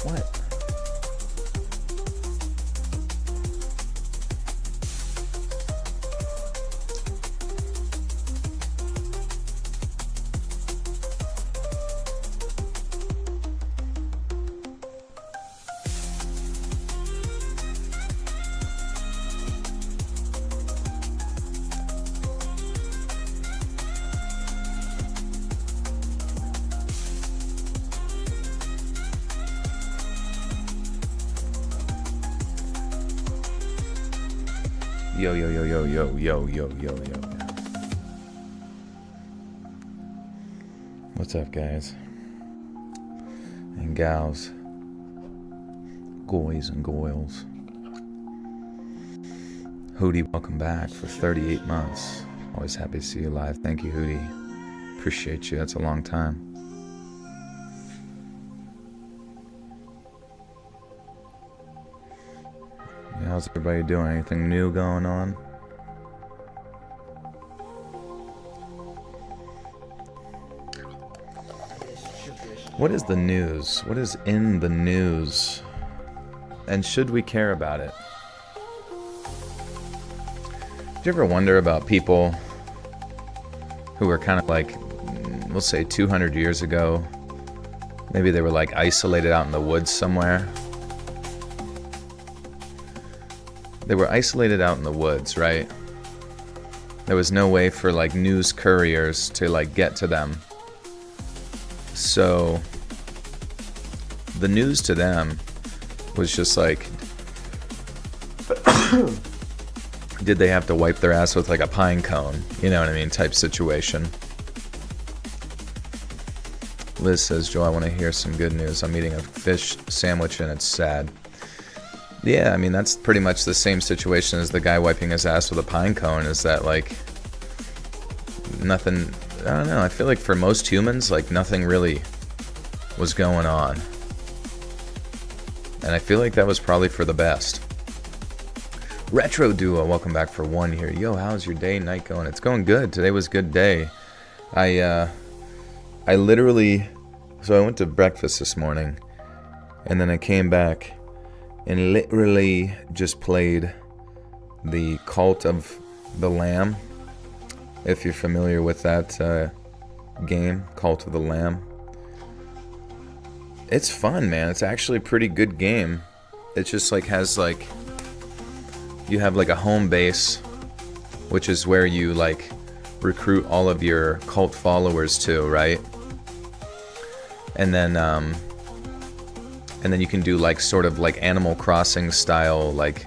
What? Yo, yo, yo, yo, yo, yo, yo, yo, yo. What's up, guys? And gals. Goys and goyles. Hootie, welcome back for 38 months. Always happy to see you live. Thank you, Hootie. Appreciate you. That's a long time. How's everybody doing? Anything new going on? What is the news? What is in the news? And should we care about it? Do you ever wonder about people who were kind of like, we'll say 200 years ago? Maybe they were like isolated out in the woods somewhere. They were isolated out in the woods, right? There was no way for like news couriers to like get to them. So the news to them was just like, did they have to wipe their ass with like a pine cone? You know what I mean? Type situation. Liz says, Joe, I want to hear some good news. I'm eating a fish sandwich and it's sad. Yeah, I mean, that's pretty much the same situation as the guy wiping his ass with a pine cone, is that, like, nothing, I don't know, I feel like for most humans, like, nothing really was going on. And I feel like that was probably for the best. Retro Duo, welcome back for one here. Yo, how's your day, night going? It's going good. Today was a good day. I literally, so I went to breakfast this morning, and then I came back and literally just played the Cult of the Lamb, if you're familiar with that game, Cult of the Lamb. It's fun, man. It's actually a pretty good game. It just like has like, you have like a home base, which is where you like recruit all of your cult followers to, right? And then you can do like sort of like Animal Crossing style like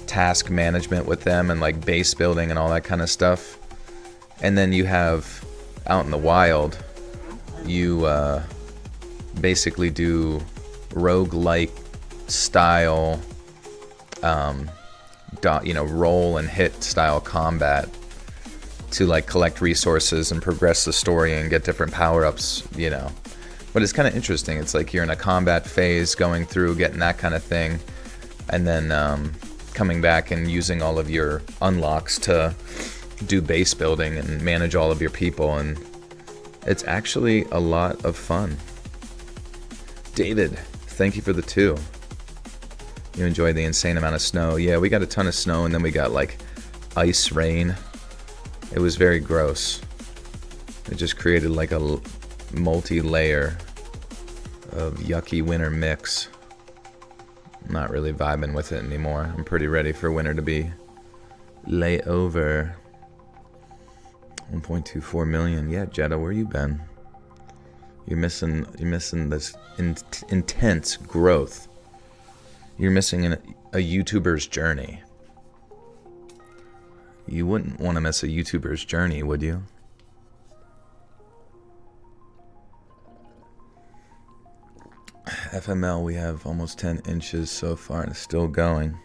task management with them and like base building and all that kind of stuff. And then you have out in the wild, you basically do roguelike style, roll and hit style combat to like collect resources and progress the story and get different power-ups, you know. But it's kind of interesting. It's like you're in a combat phase, going through, getting that kind of thing, and then coming back and using all of your unlocks to do base building and manage all of your people, and it's actually a lot of fun. David, thank you for the 2. You enjoyed the insane amount of snow. Yeah, we got a ton of snow, and then we got like ice rain. It was very gross. It just created like a multi-layer of yucky winter mix. I'm not really vibing with it anymore. I'm pretty ready for winter to be layover. 1.24 million. Yeah, Jetta, where you been? You're missing this intense growth. You're missing a YouTuber's journey. You wouldn't want to miss a YouTuber's journey, would you? FML, we have almost 10 inches so far and it's still going.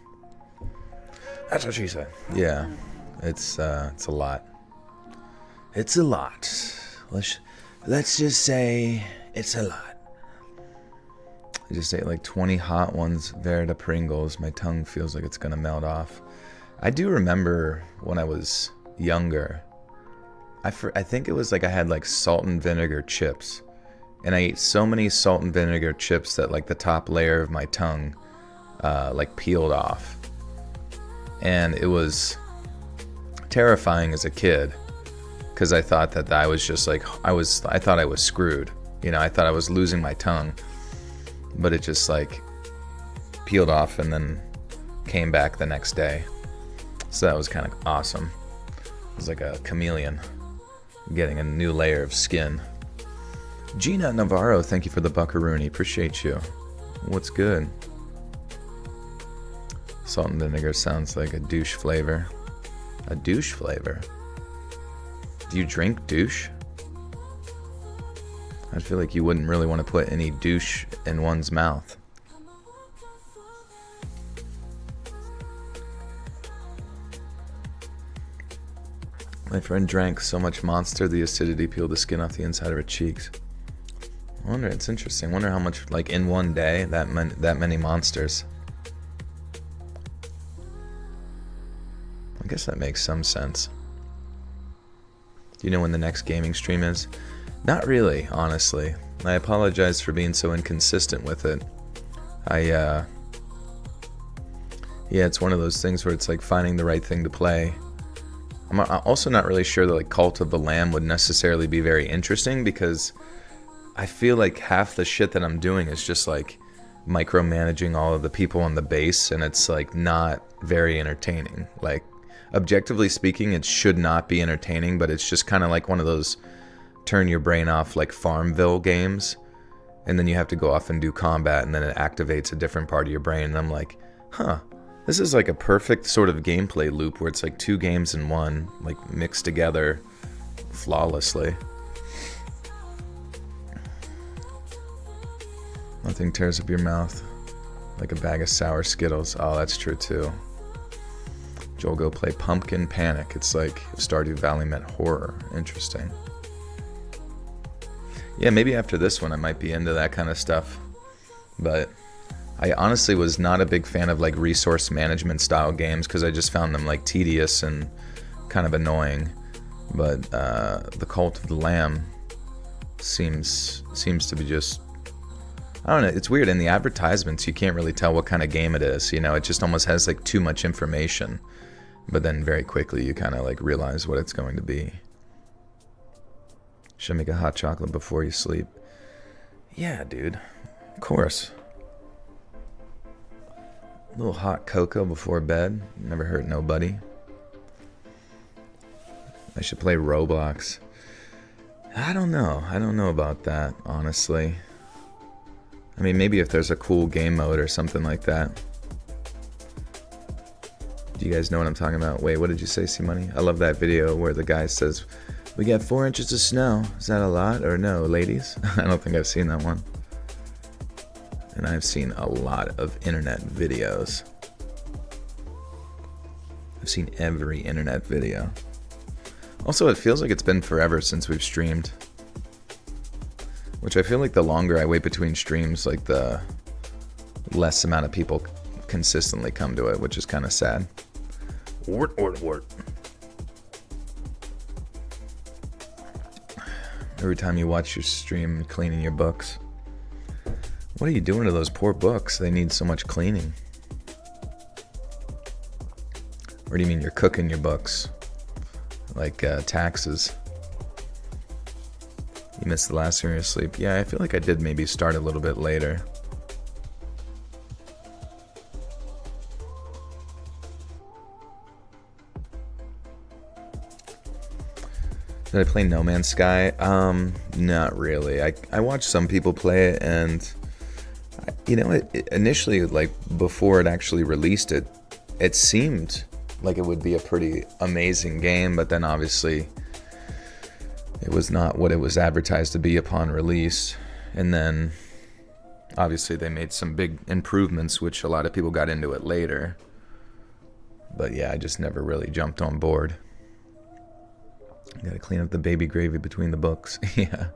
That's what she said. Yeah, it's a lot. It's a lot. Let's just say it's a lot. I just ate like 20 hot ones, Verita Pringles. My tongue feels like it's gonna melt off. I do remember when I was younger, I think it was like I had like salt and vinegar chips. And I ate so many salt and vinegar chips that like the top layer of my tongue like peeled off. And it was terrifying as a kid because I thought that I was just like, I thought I was screwed. You know, I thought I was losing my tongue. But it just like peeled off and then came back the next day. So that was kind of awesome. It was like a chameleon getting a new layer of skin. Gina Navarro, thank you for the buckaroony. Appreciate you. What's good? Salt and vinegar sounds like a douche flavor. A douche flavor? Do you drink douche? I feel like you wouldn't really want to put any douche in one's mouth. My friend drank so much Monster, the acidity peeled the skin off the inside of her cheeks. I wonder, it's interesting. I wonder how much, like in one day, that many Monsters. I guess that makes some sense. Do you know when the next gaming stream is? Not really, honestly. I apologize for being so inconsistent with it. Yeah, it's one of those things where it's like finding the right thing to play. I'm also not really sure that like Cult of the Lamb would necessarily be very interesting because I feel like half the shit that I'm doing is just like micromanaging all of the people on the base, and it's like not very entertaining. Like, objectively speaking, it should not be entertaining, but it's just kind of like one of those turn your brain off like Farmville games, and then you have to go off and do combat, and then it activates a different part of your brain, and I'm like, huh, this is like a perfect sort of gameplay loop where it's like two games in one, like mixed together flawlessly. Nothing tears up your mouth like a bag of sour Skittles. Oh, that's true too. Joel, go play Pumpkin Panic. It's like if Stardew Valley meant horror. Interesting. Yeah, maybe after this one I might be into that kind of stuff. But I honestly was not a big fan of like resource management style games because I just found them like tedious and kind of annoying. But the Cult of the Lamb seems to be just, I don't know, it's weird. In the advertisements you can't really tell what kind of game it is, you know, it just almost has like too much information. But then very quickly you kind of like realize what it's going to be. Should I make a hot chocolate before you sleep? Yeah, dude. Of course. A little hot cocoa before bed. Never hurt nobody. I should play Roblox. I don't know. I don't know about that, honestly. I mean, maybe if there's a cool game mode or something like that. Do you guys know what I'm talking about? Wait, what did you say, C-Money? I love that video where the guy says, we got 4 inches of snow. Is that a lot or no, ladies? I don't think I've seen that one. And I've seen a lot of internet videos. I've seen every internet video. Also, it feels like it's been forever since we've streamed. Which I feel like the longer I wait between streams, like the less amount of people consistently come to it, which is kind of sad. Wart. Every time you watch your stream cleaning your books. What are you doing to those poor books? They need so much cleaning. Or do you mean you're cooking your books? Like taxes. You missed the last one of your sleep. Yeah, I feel like I did maybe start a little bit later. Did I play No Man's Sky? Not really. I watched some people play it, and you know, it initially, like before it actually released, it seemed like it would be a pretty amazing game, but then obviously it was not what it was advertised to be upon release. And then obviously they made some big improvements, which a lot of people got into it later. But yeah, I just never really jumped on board. Gotta clean up the baby gravy between the books. Yeah.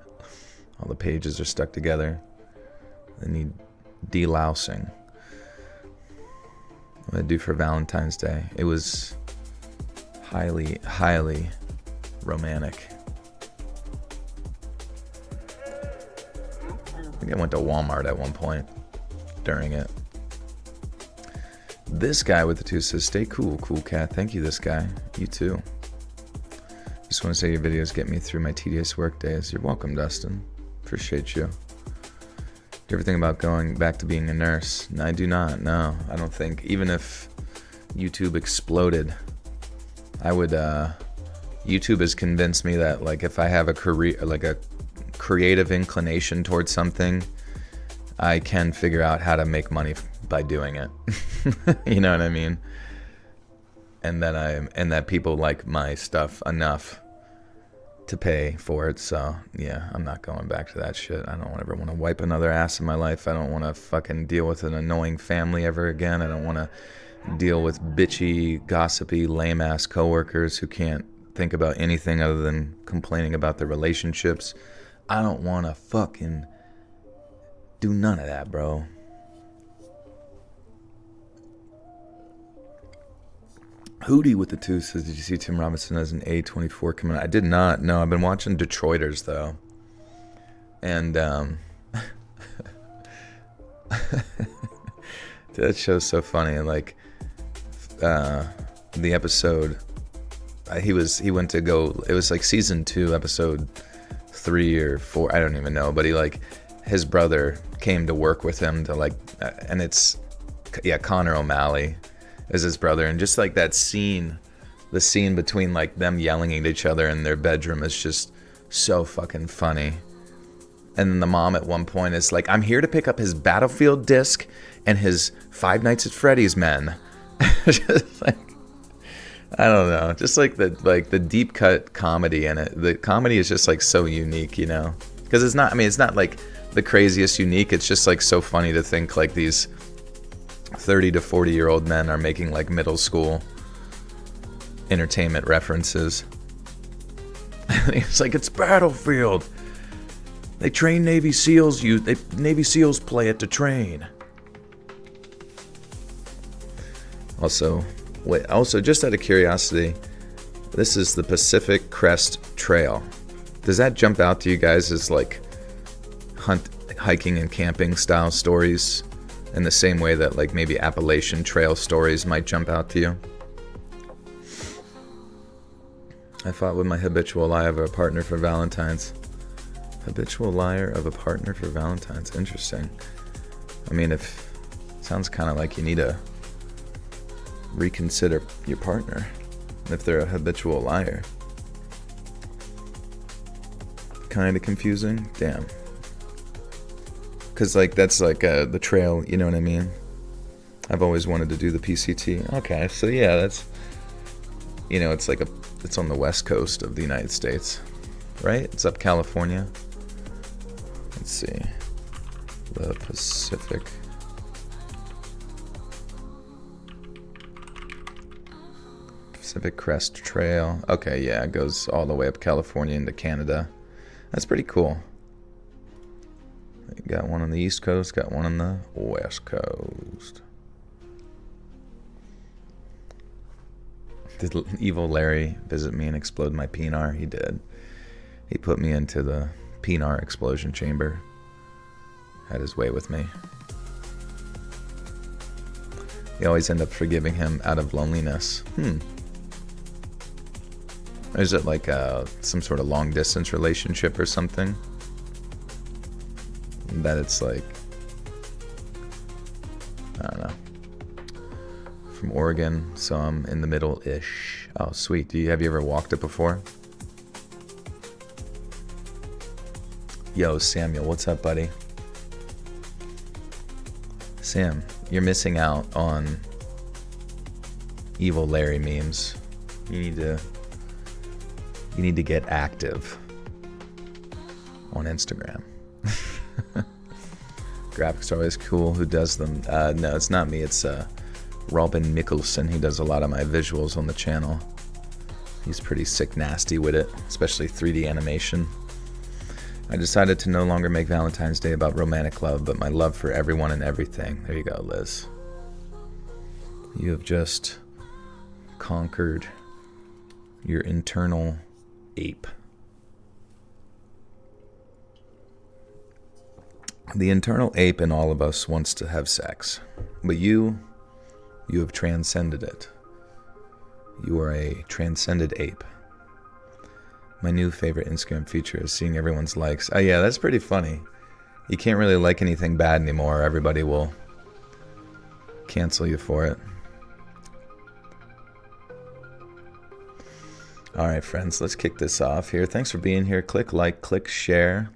All the pages are stuck together. They need delousing. What did I do for Valentine's Day? It was highly, highly romantic. think I went to Walmart at one point during it. This guy with the 2 says, stay cool, cool cat. Thank you, this guy. You too. Just want to say your videos get me through my tedious work days. You're welcome, Dustin. Appreciate you. Do you ever think about going back to being a nurse? No, I do not. No, I don't think. Even if YouTube exploded, I would, YouTube has convinced me that, like, if I have a career, like a creative inclination towards something, I can figure out how to make money by doing it. You know what I mean? And that people like my stuff enough to pay for it. So yeah, I'm not going back to that shit. I don't ever want to wipe another ass in my life. I don't want to fucking deal with an annoying family ever again. I don't want to deal with bitchy, gossipy, lame ass coworkers who can't think about anything other than complaining about their relationships. I don't want to fucking do none of that, bro. Hootie with the 2 says, did you see Tim Robinson as an A24 coming out? I did not. No, I've been watching Detroiters, though. And, that show's so funny. Like, the episode, he went to go, it was like season 2, episode 3 or 4, I don't even know. But his brother came to work with him to, like, and it's, yeah, Connor O'Malley is his brother, and just like that scene, the scene between like them yelling at each other in their bedroom is just so fucking funny. And then the mom at one point is like, I'm here to pick up his Battlefield disc and his Five Nights at Freddy's men. Just like, I don't know, just like the deep cut comedy in it. The comedy is just like so unique, you know, because it's not like the craziest unique, it's just like so funny to think like these 30 to 40-year-old men are making like middle school entertainment references. It's like, it's Battlefield. They train Navy SEALs. Navy SEALs play it to train. Also, just out of curiosity, this is the Pacific Crest Trail. Does that jump out to you guys as like hiking and camping style stories? In the same way that like maybe Appalachian Trail stories might jump out to you. I fought with my habitual lie of a partner for Valentine's. Habitual liar of a partner for Valentine's. Interesting. I mean, sounds kind of like you need to reconsider your partner if they're a habitual liar. Kind of confusing. Damn. Because, like, that's, like, the trail, you know what I mean? I've always wanted to do the PCT. Okay, so, yeah, that's, you know, it's, like, it's on the west coast of the United States, right? It's up California. Let's see. The Pacific Crest Trail. Okay, yeah, it goes all the way up California into Canada. That's pretty cool. Got one on the East Coast, got one on the West Coast. Did Evil Larry visit me and explode my penar? He did. He put me into the penar explosion chamber. Had his way with me. You always end up forgiving him out of loneliness. Is it like some sort of long distance relationship or something? That it's like, I don't know. From Oregon, so I'm in the middle-ish. Oh, sweet. Have you ever walked it before? Yo, Samuel, what's up, buddy? Sam, you're missing out on Evil Larry memes. You need to get active on Instagram. Graphics are always cool. Who does them? No, it's not me. It's Robin Mikalsen. He does a lot of my visuals on the channel. He's pretty sick nasty with it, especially 3D animation. I decided to no longer make Valentine's Day about romantic love, but my love for everyone and everything. There you go, Liz. You have just conquered your internal ape. The internal ape in all of us wants to have sex, but you have transcended it. You are a transcended ape. My new favorite Instagram feature is seeing everyone's likes. Oh yeah, that's pretty funny. You can't really like anything bad anymore. Everybody will cancel you for it. All right, friends, let's kick this off here. Thanks for being here. Click like, click share.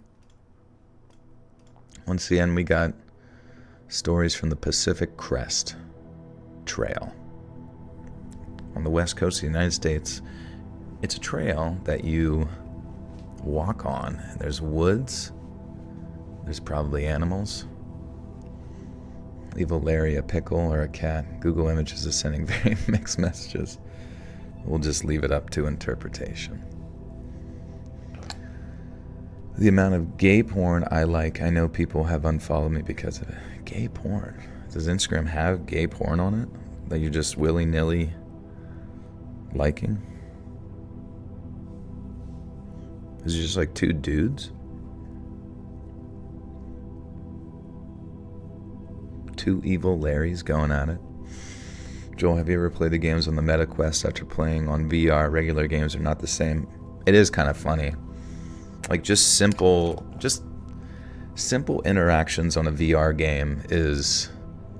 Once again, we got stories from the Pacific Crest Trail on the west coast of the United States. It's a trail that you walk on. There's woods. There's probably animals. Evil Larry, a pickle, or a cat. Google Images is sending very mixed messages. We'll just leave it up to interpretation. The amount of gay porn I like, I know people have unfollowed me because of it. Gay porn. Does Instagram have gay porn on it that you're just willy-nilly liking? Is it just like two dudes? Two evil Larrys going at it? Joel, have you ever played the games on the Meta Quest after playing on VR? Regular games are not the same. It is kind of funny. Like just simple interactions on a VR game is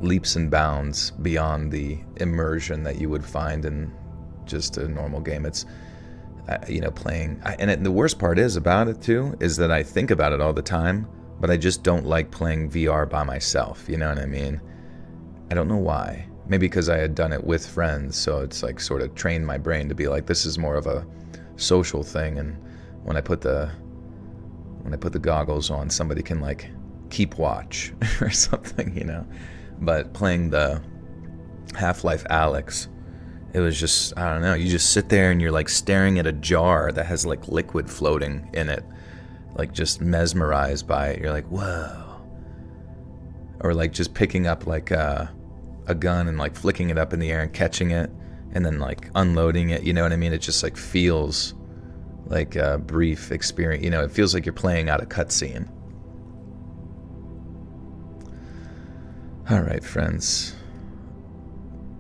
leaps and bounds beyond the immersion that you would find in just a normal game. It's playing. And the worst part is about it too is that I think about it all the time, but I just don't like playing VR by myself. You know what I mean? I don't know why. Maybe because I had done it with friends, so it's like sort of trained my brain to be like, this is more of a social thing. And when I put the goggles on, somebody can like keep watch or something, you know. But playing the Half-Life Alyx, it was just, I don't know, you just sit there and you're like staring at a jar that has like liquid floating in it, like just mesmerized by it. You're like, whoa. Or like just picking up like a gun and like flicking it up in the air and catching it and then like unloading it, you know what I mean? It just like feels like a brief experience, you know, it feels like you're playing out a cutscene. All right, friends.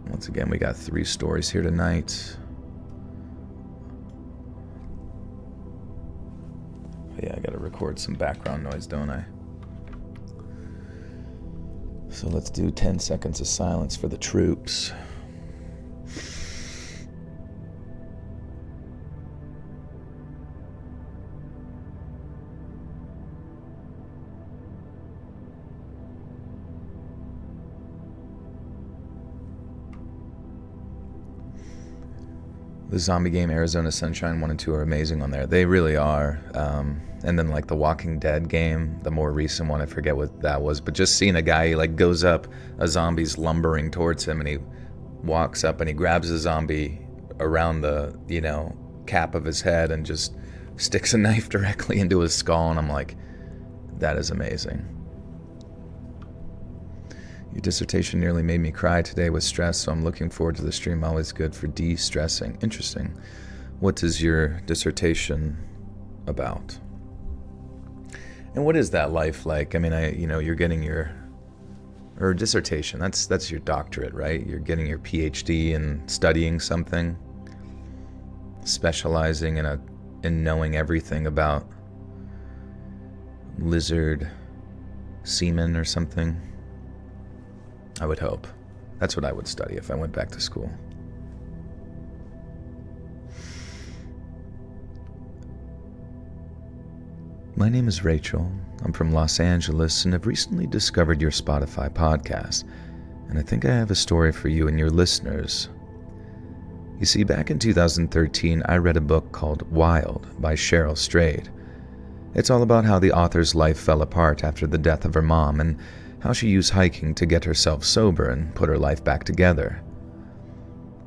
Once again, we got 3 stories here tonight. Yeah, I gotta record some background noise, don't I? So let's do 10 seconds of silence for the troops. The zombie game Arizona Sunshine 1 and 2 are amazing on there. They really are. And then like the Walking Dead game, the more recent one, I forget what that was, but just seeing a guy, he like goes up, a zombie's lumbering towards him, and he walks up and he grabs a zombie around the, you know, cap of his head and just sticks a knife directly into his skull, and I'm like, that is amazing. Your dissertation nearly made me cry today with stress, so I'm looking forward to the stream. Always good for de-stressing. Interesting. What is your dissertation about? And what is that life like? I mean, you're getting your, or dissertation, that's your doctorate, right? You're getting your PhD and studying something, specializing in knowing everything about lizard semen or something. I would hope. That's what I would study if I went back to school. My name is Rachel. I'm from Los Angeles and have recently discovered your Spotify podcast, and I think I have a story for you and your listeners. You see, back in 2013, I read a book called Wild by Cheryl Strayed. It's all about how the author's life fell apart after the death of her mom and how she used hiking to get herself sober and put her life back together.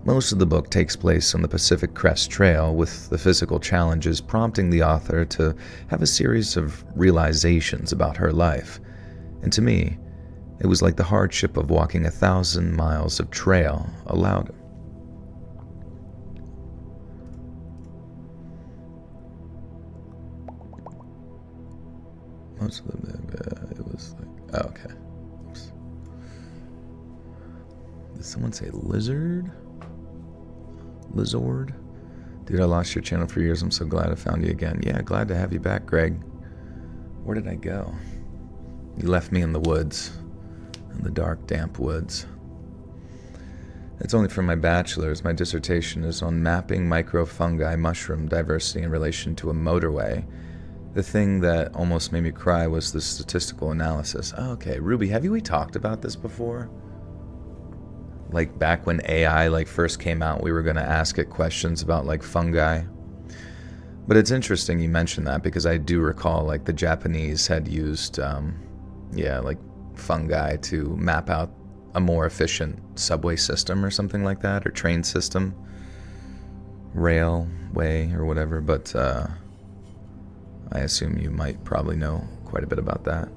Most of the book takes place on the Pacific Crest Trail, with the physical challenges prompting the author to have a series of realizations about her life. And to me, it was like the hardship of walking 1,000 miles of trail allowed. Most of them, it was like, oh, okay. Oops. Did someone say lizard? Lizard? Dude, I lost your channel for years. I'm so glad I found you again. Yeah, glad to have you back, Greg. Where did I go? You left me in the woods. In the dark, damp woods. It's only for my bachelor's. My dissertation is on mapping microfungi mushroom diversity in relation to a motorway. The thing that almost made me cry was the statistical analysis. Oh, okay, Ruby, have we talked about this before? Like back when AI first came out, we were going to ask it questions about fungi. But it's interesting you mentioned that, because I do recall the Japanese had used fungi to map out a more efficient subway system or something like that, or train system, railway or whatever. But I assume you might probably know quite a bit about that.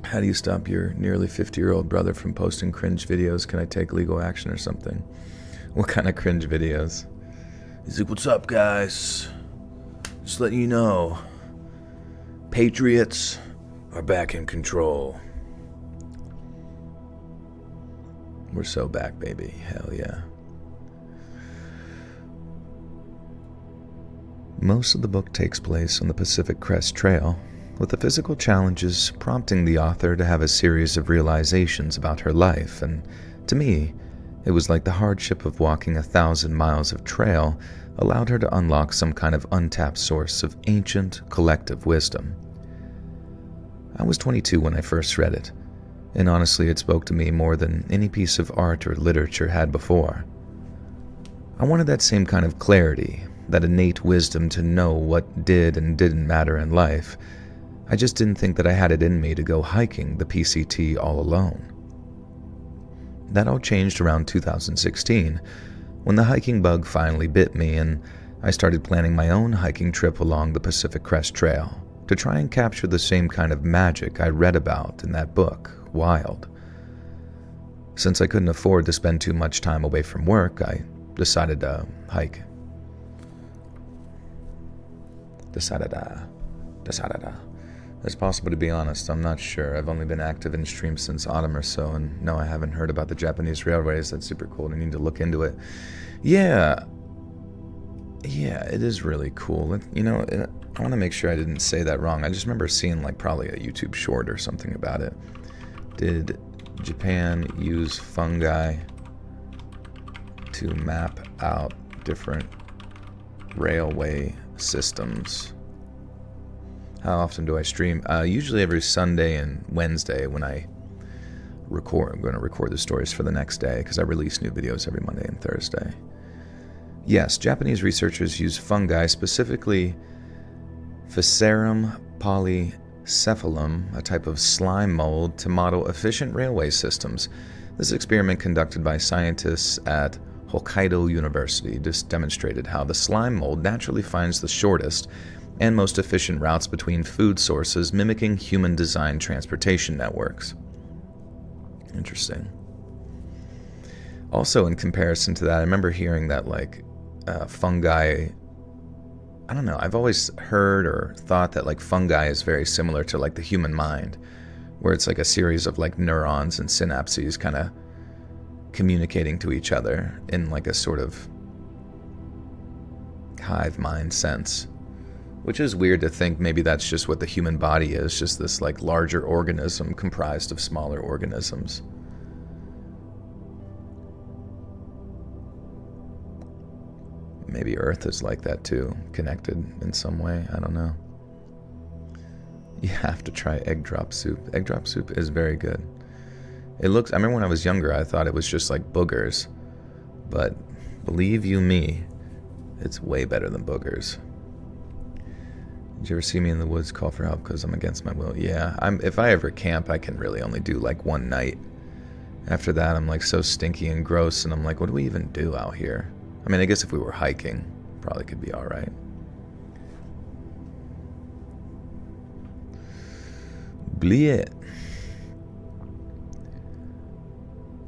How do you stop your nearly 50-year-old brother from posting cringe videos? Can I take legal action or something? What kind of cringe videos? He's like, what's up, guys? Just letting you know, Patriots are back in control. We're so back, baby. Hell yeah. Most of the book takes place on the Pacific Crest Trail, with the physical challenges prompting the author to have a series of realizations about her life, and to me, it was like the hardship of walking 1,000 miles of trail allowed her to unlock some kind of untapped source of ancient collective wisdom. I was 22 when I first read it, and honestly it spoke to me more than any piece of art or literature had before. I wanted that same kind of clarity, that innate wisdom to know what did and didn't matter in life. I just didn't think that I had it in me to go hiking the PCT all alone. That all changed around 2016, when the hiking bug finally bit me and I started planning my own hiking trip along the Pacific Crest Trail to try and capture the same kind of magic I read about in that book, Wild. Since I couldn't afford to spend too much time away from work, I decided to hike. It's possible, to be honest. I'm not sure. I've only been active in streams since autumn or so, and no, I haven't heard about the Japanese railways. That's super cool. I need to look into it. Yeah, it is really cool. I want to make sure I didn't say that wrong. I just remember seeing probably a YouTube short or something about it. Did Japan use fungi to map out different railway systems? How often do I stream? Usually every Sunday and Wednesday when I record. I'm going to record the stories for the next day because I release new videos every Monday and Thursday. Yes, Japanese researchers use fungi, specifically Ficerum polycephalum, a type of slime mold, to model efficient railway systems. This experiment, conducted by scientists at Hokkaido University, just demonstrated how the slime mold naturally finds the shortest and most efficient routes between food sources, mimicking human-designed transportation networks. Interesting. Also, in comparison to that, I remember hearing that fungi, I don't know, I've always heard or thought that fungi is very similar to the human mind, where it's a series of neurons and synapses kind of communicating to each other in a sort of hive mind sense. Which is weird to think maybe that's just what the human body is, just this larger organism comprised of smaller organisms. Maybe Earth is like that too, connected in some way, I don't know. You have to try egg drop soup. Egg drop soup is very good. I remember when I was younger, I thought it was just boogers. But believe you me, it's way better than boogers. Did you ever see me in the woods call for help because I'm against my will? Yeah, if I ever camp, I can really only do one night. After that, I'm so stinky and gross, and I'm what do we even do out here? I mean, I guess if we were hiking, probably could be alright. Bliet.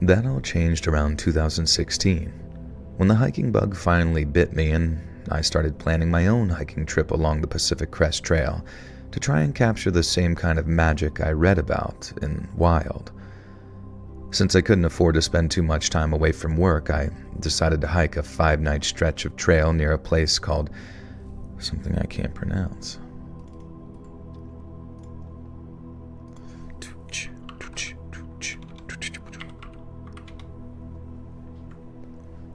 That all changed around 2016, when the hiking bug finally bit me, and I started planning my own hiking trip along the Pacific Crest Trail to try and capture the same kind of magic I read about in Wild. Since I couldn't afford to spend too much time away from work, I decided to hike a 5-night stretch of trail near a place called something I can't pronounce.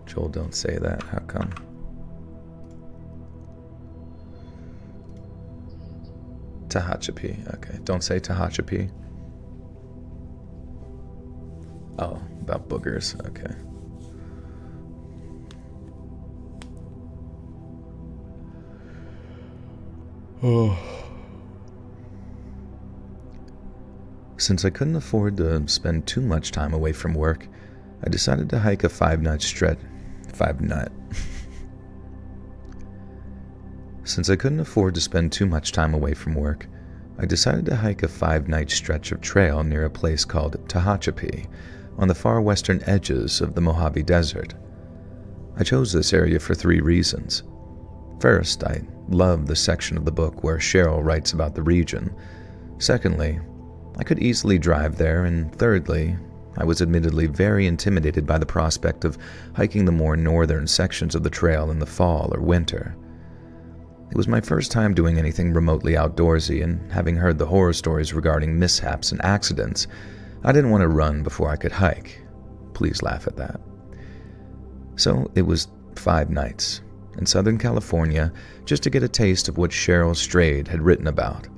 Joel, don't say that. How come? Tehachapi. Okay, don't say Tehachapi. Oh, about boogers. Okay. Oh. Since I couldn't afford to spend too much time away from work, I decided to hike a 5-night stretch. 5-nut. Since I couldn't afford to spend too much time away from work, I decided to hike a 5-night stretch of trail near a place called Tehachapi on the far western edges of the Mojave Desert. I chose this area for 3 reasons. First, I love the section of the book where Cheryl writes about the region. Secondly, I could easily drive there, and thirdly, I was admittedly very intimidated by the prospect of hiking the more northern sections of the trail in the fall or winter. It was my first time doing anything remotely outdoorsy, and having heard the horror stories regarding mishaps and accidents, I didn't want to run before I could hike. Please laugh at that. So it was 5 nights in Southern California just to get a taste of what Cheryl Strayed had written about.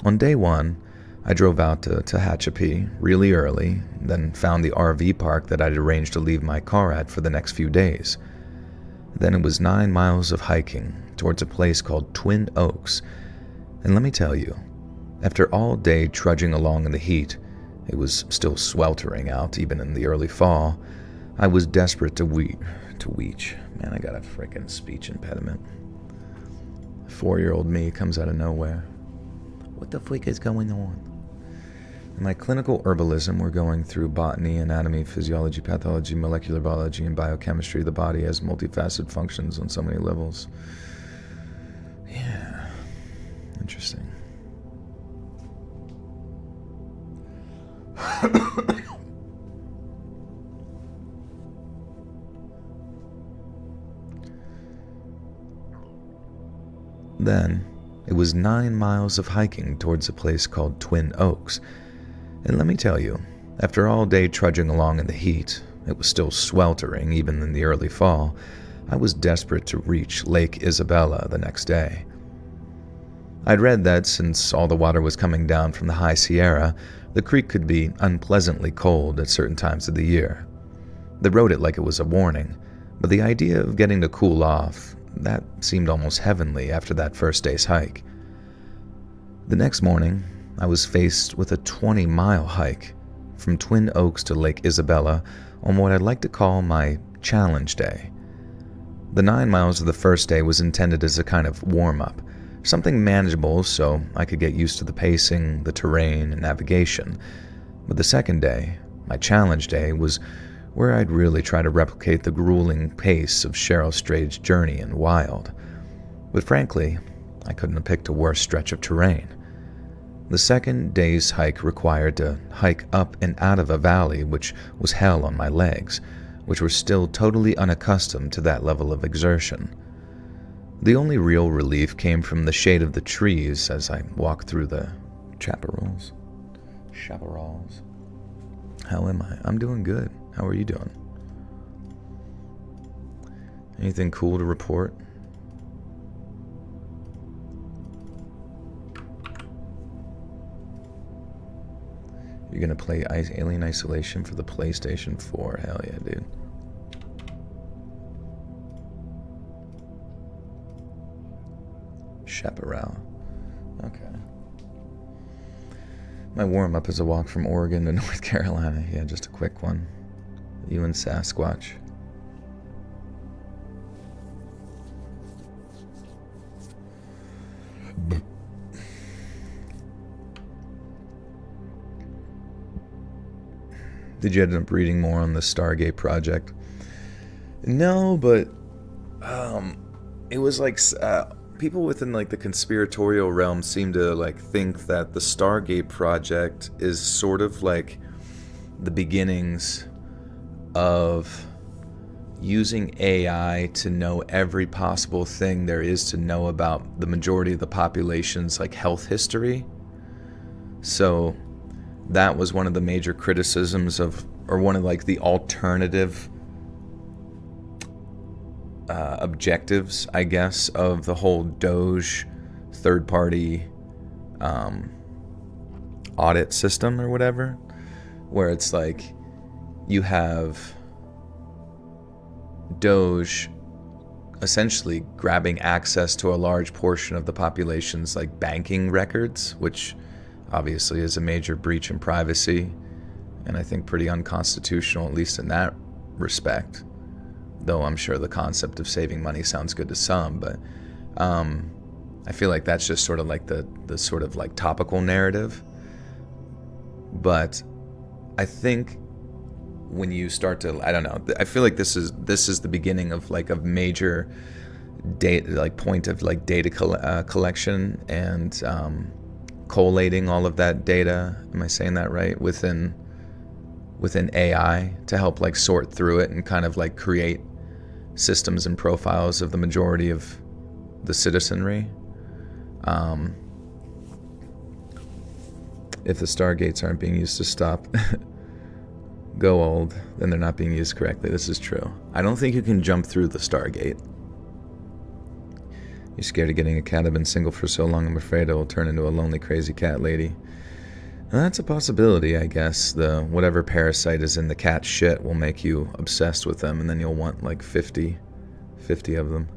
On day 1, I drove out to Tehachapi really early, then found the RV park that I'd arranged to leave my car at for the next few days. Then it was 9 miles of hiking towards a place called Twin Oaks, and let me tell you, after all day trudging along in the heat, it was still sweltering out even in the early fall, I was desperate to weech. Man, I got a freaking speech impediment. 4-year-old me comes out of nowhere. What the freak is going on? In my clinical herbalism, we're going through botany, anatomy, physiology, pathology, molecular biology, and biochemistry. The body has multifaceted functions on so many levels. Yeah, interesting. Then, it was 9 miles of hiking towards a place called Twin Oaks. And let me tell you, after all day trudging along in the heat, it was still sweltering even in the early fall, I was desperate to reach Lake Isabella the next day. I'd read that since all the water was coming down from the High Sierra, the creek could be unpleasantly cold at certain times of the year. They wrote it like it was a warning, but the idea of getting to cool off, that seemed almost heavenly after that first day's hike. The next morning, I was faced with a 20-mile hike from Twin Oaks to Lake Isabella on what I'd like to call my challenge day. The 9 miles of the first day was intended as a kind of warm-up, something manageable so I could get used to the pacing, the terrain, and navigation. But the second day, my challenge day, was where I'd really try to replicate the grueling pace of Cheryl Strayed's journey in Wild. But frankly, I couldn't have picked a worse stretch of terrain. The second day's hike required to hike up and out of a valley which was hell on my legs, which were still totally unaccustomed to that level of exertion. The only real relief came from the shade of the trees as I walked through the chaparrals. How am I? I'm doing good. How are you doing? Anything cool to report? You're gonna play Alien Isolation for the PlayStation 4? Hell yeah, dude. Chaparral. Okay. My warm-up is a walk from Oregon to North Carolina. Yeah, just a quick one. You and Sasquatch. Did you end up reading more on the Stargate project? No, but It was like people within like the conspiratorial realm seem to like think that the Stargate project is sort of like the beginnings of using AI to know every possible thing there is to know about the majority of the population's like health history. So that was one of the major criticisms of, or one of like the alternative objectives, I guess, of the whole Doge third-party audit system or whatever, where it's like you have Doge essentially grabbing access to a large portion of the population's like banking records, which obviously is a major breach in privacy, and I think pretty unconstitutional, at least in that respect. Though I'm sure the concept of saving money sounds good to some, but I feel like that's just sort of like the sort of like topical narrative. But I think when you start to, I don't know, I feel like this is the beginning of like a major data, like point of like data collection and collating all of that data. Am I saying that right? Within AI to help like sort through it and kind of like create systems and profiles of the majority of the citizenry. If the Stargates aren't being used to stop go old, then they're not being used correctly. This is true. I don't think you can jump through the Stargate. You're scared of getting a cat. I've been single for so long, I'm afraid I will turn into a lonely, crazy cat lady. Well, that's a possibility, I guess. The whatever parasite is in the cat shit will make you obsessed with them, and then you'll want like 50 of them.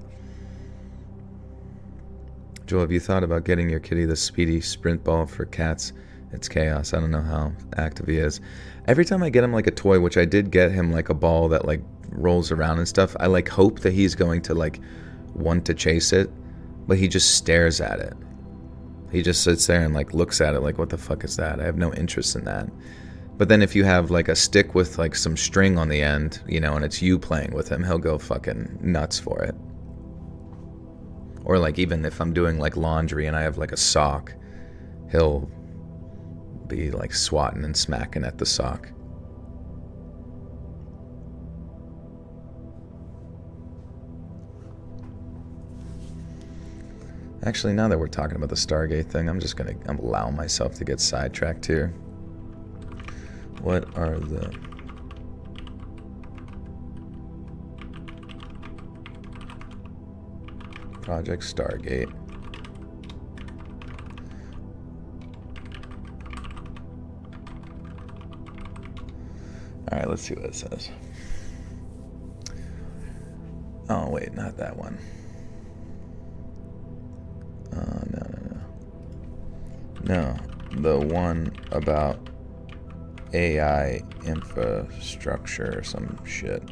Joel, have you thought about getting your kitty the speedy sprint ball for cats? It's chaos. I don't know how active he is. Every time I get him like a toy, which I did get him like a ball that like rolls around and stuff, I like hope that he's going to like want to chase it, but he just stares at it. He just sits there and like looks at it like, what the fuck is that? I have no interest in that. But then if you have like a stick with like some string on the end, you know, and it's you playing with him, he'll go fucking nuts for it. Or like even if I'm doing like laundry and I have like a sock, he'll be like swatting and smacking at the sock. Actually, now that we're talking about the Stargate thing, I'm allowing myself to get sidetracked here. What are the Project Stargate? Alright, let's see what it says. Oh, wait, not that one. No, the one about AI infrastructure or some shit.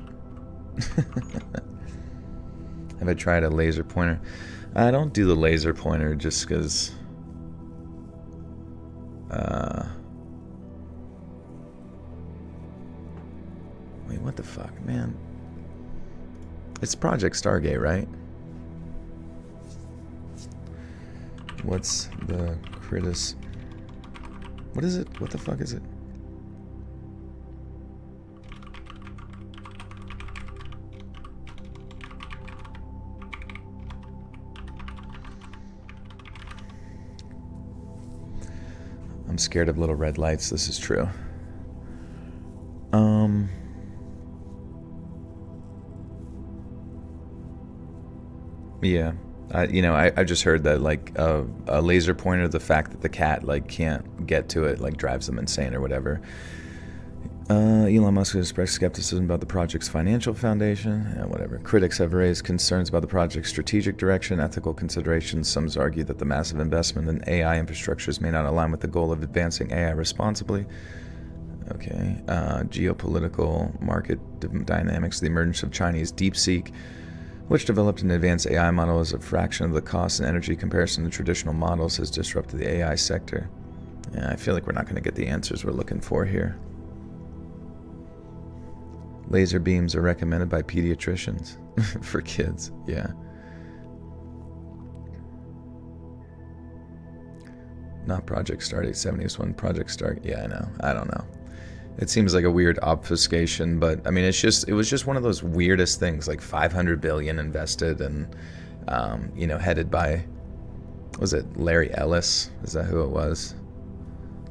Have I tried a laser pointer? I don't do the laser pointer just because wait, what the fuck, man? It's Project Stargate, right? What's the what is it? What the fuck is it? I'm scared of little red lights. This is true. Yeah. I just heard that like a laser pointer, the fact that the cat like can't get to it like drives them insane or whatever. Elon Musk has expressed skepticism about the project's financial foundation. Yeah, whatever. Critics have raised concerns about the project's strategic direction, ethical considerations. Some argue that the massive investment in AI infrastructures may not align with the goal of advancing AI responsibly. Okay. Geopolitical market dynamics, the emergence of Chinese DeepSeek, which developed an advanced AI model as a fraction of the cost and energy comparison to traditional models, has disrupted the AI sector. Yeah, I feel like we're not going to get the answers we're looking for here. Laser beams are recommended by pediatricians. For kids, yeah. Not Project Stardate 71, Project Start. Yeah, I know. I don't know. It seems like a weird obfuscation, but I mean, it was just one of those weirdest things, like 500 billion invested and, headed by, was it Larry Ellis? Is that who it was?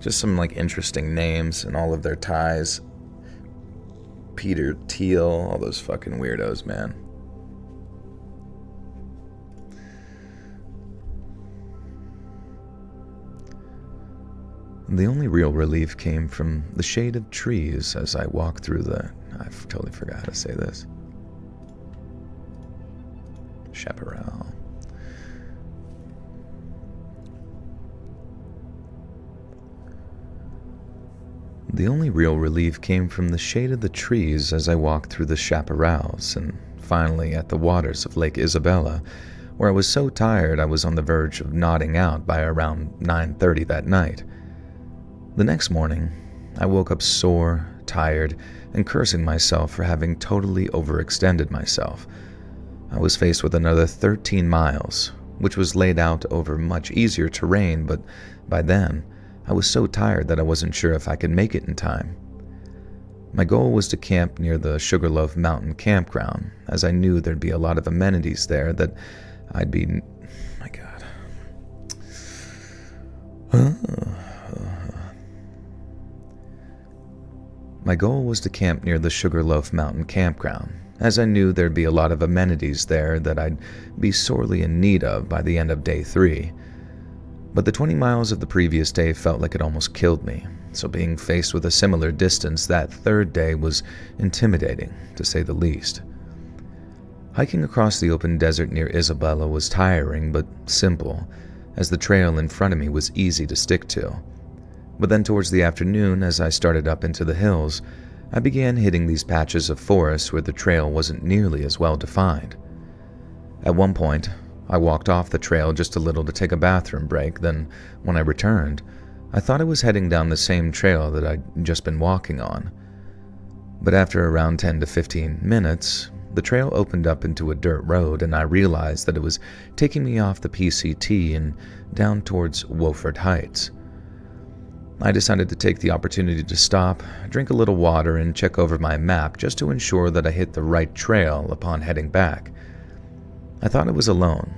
Just some like interesting names and all of their ties. Peter Thiel, all those fucking weirdos, man. The only real relief came from the shade of trees as I walked through the... I totally forgot how to say this. Chaparral. The only real relief came from the shade of the trees as I walked through the chaparrals and finally at the waters of Lake Isabella, where I was so tired I was on the verge of nodding out by around 9:30 that night. The next morning, I woke up sore, tired, and cursing myself for having totally overextended myself. I was faced with another 13 miles, which was laid out over much easier terrain, but by then, I was so tired that I wasn't sure if I could make it in time. My goal was to camp near the Sugarloaf Mountain campground, as I knew there'd be a lot of amenities there that I'd be... My God. My goal was to camp near the Sugarloaf Mountain campground, as I knew there'd be a lot of amenities there that I'd be sorely in need of by the end of day 3. But the 20 miles of the previous day felt like it almost killed me, so being faced with a similar distance that third day was intimidating, to say the least. Hiking across the open desert near Isabella was tiring but simple, as the trail in front of me was easy to stick to. But then towards the afternoon, as I started up into the hills, I began hitting these patches of forest where the trail wasn't nearly as well defined. At one point, I walked off the trail just a little to take a bathroom break, then when I returned, I thought I was heading down the same trail that I'd just been walking on. But after around 10 to 15 minutes, the trail opened up into a dirt road and I realized that it was taking me off the PCT and down towards Wofford Heights. I decided to take the opportunity to stop, drink a little water, and check over my map just to ensure that I hit the right trail upon heading back. I thought I was alone,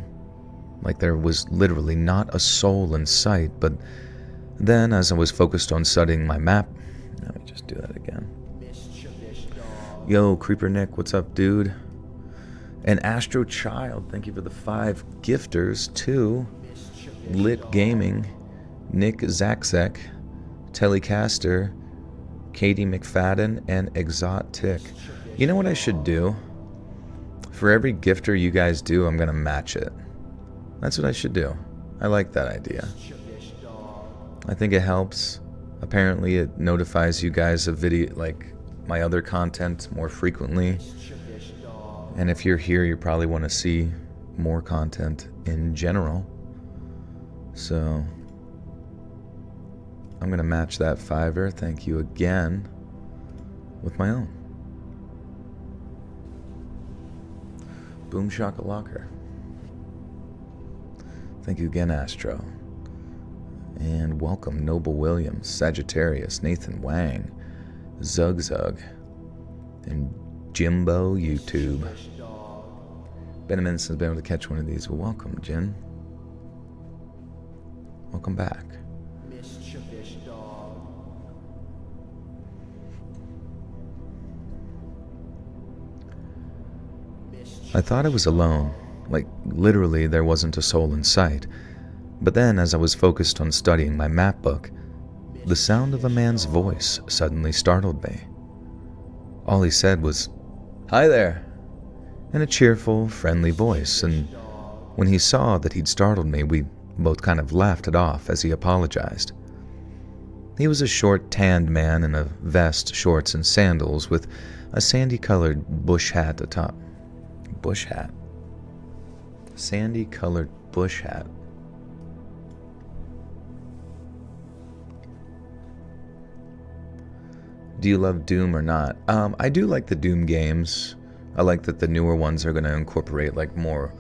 like there was literally not a soul in sight, but then as I was focused on studying my map... Let me just do that again. Yo, Creeper Nick, what's up, dude? And Astro Child, thank you for the 5 gifters, too. Lit Gaming, Nick Zakzek, Telecaster, Katie McFadden, and Exotic. You know what I should do? For every gifter you guys do, I'm gonna match it. That's what I should do. I like that idea. I think it helps. Apparently it notifies you guys of video, like my other content more frequently. And if you're here, you probably want to see more content in general. So I'm gonna match that $5. Thank you again with my own. Boom shakalaka. Thank you again, Astro. And welcome, Noble Williams, Sagittarius, Nathan Wang, Zug Zug, and Jimbo YouTube. Been a minute since I've been able to catch one of these. Well, welcome, Jin. Welcome back. I thought I was alone, like literally there wasn't a soul in sight. But then as I was focused on studying my map book, the sound of a man's voice suddenly startled me. All he said was, "Hi there," in a cheerful, friendly voice, and when he saw that he'd startled me, we both kind of laughed it off as he apologized. He was a short, tanned man in a vest, shorts, and sandals with a sandy-colored bush hat atop. Bush hat? Sandy-colored bush hat. Do you love Doom or not? I do like the Doom games. I like that the newer ones are going to incorporate like more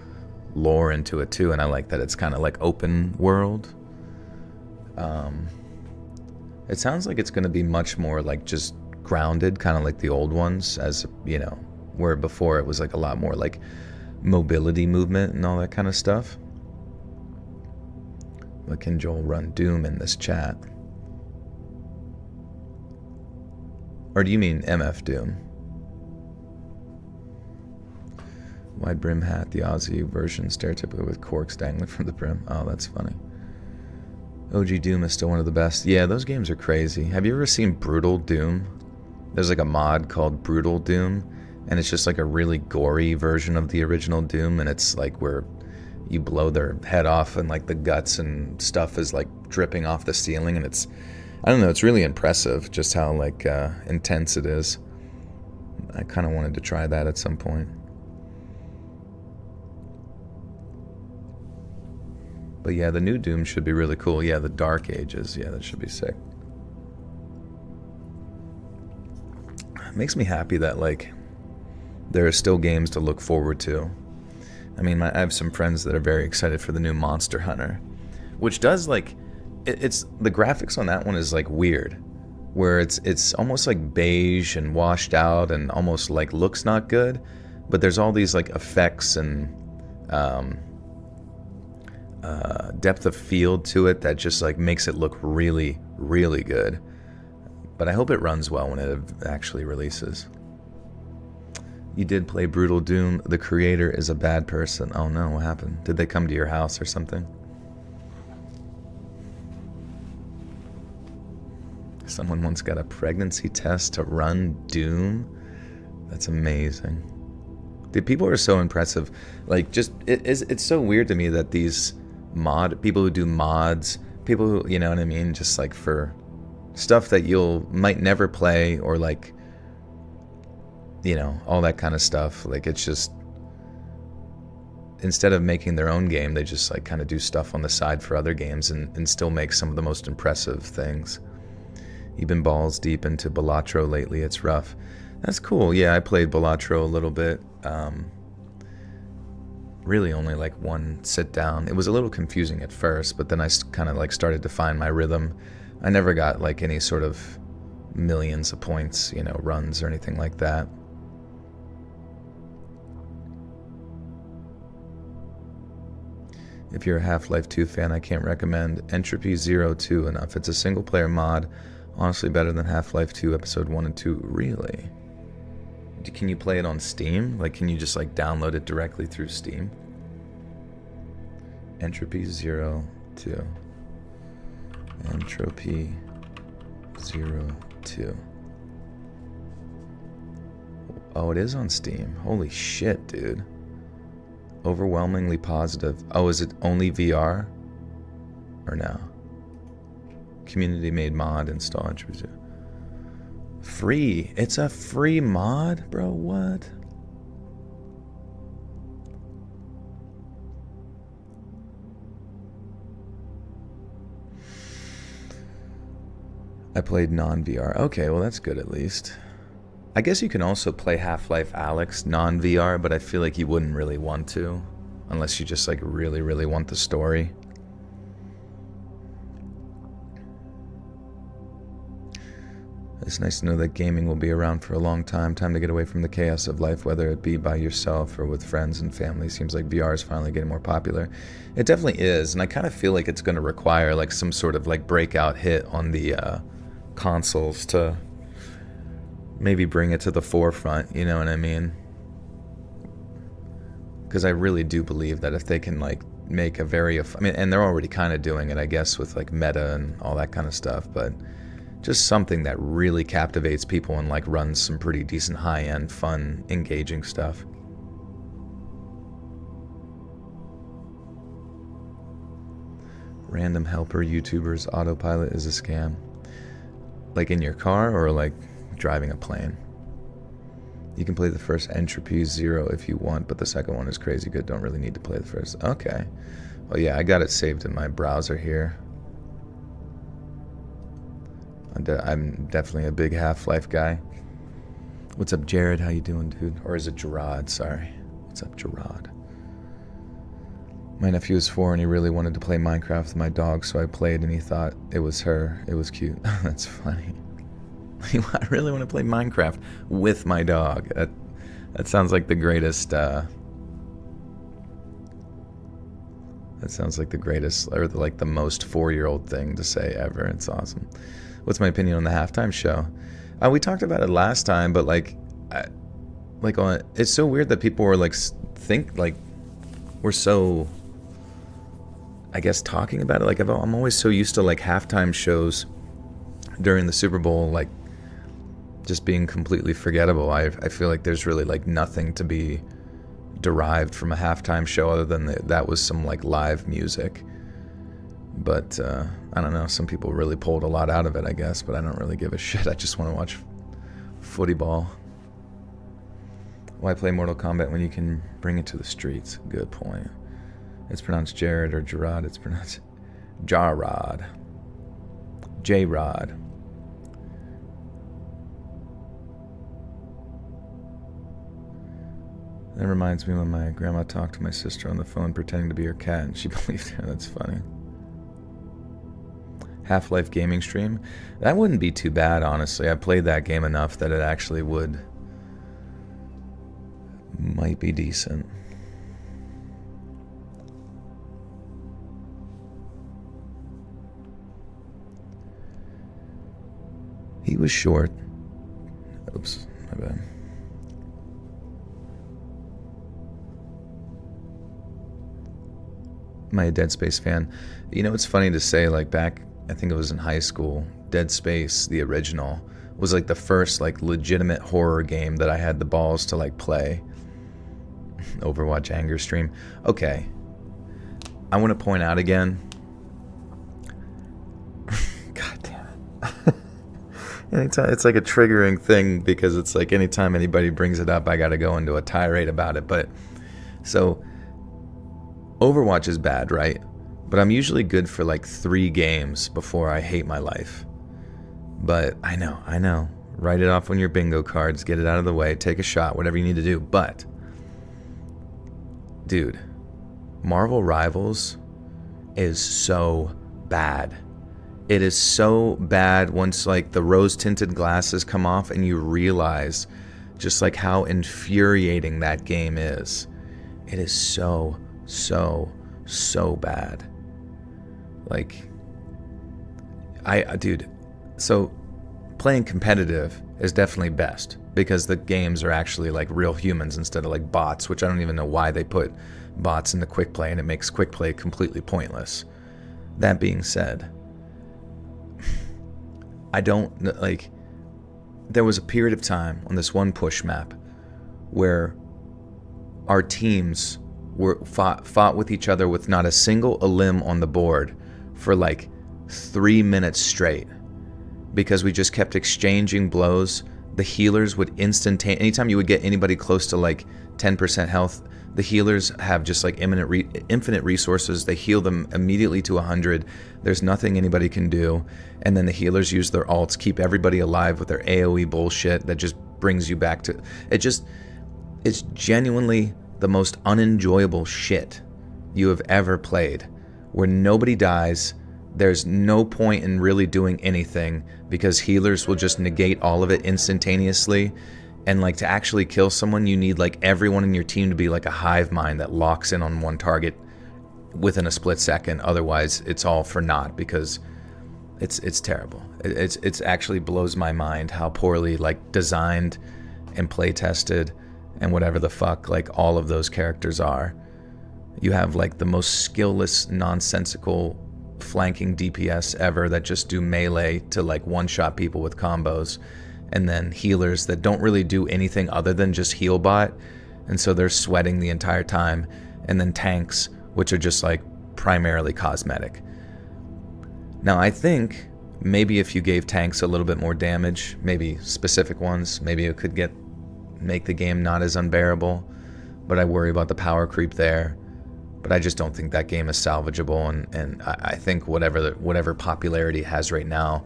lore into it too, and I like that it's kind of like open world. It sounds like it's going to be much more like just grounded, kind of like the old ones, as you know, where before it was like a lot more like mobility movement and all that kind of stuff. But can Joel run Doom in this chat? Or do you mean MF Doom? Wide brim hat, the Aussie version, stereotypically with corks dangling from the brim. Oh, that's funny. OG Doom is still one of the best. Yeah, those games are crazy. Have you ever seen Brutal Doom? There's like a mod called Brutal Doom, and it's just like a really gory version of the original Doom, and it's like where you blow their head off and like the guts and stuff is like dripping off the ceiling, and it's, I don't know, it's really impressive just how like intense it is. I kind of wanted to try that at some point. But yeah, the new Doom should be really cool. Yeah, the Dark Ages. Yeah, that should be sick. It makes me happy that like there are still games to look forward to. I mean, I have some friends that are very excited for the new Monster Hunter, which does like, it's the graphics on that one is like weird, where it's almost like beige and washed out and almost like looks not good, but there's all these like effects and depth of field to it that just like makes it look really, really good. But I hope it runs well when it actually releases. You did play Brutal Doom. The creator is a bad person. Oh no, what happened? Did they come to your house or something? Someone once got a pregnancy test to run Doom. That's amazing. Dude, people are so impressive. Like, just it's so weird to me that these people who do mods, people who, you know what I mean, just like for stuff that might never play, or like, you know, all that kind of stuff. Like, it's just, instead of making their own game, they just like kind of do stuff on the side for other games and still make some of the most impressive things. You've been balls deep into Balatro lately. It's rough. That's cool. Yeah, I played Balatro a little bit. Really only like one sit down. It was a little confusing at first, but then I kind of like started to find my rhythm. I never got like any sort of millions of points, you know, runs or anything like that. If you're a Half-Life 2 fan, I can't recommend Entropy 02 enough. It's a single player mod, honestly better than Half-Life 2 Episode 1 and 2. Really? Can you play it on Steam? Like, can you just like download it directly through Steam? Entropy 02. Entropy 02. Oh, it is on Steam. Holy shit, dude. Overwhelmingly positive. Oh, is it only VR? Or no? Community made mod, install Entropy 02. Free. It's a free mod, bro. What? I played non-VR. Okay, well that's good at least. I guess you can also play Half-Life Alyx non-VR, but I feel like you wouldn't really want to, unless you just like really, really want the story. It's nice to know that gaming will be around for a long time. Time to get away from the chaos of life, whether it be by yourself or with friends and family. Seems like VR is finally getting more popular. It definitely is, and I kind of feel like it's going to require like some sort of like breakout hit on the consoles to maybe bring it to the forefront, you know what I mean? Because I really do believe that if they can like make a very, I mean, and they're already kind of doing it, I guess, with like meta and all that kind of stuff, but just something that really captivates people and like runs some pretty decent high-end, fun, engaging stuff. Random helper YouTubers autopilot is a scam. Like in your car or like driving a plane? You can play the first Entropy 0 if you want, but the second one is crazy good. Don't really need to play the first. Okay. Well, yeah, I got it saved in my browser here. I'm definitely a big Half-Life guy. What's up, Jared? How you doing, dude? Or is it Gerard? Sorry. What's up, Gerard? My nephew was 4 and he really wanted to play Minecraft with my dog, so I played and he thought it was her. It was cute. That's funny. I really want to play Minecraft with my dog. That sounds like the greatest, that sounds like the greatest, or the most 4-year-old thing to say ever. It's awesome. What's my opinion on the halftime show? We talked about it last time, but it's so weird that people were we're so, I guess, talking about it. I'm always so used to halftime shows during the Super Bowl, just being completely forgettable. I feel like there's really nothing to be derived from a halftime show other than that was some live music. But I don't know, some people really pulled a lot out of it, I guess, but I don't really give a shit. I just want to watch footy ball. Why play Mortal Kombat when you can bring it to the streets? Good point. It's pronounced Jared or Gerard. It's pronounced Jarrod. J-Rod. That reminds me when my grandma talked to my sister on the phone pretending to be her cat and she believed her. That's funny. Half-Life gaming stream? That wouldn't be too bad, honestly. I played that game enough that it actually might be decent. He was short. Oops, my bad. Am I a Dead Space fan? It's funny to say, back, I think it was in high school, Dead Space, the original, was the first legitimate horror game that I had the balls to play. Overwatch anger stream. Okay. I want to point out again. God damn it. Anytime, it's a triggering thing because it's anytime anybody brings it up, I got to go into a tirade about it. But so Overwatch is bad, right? But I'm usually good for 3 games before I hate my life. But I know. Write it off on your bingo cards, get it out of the way, take a shot, whatever you need to do. But, dude, Marvel Rivals is so bad. It is so bad once the rose-tinted glasses come off and you realize just how infuriating that game is. It is so bad. Dude, so playing competitive is definitely best because the games are actually real humans instead of bots, which I don't even know why they put bots in the quick play, and it makes quick play completely pointless. That being said, I don't there was a period of time on this one push map where our teams fought with each other with not a single elim on the board for 3 minutes straight because we just kept exchanging blows. The healers would anytime you would get anybody close to 10% health, the healers have just infinite resources. They heal them immediately to 100. There's nothing anybody can do. And then the healers use their ults, keep everybody alive with their AoE bullshit that just brings you back to it's genuinely the most unenjoyable shit you have ever played, where nobody dies. There's no point in really doing anything because healers will just negate all of it instantaneously. And to actually kill someone, you need everyone in your team to be a hive mind that locks in on one target within a split second. Otherwise, it's all for naught because it's terrible. It's actually blows my mind how poorly designed and play tested and whatever the fuck all of those characters are. You have the most skillless, nonsensical flanking DPS ever that just do melee to one-shot people with combos, and then healers that don't really do anything other than just heal bot, and so they're sweating the entire time, and then tanks, which are just primarily cosmetic. Now I think maybe if you gave tanks a little bit more damage, maybe specific ones, maybe it could make the game not as unbearable, but I worry about the power creep there. But I just don't think that game is salvageable, and I think whatever popularity it has right now,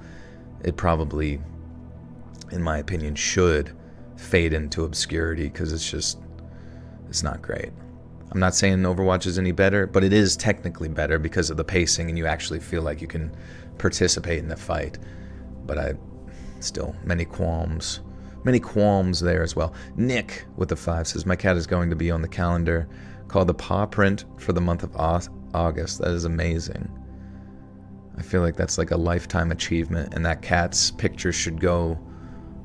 it probably, in my opinion, should fade into obscurity because it's not great. I'm not saying Overwatch is any better, but it is technically better because of the pacing and you actually feel like you can participate in the fight. But I still, many qualms there as well. Nick with the 5 says, my cat is going to be on the calendar called the paw print for the month of August. That is amazing. I feel like that's like a lifetime achievement, and that cat's picture should go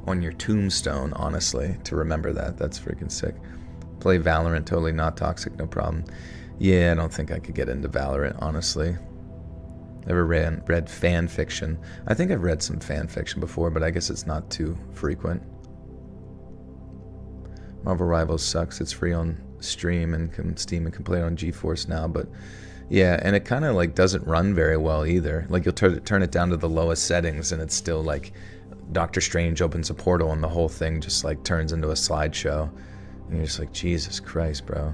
on your tombstone, honestly, to remember that. That's freaking sick. Play Valorant, totally not toxic, no problem. Yeah, I don't think I could get into Valorant, honestly. Never read fan fiction. I think I've read some fan fiction before, but I guess it's not too frequent. Marvel Rivals sucks. It's free on Steam and can play it on GeForce now, but yeah, and it kind of like doesn't run very well either. Like you'll turn it down to the lowest settings and it's still like Doctor Strange opens a portal and the whole thing just like turns into a slideshow. And you're just like, Jesus Christ, bro.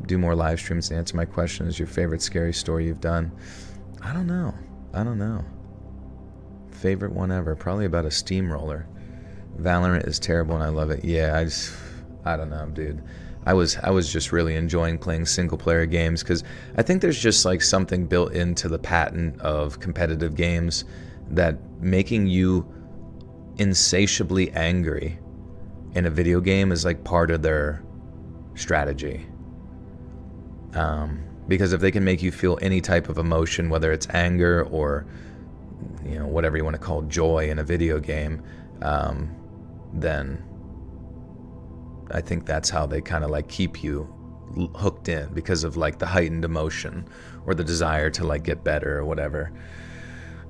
Do more live streams to answer my question. Is your favorite scary story you've done? I don't know. Favorite one ever? Probably about a steamroller. Valorant is terrible and I love it. Yeah, I don't know, dude. I was just really enjoying playing single player games because I think there's just like something built into the pattern of competitive games that making you insatiably angry in a video game is like part of their strategy. Because if they can make you feel any type of emotion, whether it's anger or, you know, whatever you want to call joy in a video game, then I think that's how they kind of like keep you hooked in, because of like the heightened emotion or the desire to like get better or whatever.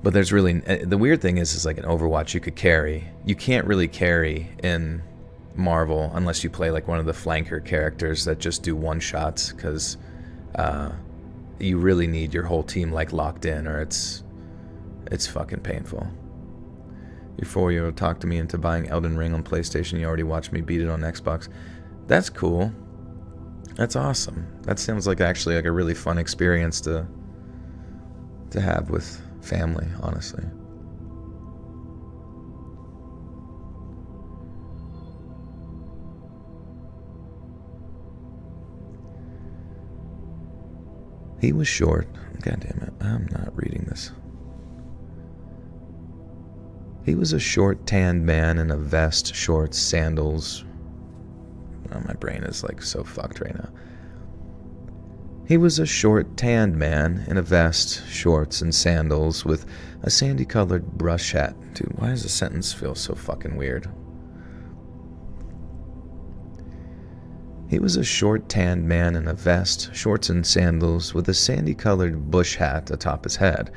But there's really, the weird thing is like in Overwatch you could carry. You can't really carry in Marvel unless you play like one of the flanker characters that just do one shots, because you really need your whole team like locked in, or it's fucking painful. Your 4-year-old talked to me into buying Elden Ring on PlayStation. You already watched me beat it on Xbox. That's cool. That's awesome. That sounds like actually like a really fun experience to have with family, honestly. He was short. God damn it. I'm not reading this. He was a short, tanned man in a vest, shorts, sandals. Oh, my brain is like so fucked right now. He was a short, tanned man in a vest, shorts, and sandals with a sandy-colored brush hat. Dude, why does the sentence feel so fucking weird? He was a short, tanned man in a vest, shorts, and sandals with a sandy-colored bush hat atop his head,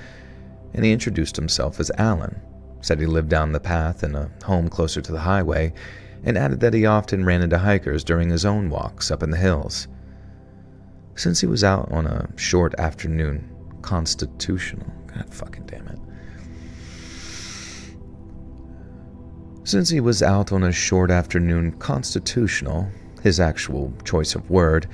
and he introduced himself as Alan. Said he lived down the path in a home closer to the highway, and added that he often ran into hikers during his own walks up in the hills. Since he was out on a short afternoon constitutional, God fucking damn it. Since he was out on a short afternoon constitutional, his actual choice of word,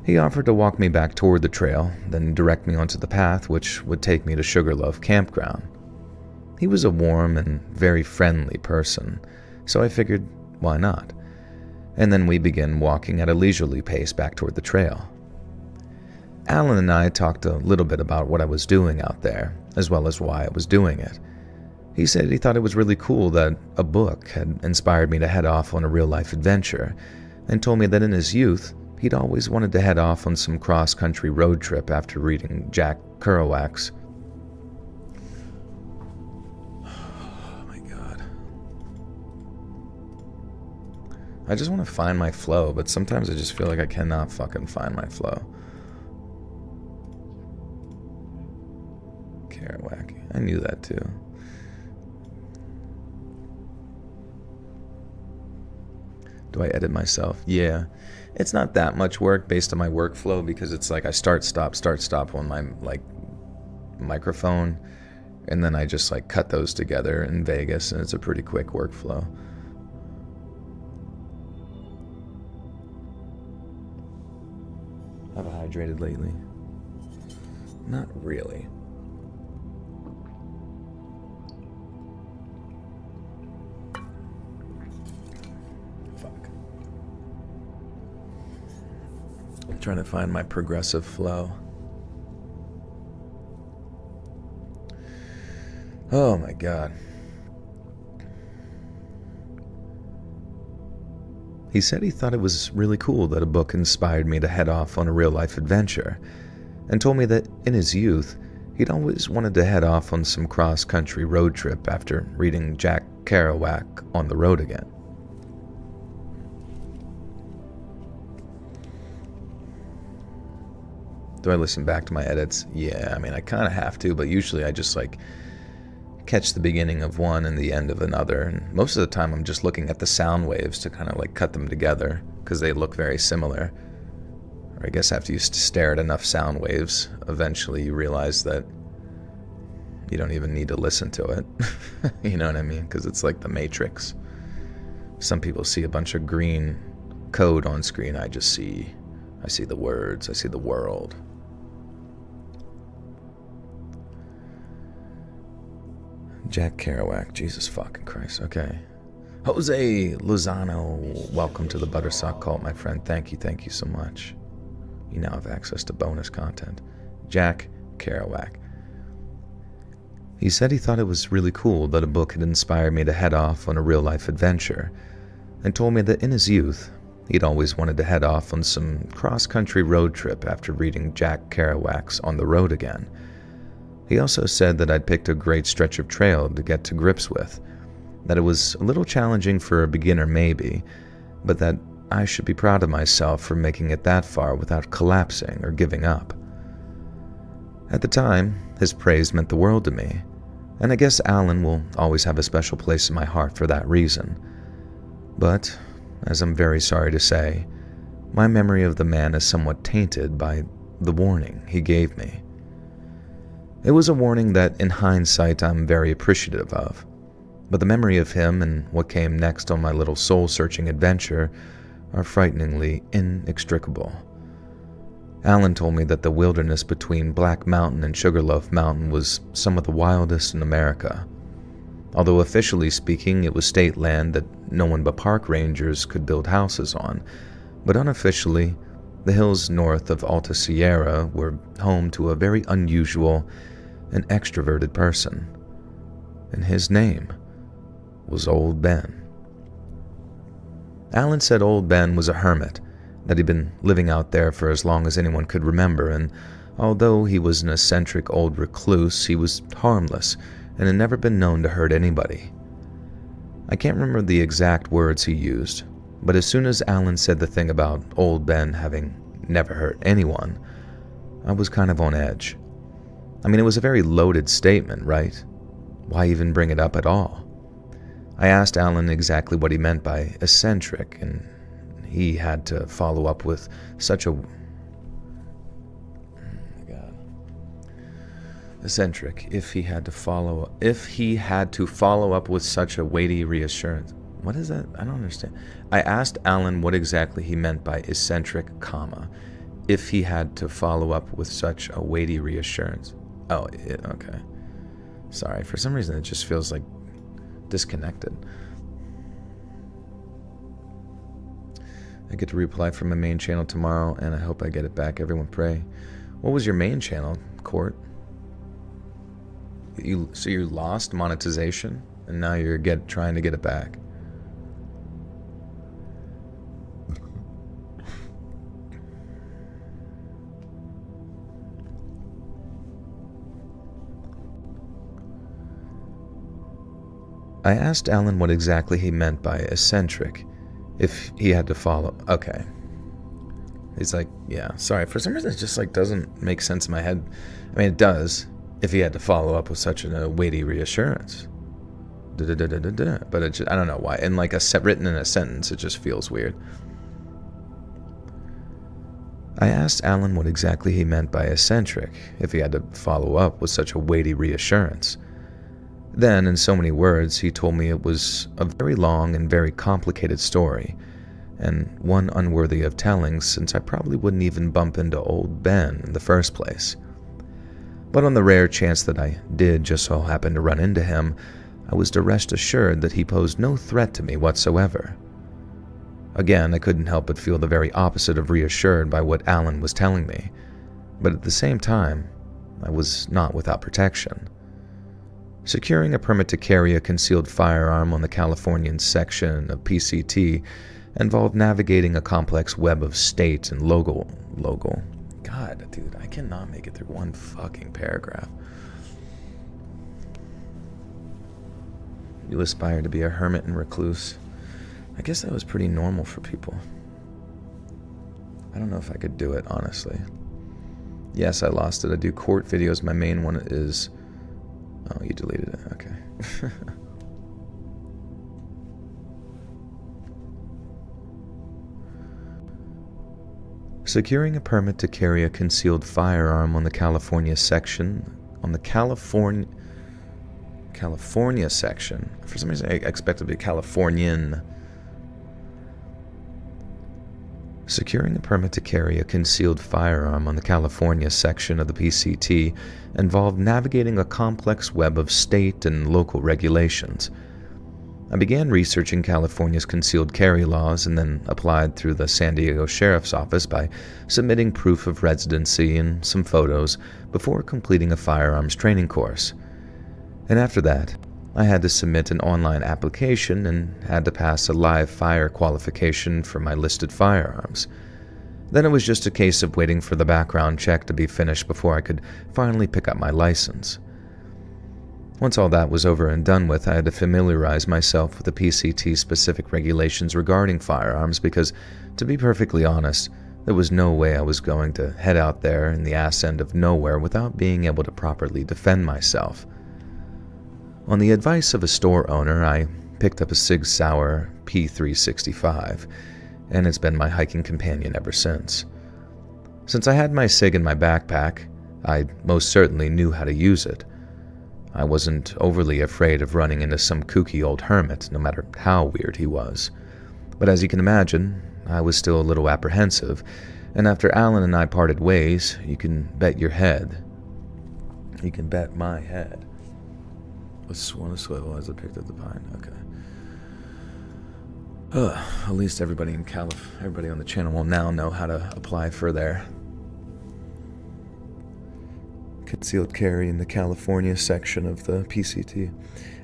he offered to walk me back toward the trail, then direct me onto the path which would take me to Sugarloaf Campground. He was a warm and very friendly person, so I figured, why not? And then we began walking at a leisurely pace back toward the trail. Alan and I talked a little bit about what I was doing out there, as well as why I was doing it. He said he thought it was really cool that a book had inspired me to head off on a real-life adventure, and told me that in his youth, he'd always wanted to head off on some cross-country road trip after reading Jack Kerouac's. Oh my God. I just want to find my flow, but sometimes I just feel like I cannot fucking find my flow. Kerouac. I knew that too. Do I edit myself? Yeah. It's not that much work based on my workflow, because it's like I start, stop on my like microphone, and then I just like cut those together in Vegas, and it's a pretty quick workflow. Have I hydrated lately? Not really. Trying to find my progressive flow. Oh my god. He said he thought it was really cool that a book inspired me to head off on a real-life adventure, and told me that in his youth, he'd always wanted to head off on some cross-country road trip after reading Jack Kerouac On the Road Again. Do I listen back to my edits? Yeah, I mean, I kind of have to, but usually I just catch the beginning of one and the end of another, and most of the time I'm just looking at the sound waves to kind of cut them together because they look very similar. Or I guess after you stare at enough sound waves, eventually you realize that you don't even need to listen to it. You know what I mean? Because it's like the Matrix. Some people see a bunch of green code on screen. I see the words, I see the world. Jack Kerouac, Jesus fucking Christ, okay. Jose Lozano, welcome to the Buttersock Cult, my friend. Thank you so much. You now have access to bonus content. Jack Kerouac. He said he thought it was really cool that a book had inspired me to head off on a real-life adventure, and told me that in his youth, he'd always wanted to head off on some cross-country road trip after reading Jack Kerouac's On the Road Again. He also said that I'd picked a great stretch of trail to get to grips with, that it was a little challenging for a beginner maybe, but that I should be proud of myself for making it that far without collapsing or giving up. At the time, his praise meant the world to me, and I guess Alan will always have a special place in my heart for that reason. But, as I'm very sorry to say, my memory of the man is somewhat tainted by the warning he gave me. It was a warning that, in hindsight, I'm very appreciative of, but the memory of him and what came next on my little soul-searching adventure are frighteningly inextricable. Alan told me that the wilderness between Black Mountain and Sugarloaf Mountain was some of the wildest in America. Although officially speaking, it was state land that no one but park rangers could build houses on, but unofficially, the hills north of Alta Sierra were home to a very unusual and extroverted person, and his name was Old Ben. Alan said Old Ben was a hermit, that he'd been living out there for as long as anyone could remember, and although he was an eccentric old recluse, he was harmless and had never been known to hurt anybody. I can't remember the exact words he used, but as soon as Alan said the thing about Old Ben having never hurt anyone, I was kind of on edge. I mean, it was a very loaded statement, right? Why even bring it up at all? I asked Alan exactly what he meant by eccentric, and he had to follow up with such a... Oh my God. Eccentric, if he had to follow up with such a weighty reassurance. What is that? I don't understand. I asked Alan what exactly he meant by eccentric, comma, if he had to follow up with such a weighty reassurance. Oh, okay. Sorry, for some reason it just feels disconnected. I get to reply from my main channel tomorrow, and I hope I get it back. Everyone pray. What was your main channel, Court? So you lost monetization, and now you're trying to get it back. I asked Alan what exactly he meant by eccentric, if he had to follow... Okay. He's yeah, sorry, for some reason it just doesn't make sense in my head. I mean, it does, if he had to follow up with such a weighty reassurance. But it just, I don't know why. And written in a sentence, it just feels weird. I asked Alan what exactly he meant by eccentric, if he had to follow up with such a weighty reassurance. Then, in so many words, he told me it was a very long and very complicated story, and one unworthy of telling since I probably wouldn't even bump into Old Ben in the first place. But on the rare chance that I did just so happen to run into him, I was to rest assured that he posed no threat to me whatsoever. Again, I couldn't help but feel the very opposite of reassured by what Alan was telling me, but at the same time, I was not without protection. Securing a permit to carry a concealed firearm on the Californian section of PCT involved navigating a complex web of state and local. God, dude, I cannot make it through one fucking paragraph. You aspire to be a hermit and recluse. I guess that was pretty normal for people. I don't know if I could do it, honestly. Yes, I lost it. I do court videos. My main one is... Oh, you deleted it. Okay. Securing a permit to carry a concealed firearm on the California section... California section. For some reason, I expected it to be Californian. Securing a permit to carry a concealed firearm on the California section of the PCT involved navigating a complex web of state and local regulations. I began researching California's concealed carry laws and then applied through the San Diego Sheriff's Office by submitting proof of residency and some photos before completing a firearms training course. And after that, I had to submit an online application and had to pass a live fire qualification for my listed firearms. Then it was just a case of waiting for the background check to be finished before I could finally pick up my license. Once all that was over and done with, I had to familiarize myself with the PCT-specific regulations regarding firearms because, to be perfectly honest, there was no way I was going to head out there in the ass end of nowhere without being able to properly defend myself. On the advice of a store owner, I picked up a Sig Sauer P365, and it's been my hiking companion ever since. Since I had my Sig in my backpack, I most certainly knew how to use it. I wasn't overly afraid of running into some kooky old hermit, no matter how weird he was. But as you can imagine, I was still a little apprehensive, and after Alan and I parted ways, you can bet your head. You can bet my head. Let's want to swivel as I picked up the pine. Okay. At least everybody on the channel will now know how to apply for their concealed carry in the California section of the PCT.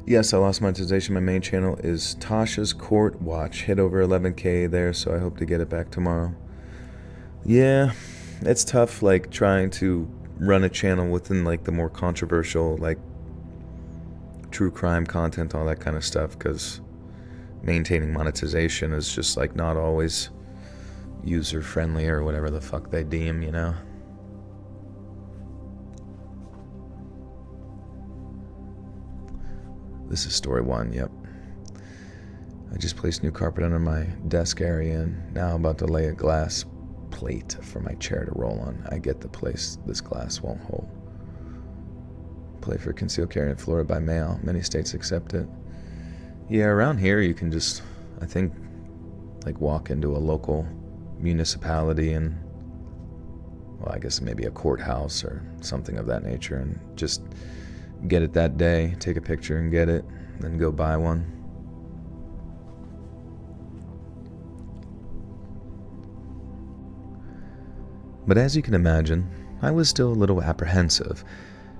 Yes, I lost monetization. My main channel is Tasha's Court Watch. Hit over 11K there, so I hope to get it back tomorrow. Yeah, it's tough, like, trying to run a channel within, like, the more controversial, like, true crime content, all that kind of stuff, because maintaining monetization is just, like, not always user-friendly or whatever the fuck they deem, you know? This is story one, yep. I just placed new carpet under my desk area and now I'm about to lay a glass plate for my chair to roll on. I get the place this glass won't hold. Play for concealed carry in Florida by mail. Many states accept it. Yeah, around here you can just, I think, like walk into a local municipality and, well, I guess maybe a courthouse or something of that nature and just get it that day, take a picture and get it, then go buy one. But as you can imagine, I was still a little apprehensive,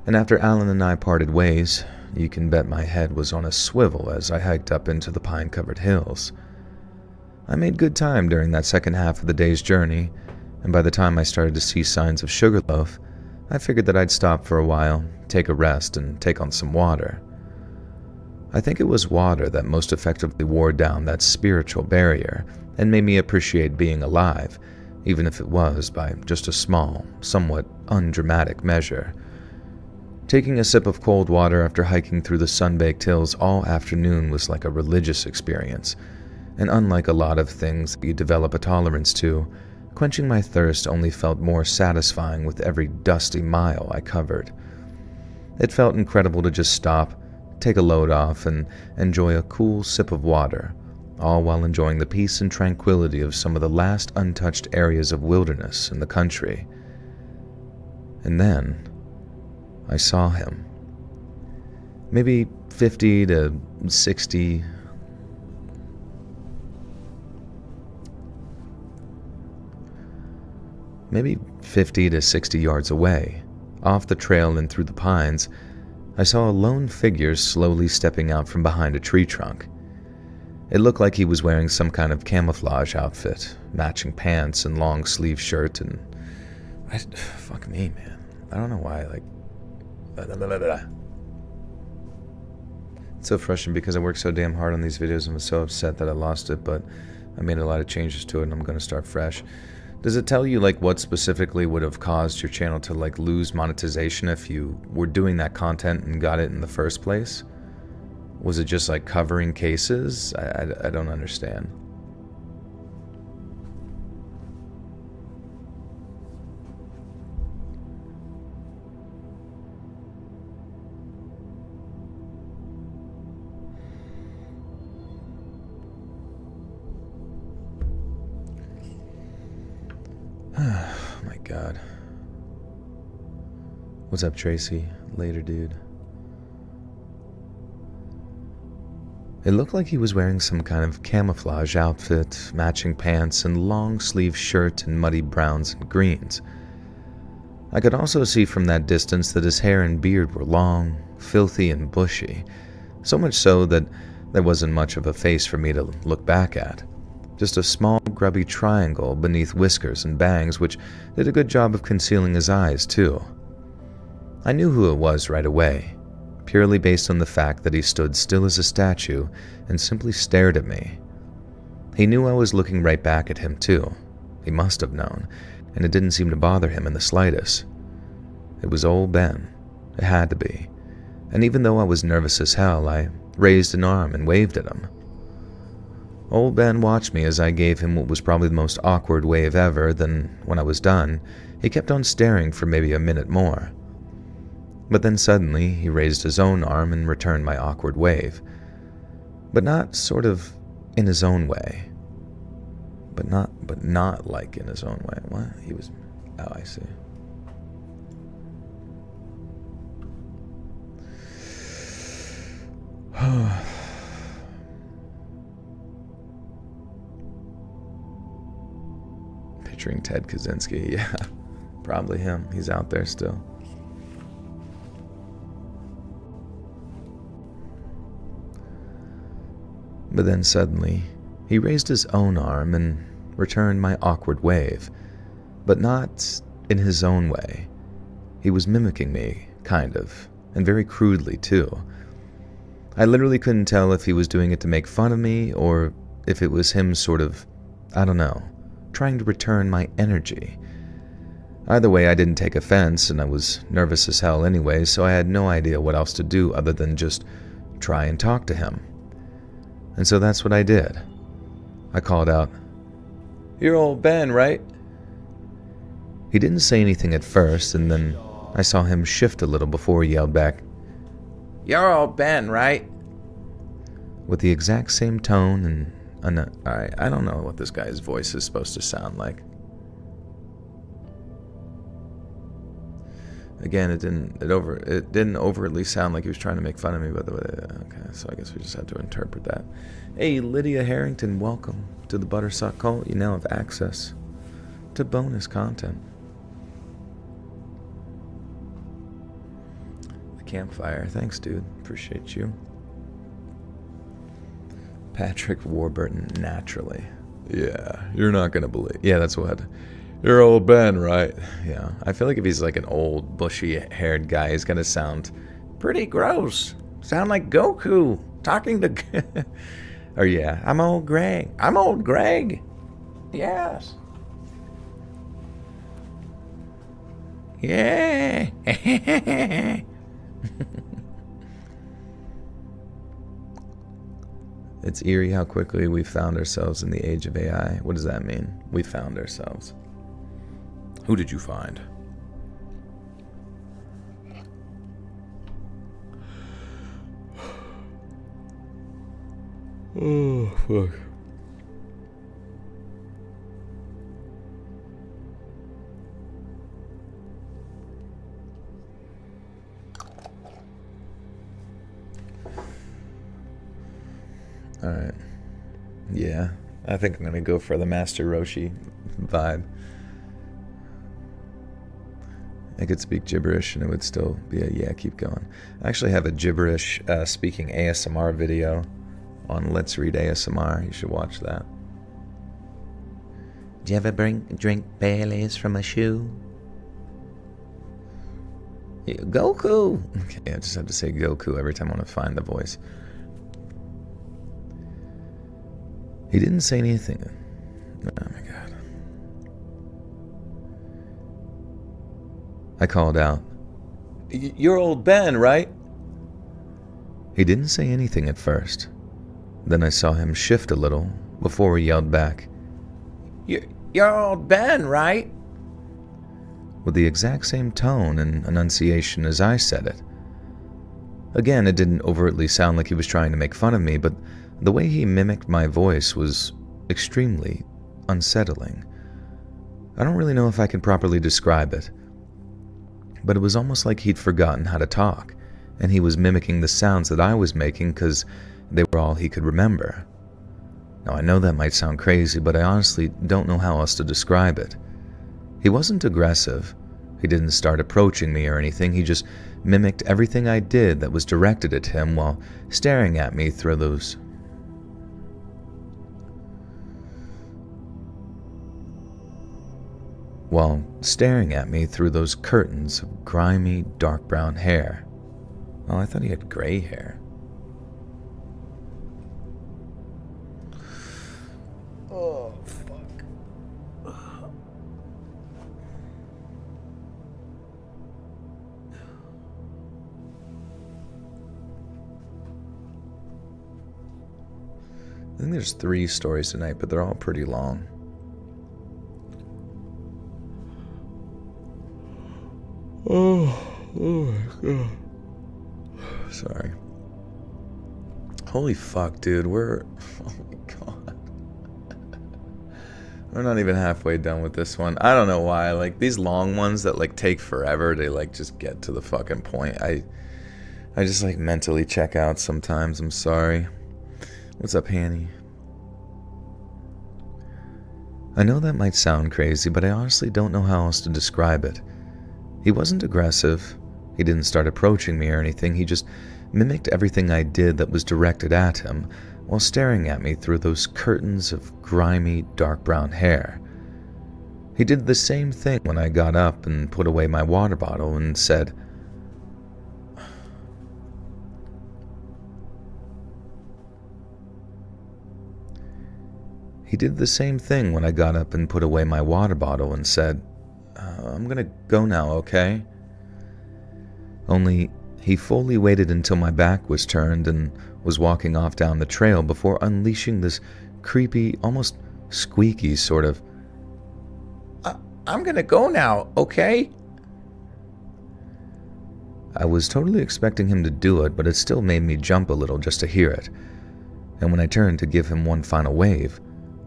and after Alan and I parted ways, you can bet my head was on a swivel as I hiked up into the pine-covered hills. I made good time during that second half of the day's journey, and by the time I started to see signs of Sugarloaf, I figured that I'd stop for a while, take a rest, and take on some water. I think it was water that most effectively wore down that spiritual barrier and made me appreciate being alive, even if it was by just a small, somewhat undramatic measure. Taking a sip of cold water after hiking through the sun-baked hills all afternoon was like a religious experience, and unlike a lot of things that you develop a tolerance to, quenching my thirst only felt more satisfying with every dusty mile I covered. It felt incredible to just stop, take a load off, and enjoy a cool sip of water, all while enjoying the peace and tranquility of some of the last untouched areas of wilderness in the country. And then, I saw him. Maybe 50 to 60 Maybe 50 to 60 yards away, off the trail and through the pines, I saw a lone figure slowly stepping out from behind a tree trunk. It looked like he was wearing some kind of camouflage outfit, matching pants and long sleeve shirt, and fuck me, man. I don't know why, It's so frustrating because I worked so damn hard on these videos and was so upset that I lost it, but I made a lot of changes to it and I'm going to start fresh. Does it tell you what specifically would have caused your channel to lose monetization if you were doing that content and got it in the first place? Was it just covering cases? I don't understand. Oh my god. What's up, Tracy? Later, dude. It looked like he was wearing some kind of camouflage outfit, matching pants and long sleeve shirt in muddy browns and greens. I could also see from that distance that his hair and beard were long, filthy and bushy, so much so that there wasn't much of a face for me to look back at. Just a small grubby triangle beneath whiskers and bangs, which did a good job of concealing his eyes too. I knew who it was right away, purely based on the fact that he stood still as a statue and simply stared at me. He knew I was looking right back at him too. He must have known, and it didn't seem to bother him in the slightest. It was old Ben. It had to be. And even though I was nervous as hell, I raised an arm and waved at him. Old Ben watched me as I gave him what was probably the most awkward wave ever. Then, when I was done, he kept on staring for maybe a minute more. But then suddenly, he raised his own arm and returned my awkward wave. But not sort of in his own way. But not like in his own way. What? He was... Oh, I see. Picturing Ted Kaczynski. Yeah, probably him. He's out there still. But then suddenly, he raised his own arm and returned my awkward wave, but not in his own way. He was mimicking me, kind of, and very crudely too. I literally couldn't tell if he was doing it to make fun of me or if it was him sort of, I don't know, trying to return my energy. Either way, I didn't take offense, and I was nervous as hell anyway, so I had no idea what else to do other than just try and talk to him. And so that's what I did. I called out, "You're old Ben, right?" He didn't say anything at first, and then I saw him shift a little before he yelled back, "You're old Ben, right?" With the exact same tone and alright, I don't know what this guy's voice is supposed to sound like. Again, it didn't overtly sound like he was trying to make fun of me, by the way. Okay, so I guess we just have to interpret that. Hey, Lydia Harrington, welcome to the Buttersuck Cult. You now have access to bonus content. The Campfire, thanks, dude. Appreciate you. Patrick Warburton, naturally. Yeah, you're not gonna believe. Yeah, that's what. You're old Ben, right? Yeah, I feel like if he's an old, bushy-haired guy, he's gonna sound pretty gross. Sound like Goku talking to... Or yeah, I'm old Greg. I'm old Greg. Yes. Yeah. It's eerie how quickly we found ourselves in the age of AI. What does that mean? We found ourselves. Who did you find? Oh, fuck. Alright. Yeah, I think I'm gonna go for the Master Roshi vibe. I could speak gibberish and it would still be a yeah, keep going. I actually have a gibberish speaking ASMR video on Let's Read ASMR. You should watch that. Do you ever drink Baileys from a shoe? Goku! Okay, I just have to say Goku every time I want to find the voice. He didn't say anything. Oh my god. I called out, "You're old Ben, right?" He didn't say anything at first. Then I saw him shift a little before he yelled back, You're old Ben, right?" With the exact same tone and enunciation as I said it. Again, it didn't overtly sound like he was trying to make fun of me, but the way he mimicked my voice was extremely unsettling. I don't really know if I can properly describe it, but it was almost like he'd forgotten how to talk, and he was mimicking the sounds that I was making because they were all he could remember. Now, I know that might sound crazy, but I honestly don't know how else to describe it. He wasn't aggressive. He didn't start approaching me or anything. He just mimicked everything I did that was directed at him while staring at me through those curtains of grimy, dark brown hair. Oh, I thought he had gray hair. Oh, fuck. I think there's 3 stories tonight, but they're all pretty long. Oh my god. Sorry. Holy fuck, dude. Oh my god. We're not even halfway done with this one. I don't know why. Like, these long ones that, like, take forever, they, like, just get to the fucking point. I just, like, mentally check out sometimes. I'm sorry. What's up, Hanny? I know that might sound crazy, but I honestly don't know how else to describe it. He wasn't aggressive. He didn't start approaching me or anything. He just mimicked everything I did that was directed at him while staring at me through those curtains of grimy, dark brown hair. He did the same thing when I got up and put away my water bottle and said, I'm gonna go now, okay? Only he fully waited until my back was turned and was walking off down the trail before unleashing this creepy, almost squeaky sort of, I'm gonna go now, okay? I was totally expecting him to do it, but it still made me jump a little just to hear it. And when I turned to give him one final wave,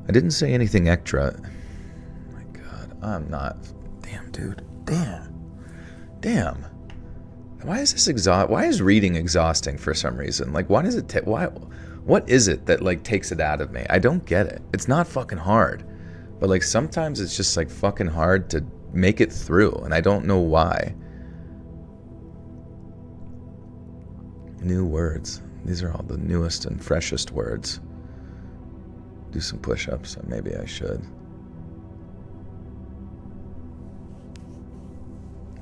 I didn't say anything extra. Oh my god, I'm not... Damn, dude. Damn. Why is reading exhausting for some reason? Like, why does it what is it that, like, takes it out of me? I don't get it. It's not fucking hard. But, like, sometimes it's just, like, fucking hard to make it through, and I don't know why. New words. These are all the newest and freshest words. Do some push-ups. Maybe I should.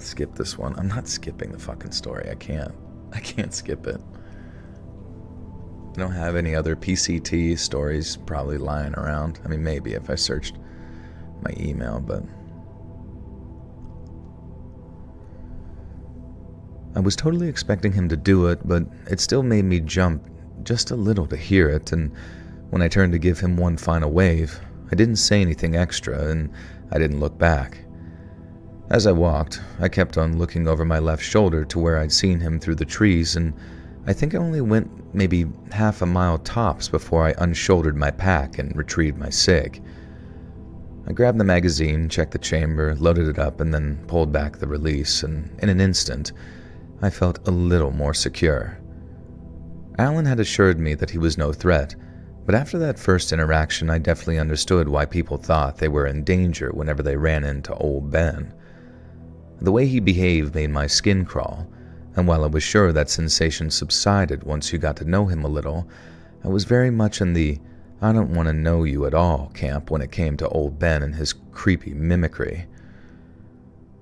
Skip this one. I'm not skipping the fucking story. I can't skip it. I don't have any other PCT stories probably lying around. I mean, maybe if I searched my email, but... I was totally expecting him to do it, but it still made me jump just a little to hear it, and when I turned to give him one final wave, I didn't say anything extra, and I didn't look back. As I walked, I kept on looking over my left shoulder to where I'd seen him through the trees, and I think I only went maybe half a mile tops before I unshouldered my pack and retrieved my SIG. I grabbed the magazine, checked the chamber, loaded it up, and then pulled back the release, and in an instant, I felt a little more secure. Alan had assured me that he was no threat, but after that first interaction, I definitely understood why people thought they were in danger whenever they ran into old Ben. The way he behaved made my skin crawl, and while I was sure that sensation subsided once you got to know him a little, I was very much in the I don't want to know you at all camp when it came to old Ben and his creepy mimicry.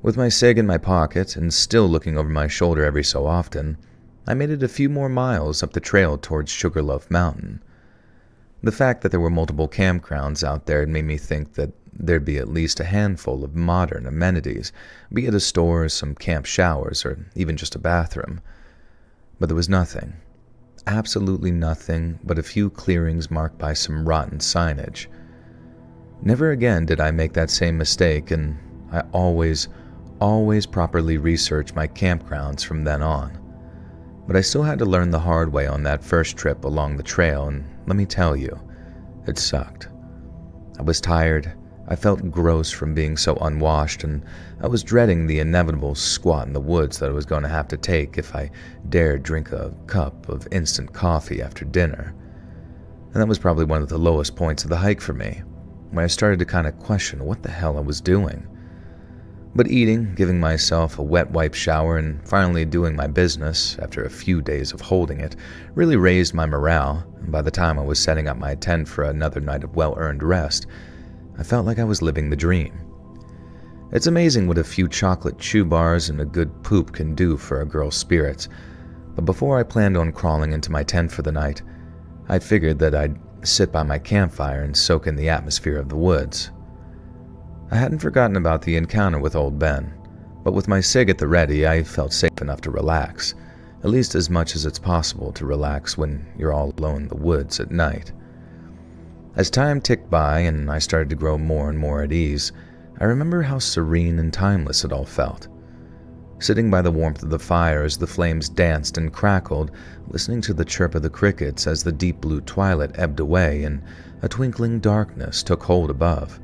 With my cig in my pocket and still looking over my shoulder every so often, I made it a few more miles up the trail towards Sugarloaf Mountain. The fact that there were multiple campgrounds out there made me think that there'd be at least a handful of modern amenities, be it a store, some camp showers, or even just a bathroom. But there was nothing. Absolutely nothing but a few clearings marked by some rotten signage. Never again did I make that same mistake, and I always properly researched my campgrounds from then on. But I still had to learn the hard way on that first trip along the trail, and let me tell you, it sucked. I was tired, I felt gross from being so unwashed, and I was dreading the inevitable squat in the woods that I was going to have to take if I dared drink a cup of instant coffee after dinner. And that was probably one of the lowest points of the hike for me, where I started to kind of question what the hell I was doing. But eating, giving myself a wet wipe shower, and finally doing my business, after a few days of holding it, really raised my morale, and by the time I was setting up my tent for another night of well-earned rest, I felt like I was living the dream. It's amazing what a few chocolate chew bars and a good poop can do for a girl's spirits, but before I planned on crawling into my tent for the night, I figured that I'd sit by my campfire and soak in the atmosphere of the woods. I hadn't forgotten about the encounter with old Ben, but with my cig at the ready, I felt safe enough to relax, at least as much as it's possible to relax when you're all alone in the woods at night. As time ticked by and I started to grow more and more at ease, I remember how serene and timeless it all felt. Sitting by the warmth of the fire as the flames danced and crackled, listening to the chirp of the crickets as the deep blue twilight ebbed away and a twinkling darkness took hold above.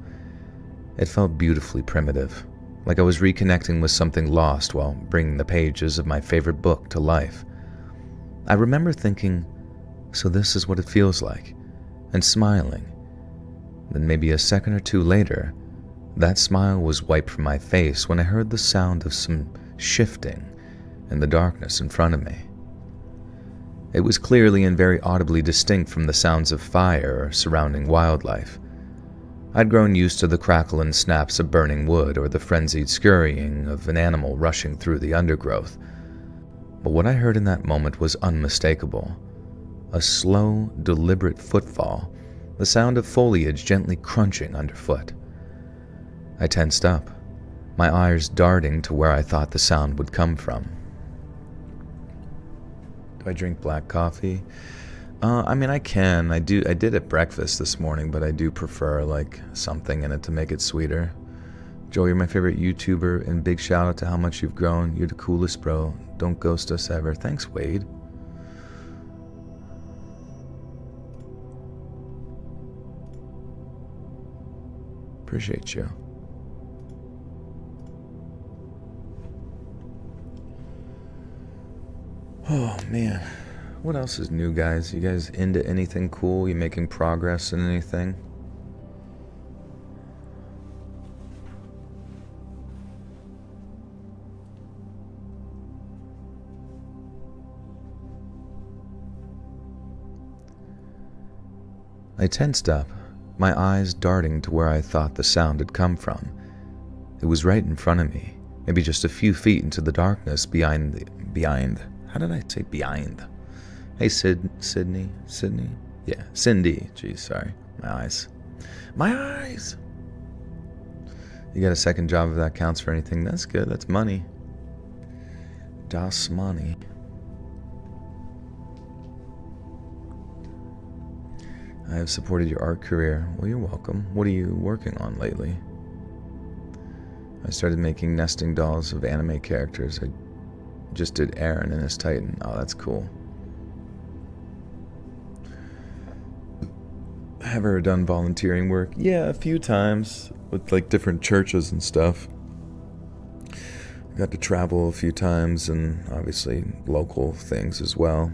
It felt beautifully primitive, like I was reconnecting with something lost while bringing the pages of my favorite book to life. I remember thinking, so this is what it feels like, and smiling. Then maybe a second or two later, that smile was wiped from my face when I heard the sound of some shifting in the darkness in front of me. It was clearly and very audibly distinct from the sounds of fire or surrounding wildlife. I'd grown used to the crackle and snaps of burning wood or the frenzied scurrying of an animal rushing through the undergrowth. But what I heard in that moment was unmistakable. A slow, deliberate footfall, the sound of foliage gently crunching underfoot. I tensed up, my eyes darting to where I thought the sound would come from. Do I drink black coffee? I can. I did at breakfast this morning, but I do prefer, like, something in it to make it sweeter. Joel, you're my favorite YouTuber, and big shout out to how much you've grown. You're the coolest, bro. Don't ghost us ever. Thanks, Wade. Appreciate you. Oh, man. What else is new, guys? You guys into anything cool? You making progress in anything? I tensed up, my eyes darting to where I thought the sound had come from. It was right in front of me, maybe just a few feet into the darkness behind. How did I say behind? Hey, Sydney? Yeah, Cindy. Jeez, sorry. My eyes. You got a second job if that counts for anything. That's good. That's money. Das money. I have supported your art career. Well, you're welcome. What are you working on lately? I started making nesting dolls of anime characters. I just did Aaron and his Titan. Oh, that's cool. Have ever done volunteering work? Yeah, a few times with like different churches and stuff. Got to travel a few times and obviously local things as well.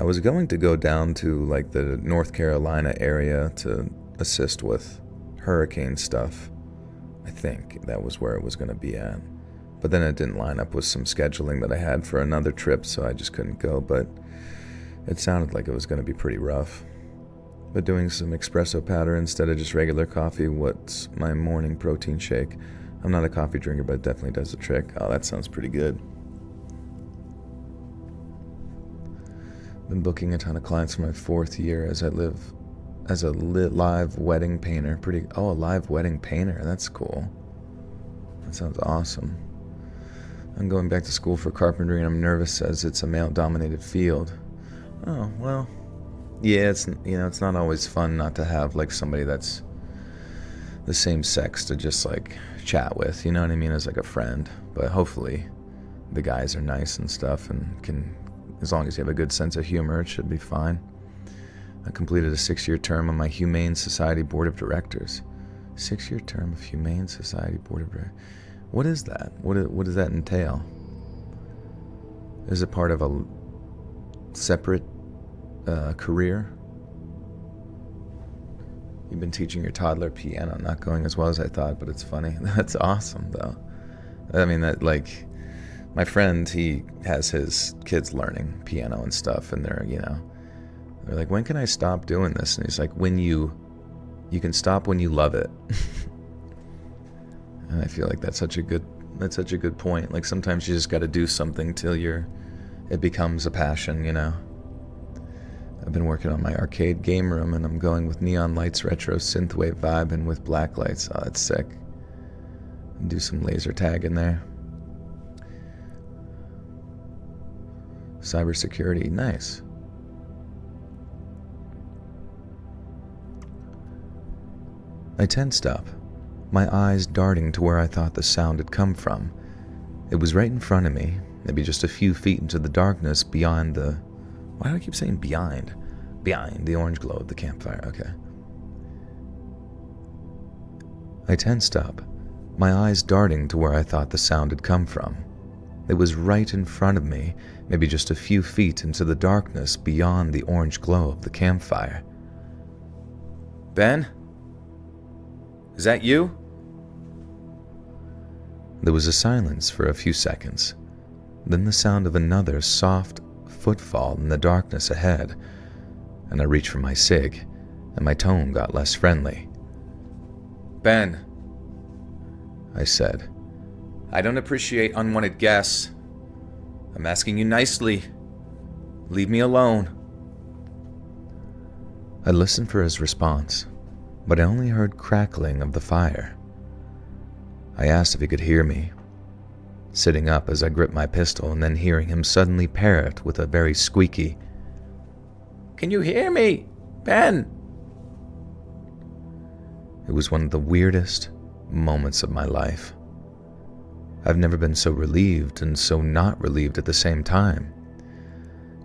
I was going to go down to like the North Carolina area to assist with hurricane stuff I think that was where it was going to be at. But then it didn't line up with some scheduling that I had for another trip, so I just couldn't go. But it sounded like it was going to be pretty rough. But doing some espresso powder instead of just regular coffee, what's my morning protein shake? I'm not a coffee drinker, but it definitely does the trick. Oh, that sounds pretty good. Been booking a ton of clients for my 4th year as I live as a live wedding painter. A live wedding painter. That's cool. That sounds awesome. I'm going back to school for carpentry, and I'm nervous as it's a male-dominated field. Oh, well, yeah, it's not always fun not to have like somebody that's the same sex to just like chat with, you know what I mean, as like a friend. But hopefully the guys are nice and stuff and can, as long as you have a good sense of humor, it should be fine. I completed a 6-year term on my Humane Society Board of Directors. 6-year term of Humane Society Board of Directors. What is that? What does that entail? Is it part of a separate career? You've been teaching your toddler piano, not going as well as I thought, but it's funny. That's awesome, though. I mean, that, like, my friend, he has his kids learning piano and stuff, and they're like, when can I stop doing this? And he's like, when you can stop when you love it. And I feel like that's such a good point. Like, sometimes you just got to do something till it becomes a passion, you know. I've been working on my arcade game room, and I'm going with neon lights, retro synthwave vibe, and with black lights. Oh, that's sick. And do some laser tag in there. Cybersecurity, nice. I tensed up, my eyes darting to where I thought the sound had come from. It was right in front of me, maybe just a few feet into the darkness beyond the... Why do I keep saying behind? Behind the orange glow of the campfire, okay. I tensed up, my eyes darting to where I thought the sound had come from. It was right in front of me, maybe just a few feet into the darkness beyond the orange glow of the campfire. Ben? Is that you? There was a silence for a few seconds, then the sound of another soft footfall in the darkness ahead, and I reached for my cig, and my tone got less friendly. Ben, I said, I don't appreciate unwanted guests. I'm asking you nicely. Leave me alone. I listened for his response, but I only heard crackling of the fire. I asked if he could hear me, sitting up as I gripped my pistol and then hearing him suddenly parrot with a very squeaky, "Can you hear me, Ben?" It was one of the weirdest moments of my life. I've never been so relieved and so not relieved at the same time.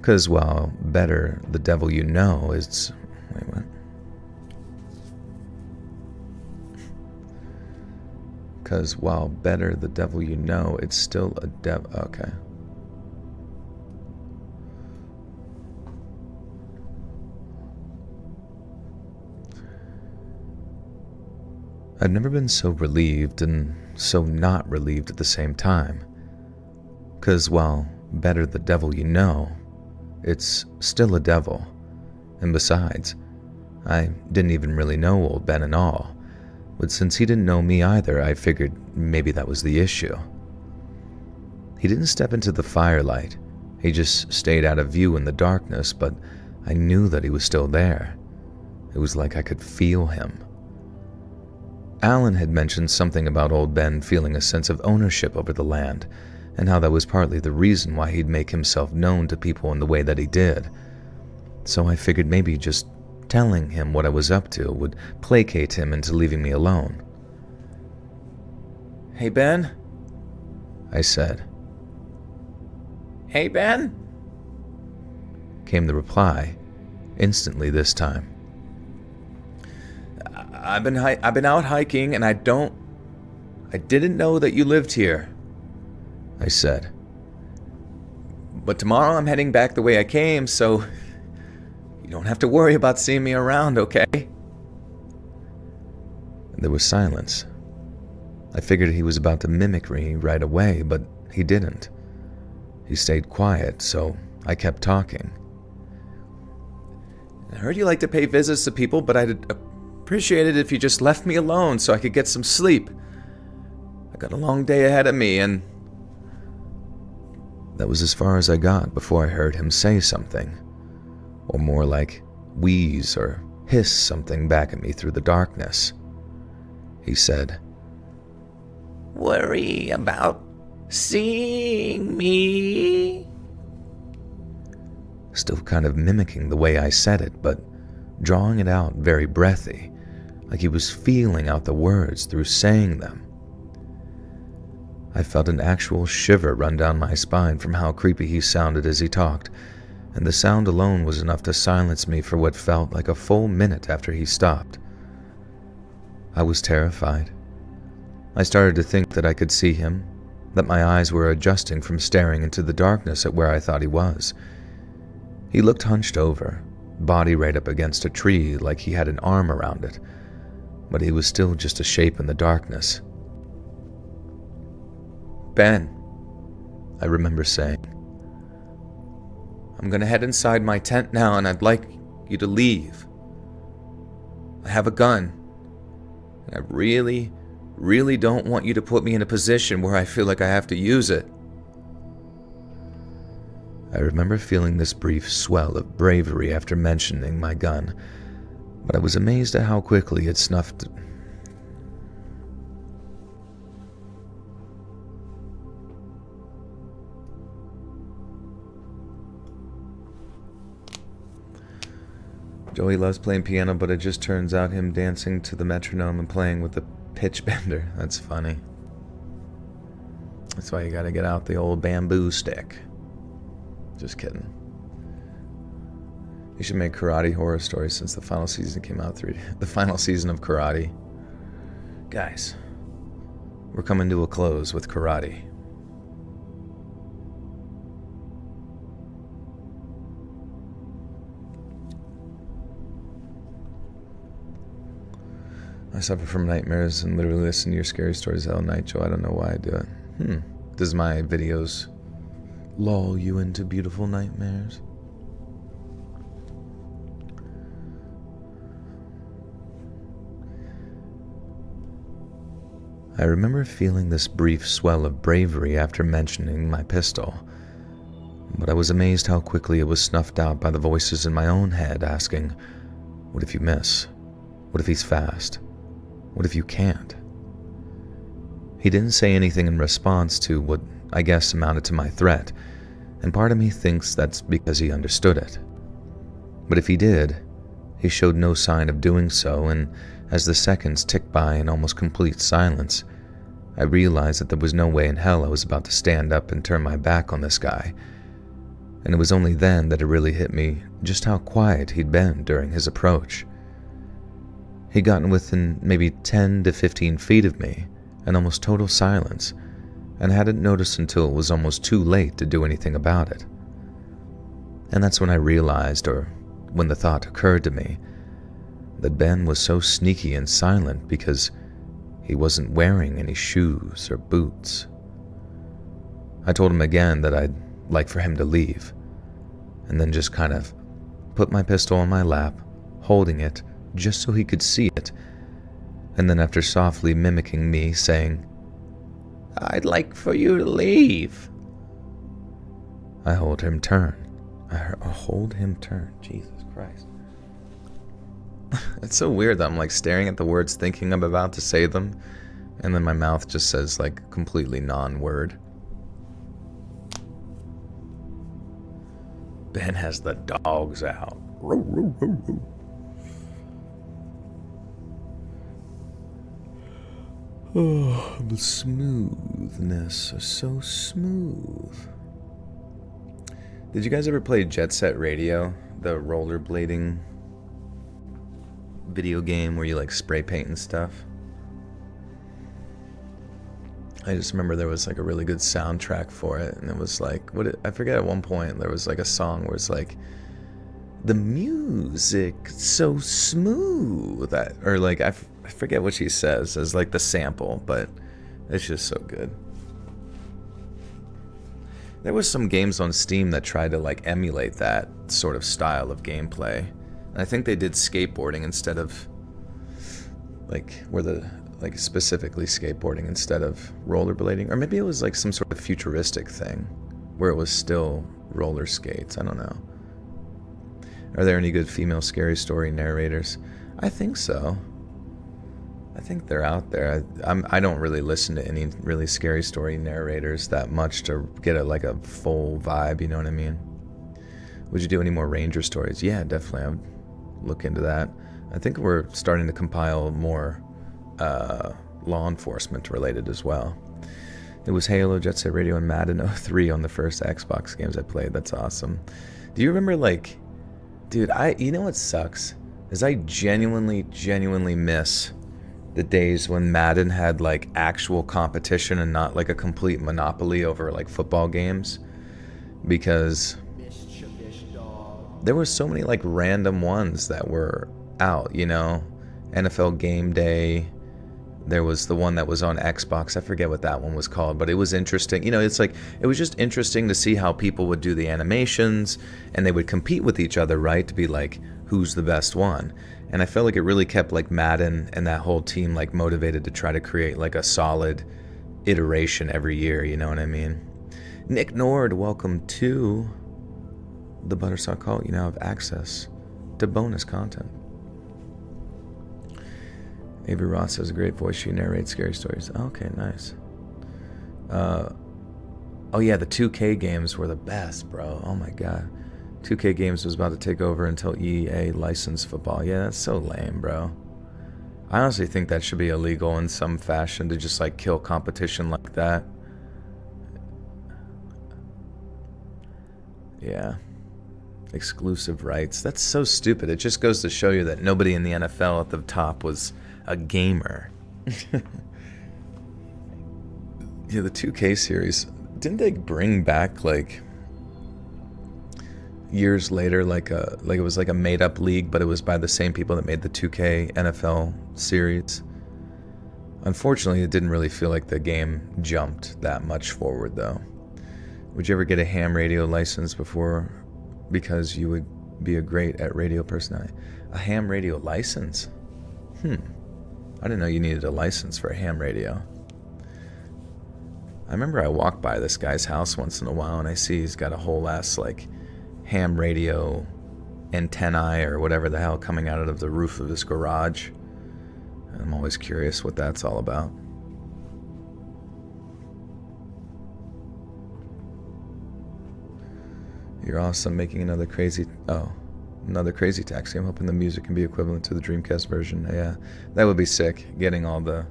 'Cause while better the devil you know is... Wait, what? 'Cause while better the devil you know, it's still a devil... Okay. I've never been so relieved and so not relieved at the same time. 'Cause while better the devil you know, it's still a devil. And besides, I didn't even really know old Ben and all. But since he didn't know me either, I figured maybe that was the issue. He didn't step into the firelight. He just stayed out of view in the darkness, but I knew that he was still there. It was like I could feel him. Alan had mentioned something about old Ben feeling a sense of ownership over the land, and how that was partly the reason why he'd make himself known to people in the way that he did. So I figured maybe just telling him what I was up to would placate him into leaving me alone. "Hey, Ben?" I said. "Hey, Ben?" came the reply, instantly this time. I've been out hiking, and I didn't know that you lived here," I said. "But tomorrow I'm heading back the way I came, so you don't have to worry about seeing me around, okay?" There was silence. I figured he was about to mimic me right away, but he didn't. He stayed quiet, so I kept talking. I heard you like to pay visits to people, but I'd appreciate it if you just left me alone so I could get some sleep. I got a long day ahead of me, and... That was as far as I got before I heard him say something. Or more like wheeze or hiss something back at me through the darkness. He said, "Worry about seeing me?" Still kind of mimicking the way I said it, but drawing it out very breathy, like he was feeling out the words through saying them. I felt an actual shiver run down my spine from how creepy he sounded as he talked, and the sound alone was enough to silence me for what felt like a full minute after he stopped. I was terrified. I started to think that I could see him, that my eyes were adjusting from staring into the darkness at where I thought he was. He looked hunched over, body right up against a tree like he had an arm around it, but he was still just a shape in the darkness. "Ben," I remember saying, "I'm gonna head inside my tent now and I'd like you to leave. I have a gun, and I really, really don't want you to put me in a position where I feel like I have to use it." I remember feeling this brief swell of bravery after mentioning my gun, but I was amazed at how quickly it snuffed. Joey loves playing piano, but it just turns out him dancing to the metronome and playing with the pitch bender. That's funny. That's why you gotta get out the old bamboo stick. Just kidding. You should make karate horror stories since the final season came out. The final season of karate. Guys, we're coming to a close with karate. I suffer from nightmares and literally listen to your scary stories all night, Joe. I don't know why I do it. Does my videos lull you into beautiful nightmares? I remember feeling this brief swell of bravery after mentioning my pistol, but I was amazed how quickly it was snuffed out by the voices in my own head asking, "What if you miss? What if he's fast? What if you can't?" He didn't say anything in response to what I guess amounted to my threat, and part of me thinks that's because he understood it. But if he did, he showed no sign of doing so, and as the seconds ticked by in almost complete silence, I realized that there was no way in hell I was about to stand up and turn my back on this guy, and it was only then that it really hit me just how quiet he'd been during his approach. He'd gotten within maybe 10 to 15 feet of me in almost total silence, and hadn't noticed until it was almost too late to do anything about it. And that's when I realized, or when the thought occurred to me, that Ben was so sneaky and silent because he wasn't wearing any shoes or boots. I told him again that I'd like for him to leave, and then just kind of put my pistol on my lap, holding it just so he could see it, and then after softly mimicking me saying, "I'd like for you to leave," I hold him turn. Jesus Christ. It's so weird that I'm like staring at the words thinking I'm about to say them, and then my mouth just says like completely non-word. Ben has the dogs out. Oh, the smoothness is so smooth. Did you guys ever play Jet Set Radio? The rollerblading video game where you like spray paint and stuff? I just remember there was like a really good soundtrack for it, and it was like, I forget, at one point there was like a song where it's like, the music so smooth, or like I forget what she says as like the sample, but It's just so good. There was some games on Steam that tried to like emulate that sort of style of gameplay. And I think they did skateboarding instead of like specifically skateboarding instead of rollerblading, or maybe it was like some sort of futuristic thing where it was still roller skates. I don't know. Are there any good female scary story narrators? I think so. I think they're out there. I don't really listen to any really scary story narrators that much to get a full vibe, you know what I mean? Would you do any more Ranger stories? Yeah, definitely. I would look into that. I think we're starting to compile more law enforcement related as well. It was Halo, Jet Set Radio, and Madden 03 on the first Xbox games I played. That's awesome. Do you remember, like, dude, you know what sucks? Is I genuinely miss the days when Madden had like actual competition and not like a complete monopoly over like football games, because there were so many like random ones that were out, you know. NFL Game Day, there was the one that was on Xbox, I forget what that one was called, but it was interesting, you know. It's like, it was just interesting to see how people would do the animations and they would compete with each other, right, to be like, who's the best one. And I felt like it really kept like Madden and that whole team like motivated to try to create like a solid iteration every year, you know what I mean? Nick Nord, welcome to the Buttersock Cult. You now have access to bonus content. Avery Ross has a great voice. She narrates scary stories. Okay, nice. Oh yeah, the 2K games were the best, bro. Oh my god. 2K Games was about to take over until EA licensed football. Yeah, that's so lame, bro. I honestly think that should be illegal in some fashion, to just like kill competition like that. Yeah. Exclusive rights. That's so stupid. It just goes to show you that nobody in the NFL at the top was a gamer. Yeah, the 2K series. Didn't they bring back like years later like it was like a made up league, but it was by the same people that made the 2K NFL series? Unfortunately, it didn't really feel like the game jumped that much forward though. Would you ever get a ham radio license before, because you would be a great at radio personality? A ham radio license? I didn't know you needed a license for a ham radio. I remember I walked by this guy's house once in a while and I see he's got a whole ass like ham radio antennae or whatever the hell coming out of the roof of his garage. And I'm always curious what that's all about. You're awesome, making another crazy taxi. I'm hoping the music can be equivalent to the Dreamcast version. Yeah, that would be sick, getting all the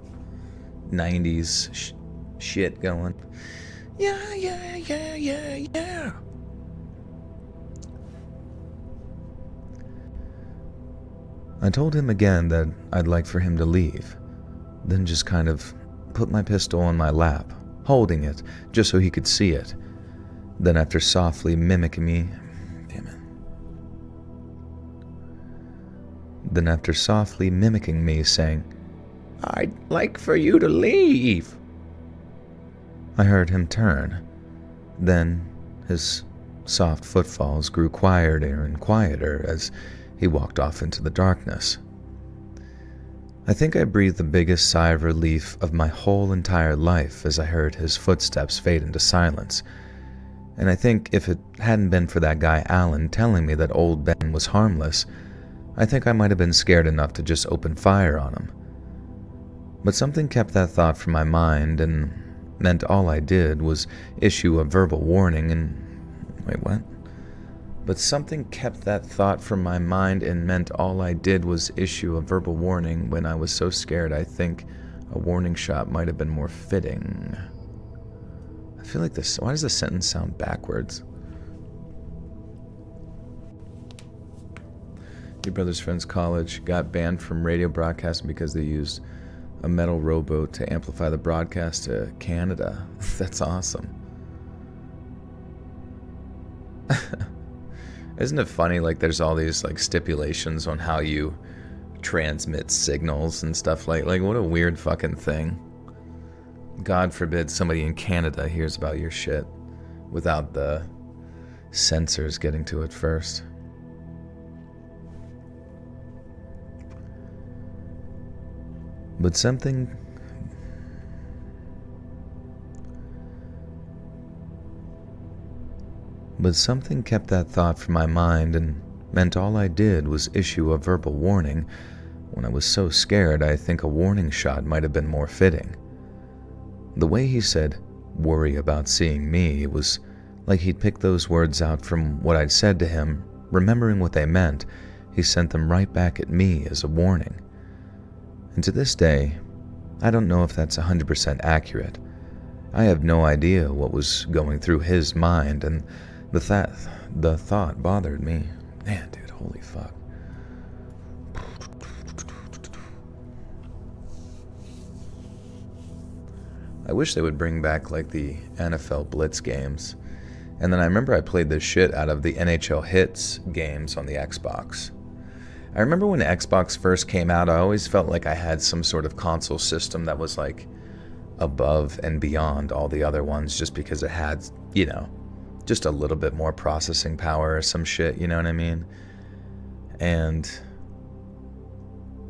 90s shit going. Yeah. I told him again that I'd like for him to leave, then just kind of put my pistol on my lap, holding it just so he could see it. Then after softly mimicking me, saying, "I'd like for you to leave," I heard him turn. Then his soft footfalls grew quieter and quieter as he walked off into the darkness. I think I breathed the biggest sigh of relief of my whole entire life as I heard his footsteps fade into silence. And I think if it hadn't been for that guy Alan telling me that old Ben was harmless, I think I might have been scared enough to just open fire on him. But something kept that thought from my mind and meant all I did was issue a verbal warning and... Wait, what? But something kept that thought from my mind and meant all I did was issue a verbal warning when I was so scared I think a warning shot might have been more fitting. I feel like this... Why does the sentence sound backwards? Your brother's friend's college got banned from radio broadcasting because they used a metal rowboat to amplify the broadcast to Canada. That's awesome. Isn't it funny, like there's all these like stipulations on how you transmit signals and stuff, like what a weird fucking thing. God forbid somebody in Canada hears about your shit without the censors getting to it first. But something kept that thought from my mind and meant all I did was issue a verbal warning. When I was so scared, I think a warning shot might have been more fitting. The way he said, "worry about seeing me," it was like he'd picked those words out from what I'd said to him, remembering what they meant. He sent them right back at me as a warning. And to this day, I don't know if that's 100% accurate. I have no idea what was going through his mind, and the thought bothered me. Man, dude, holy fuck. I wish they would bring back like the NFL Blitz games. And then I remember I played the shit out of the NHL Hits games on the Xbox. I remember when Xbox first came out, I always felt like I had some sort of console system that was like above and beyond all the other ones just because it had, you know, just a little bit more processing power or some shit, you know what I mean? And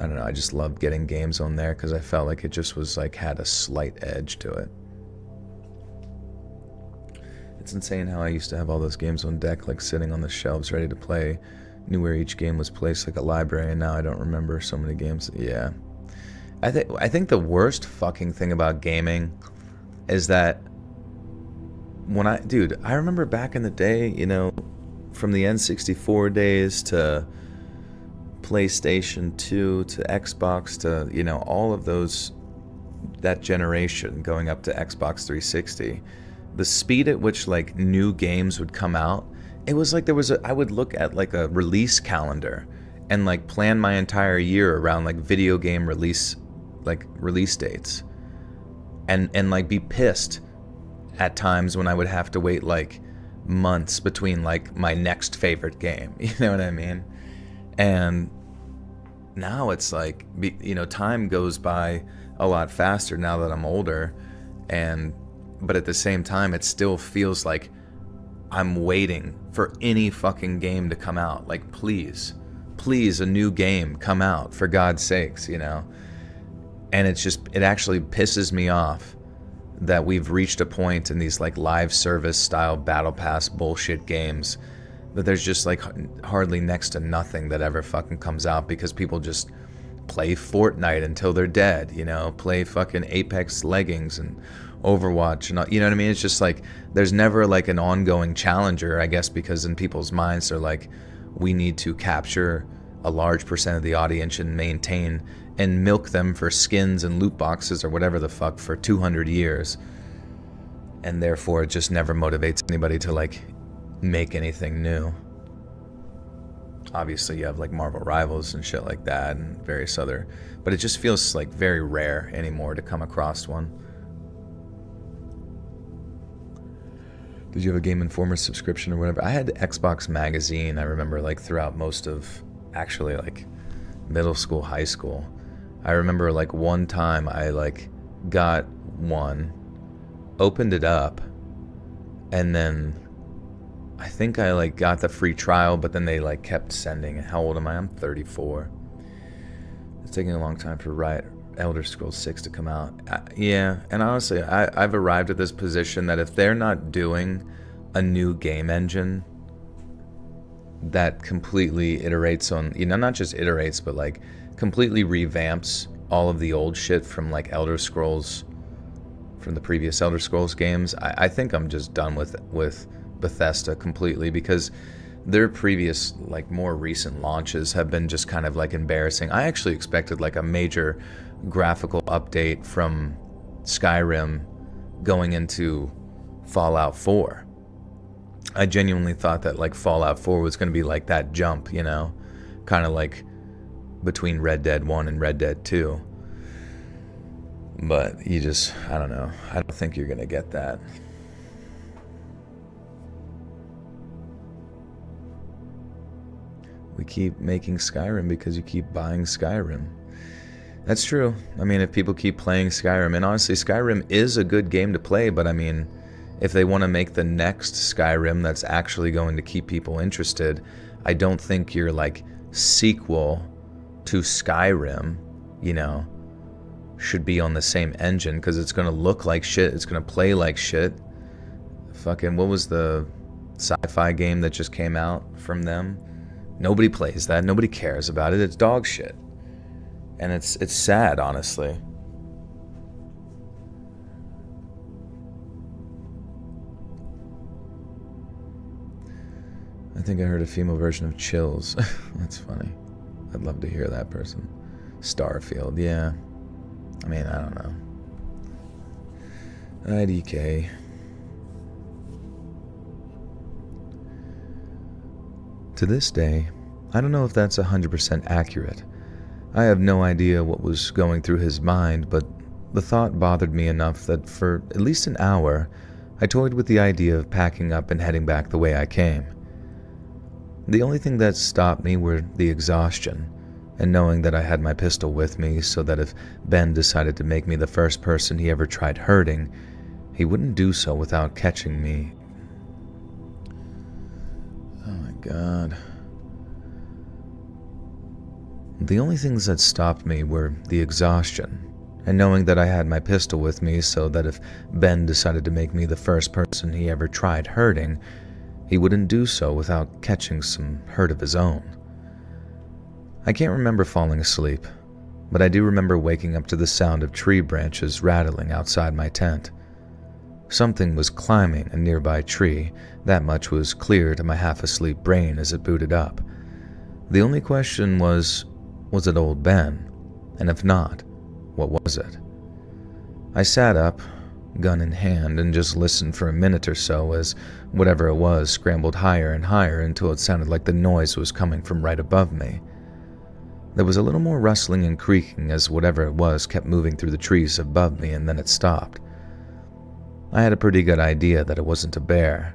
I don't know, I just loved getting games on there because I felt like it just was like had a slight edge to it. It's insane how I used to have all those games on deck, like sitting on the shelves ready to play. Knew where each game was placed like a library, and now I don't remember so many games. Yeah. I think the worst fucking thing about gaming is that I remember back in the day, you know, from the N64 days to PlayStation 2 to Xbox to, you know, all of those, that generation going up to Xbox 360, the speed at which like new games would come out, it was like I would look at like a release calendar and like plan my entire year around like video game release dates and like be pissed at times when I would have to wait like months between like my next favorite game. You know what I mean? And now it's like, you know, time goes by a lot faster now that I'm older, but at the same time it still feels like I'm waiting for any fucking game to come out. Like, please, a new game come out, for God's sakes, you know? And it actually pisses me off that we've reached a point in these like live service style battle pass bullshit games that there's just like hardly next to nothing that ever fucking comes out because people just play Fortnite until they're dead, you know, play fucking Apex Leggings and Overwatch and all, you know what I mean? It's just like there's never like an ongoing challenger, I guess, because in people's minds they're like, we need to capture a large percent of the audience and maintain and milk them for skins and loot boxes or whatever the fuck for 200 years, and therefore it just never motivates anybody to like make anything new. Obviously you have like Marvel Rivals and shit like that and various other, but it just feels like very rare anymore to come across one. Did you have a Game Informer subscription or whatever? I had Xbox Magazine, I remember, like throughout most of actually like middle school, high school. I remember like one time I like got one, opened it up, and then I think I like got the free trial, but then they like kept sending. How old am I? I'm 34. It's taking a long time for Elder Scrolls 6 to come out. Yeah, and honestly, I've arrived at this position that if they're not doing a new game engine that completely iterates on, you know, not just iterates, but like completely revamps all of the old shit from like Elder Scrolls, from the previous Elder Scrolls games, I think I'm just done with Bethesda completely, because their previous, like more recent launches have been just kind of like embarrassing. I actually expected like a major graphical update from Skyrim going into Fallout 4. I genuinely thought that like Fallout 4 was going to be like that jump, you know, kind of like between Red Dead 1 and Red Dead 2. But I don't know. I don't think you're going to get that. We keep making Skyrim because you keep buying Skyrim. That's true. I mean, if people keep playing Skyrim, and honestly, Skyrim is a good game to play, but I mean, if they want to make the next Skyrim that's actually going to keep people interested, I don't think your, like, sequel to Skyrim, you know, should be on the same engine, because it's going to look like shit, it's going to play like shit. Fucking, what was the sci-fi game that just came out from them? Nobody plays that, nobody cares about it, it's dog shit. And it's sad, honestly. I think I heard a female version of Chills. That's funny. I'd love to hear that person. Starfield, yeah. I mean, I don't know. IDK. To this day, I don't know if that's 100% accurate. I have no idea what was going through his mind, but the thought bothered me enough that for at least an hour, I toyed with the idea of packing up and heading back the way I came. The only thing that stopped me were the exhaustion, and knowing that I had my pistol with me so that if Ben decided to make me the first person he ever tried hurting, he wouldn't do so without catching me. Oh my God. The only things that stopped me were the exhaustion, and knowing that I had my pistol with me so that if Ben decided to make me the first person he ever tried hurting, he wouldn't do so without catching some hurt of his own. I can't remember falling asleep, but I do remember waking up to the sound of tree branches rattling outside my tent. Something was climbing a nearby tree, that much was clear to my half-asleep brain as it booted up. The only question was it old Ben? And if not, what was it? I sat up, gun in hand, and just listened for a minute or so as whatever it was scrambled higher and higher until it sounded like the noise was coming from right above me. There was a little more rustling and creaking as whatever it was kept moving through the trees above me, and then it stopped. I had a pretty good idea that it wasn't a bear.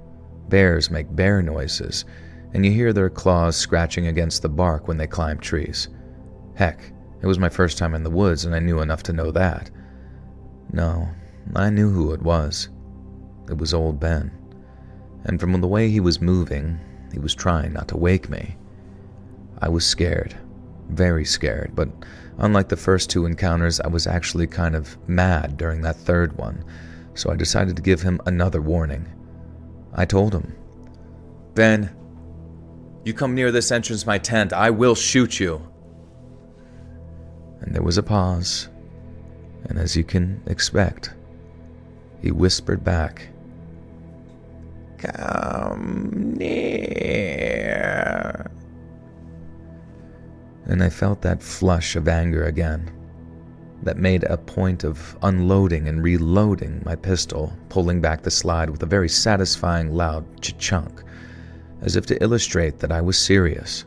Bears make bear noises, and you hear their claws scratching against the bark when they climb trees. Heck, it was my first time in the woods, and I knew enough to know that. No, I knew who it was. It was old Ben. And from the way he was moving, he was trying not to wake me. I was scared. Very scared, but unlike the first two encounters, I was actually kind of mad during that third one, so I decided to give him another warning. I told him, "Ben, you come near this entrance to my tent, I will shoot you." And there was a pause, and as you can expect, he whispered back, "Come near." And I felt that flush of anger again, that made a point of unloading and reloading my pistol, pulling back the slide with a very satisfying loud ch-chunk, as if to illustrate that I was serious.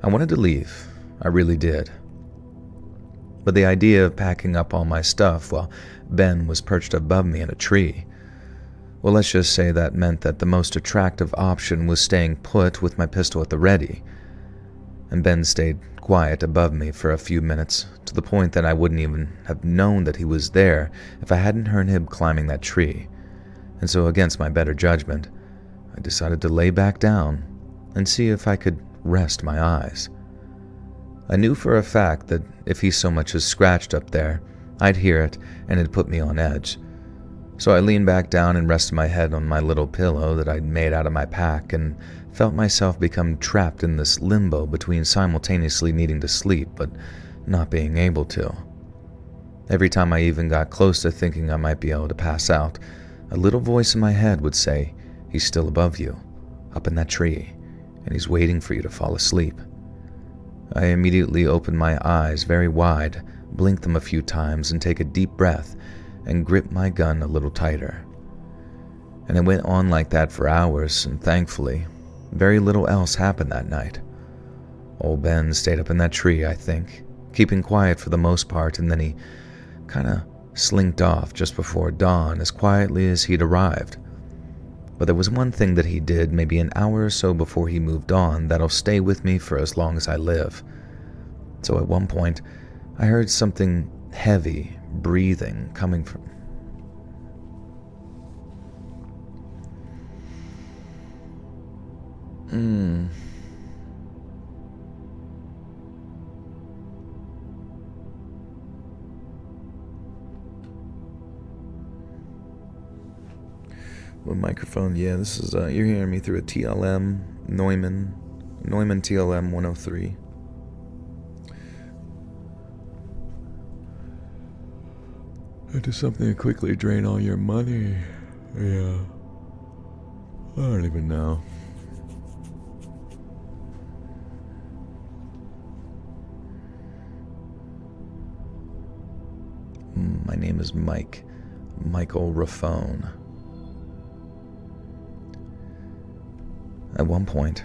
I wanted to leave, I really did. But the idea of packing up all my stuff while Ben was perched above me in a tree, well, let's just say that meant that the most attractive option was staying put with my pistol at the ready. And Ben stayed quiet above me for a few minutes, to the point that I wouldn't even have known that he was there if I hadn't heard him climbing that tree. And so, against my better judgment, I decided to lay back down and see if I could rest my eyes. I knew for a fact that if he so much as scratched up there, I'd hear it and it'd put me on edge. So I leaned back down and rested my head on my little pillow that I'd made out of my pack and felt myself become trapped in this limbo between simultaneously needing to sleep but not being able to. Every time I even got close to thinking I might be able to pass out, a little voice in my head would say, "He's still above you, up in that tree, and he's waiting for you to fall asleep." I immediately opened my eyes very wide, blinked them a few times, and take a deep breath and grip my gun a little tighter. And it went on like that for hours, and thankfully, very little else happened that night. Old Ben stayed up in that tree, I think, keeping quiet for the most part, and then he kinda slinked off just before dawn as quietly as he'd arrived. But there was one thing that he did maybe an hour or so before he moved on that'll stay with me for as long as I live. So at one point, I heard something heavy breathing coming from... What microphone? Yeah, this is, you're hearing me through a TLM Neumann TLM 103. I do something to quickly drain all your money. Yeah. I don't even know. My name is Michael Raffone. At one point,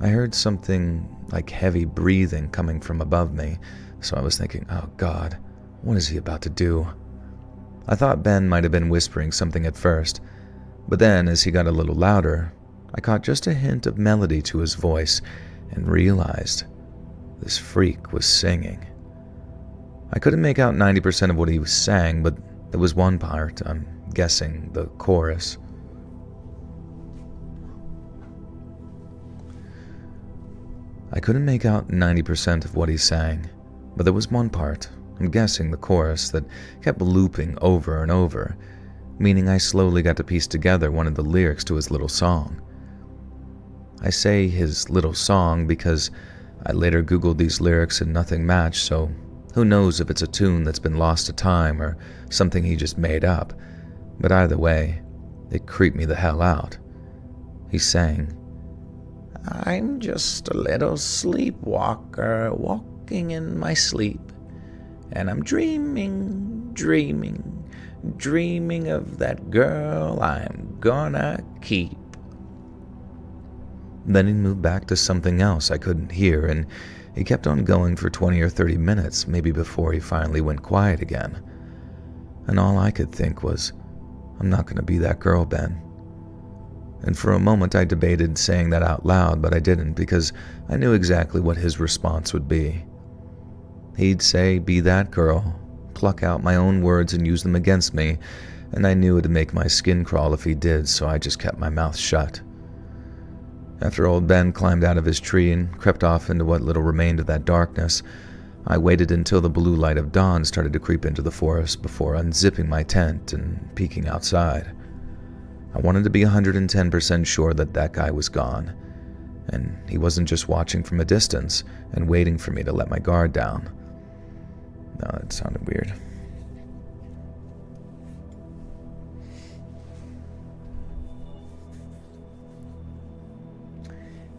I heard something like heavy breathing coming from above me, so I was thinking, oh God, what is he about to do? I thought Ben might have been whispering something at first, but then as he got a little louder, I caught just a hint of melody to his voice and realized this freak was singing. I couldn't make out 90% of what he was saying, but there was one part, I'm guessing the chorus. I couldn't make out 90% of what he sang, but there was one part, I'm guessing the chorus, that kept looping over and over, meaning I slowly got to piece together one of the lyrics to his little song. I say his little song because I later Googled these lyrics and nothing matched, so who knows if it's a tune that's been lost to time or something he just made up, but either way, it creeped me the hell out. He sang, "I'm just a little sleepwalker walking in my sleep, and I'm dreaming of that girl I'm gonna keep." Then he moved back to something else I couldn't hear, and he kept on going for 20 or 30 minutes, maybe before he finally went quiet again. And all I could think was, I'm not gonna be that girl, Ben. And for a moment I debated saying that out loud, but I didn't because I knew exactly what his response would be. He'd say, "Be that girl," pluck out my own words and use them against me, and I knew it'd make my skin crawl if he did, so I just kept my mouth shut. After old Ben climbed out of his tree and crept off into what little remained of that darkness, I waited until the blue light of dawn started to creep into the forest before unzipping my tent and peeking outside. I wanted to be 110% sure that that guy was gone, and he wasn't just watching from a distance and waiting for me to let my guard down. No, it sounded weird.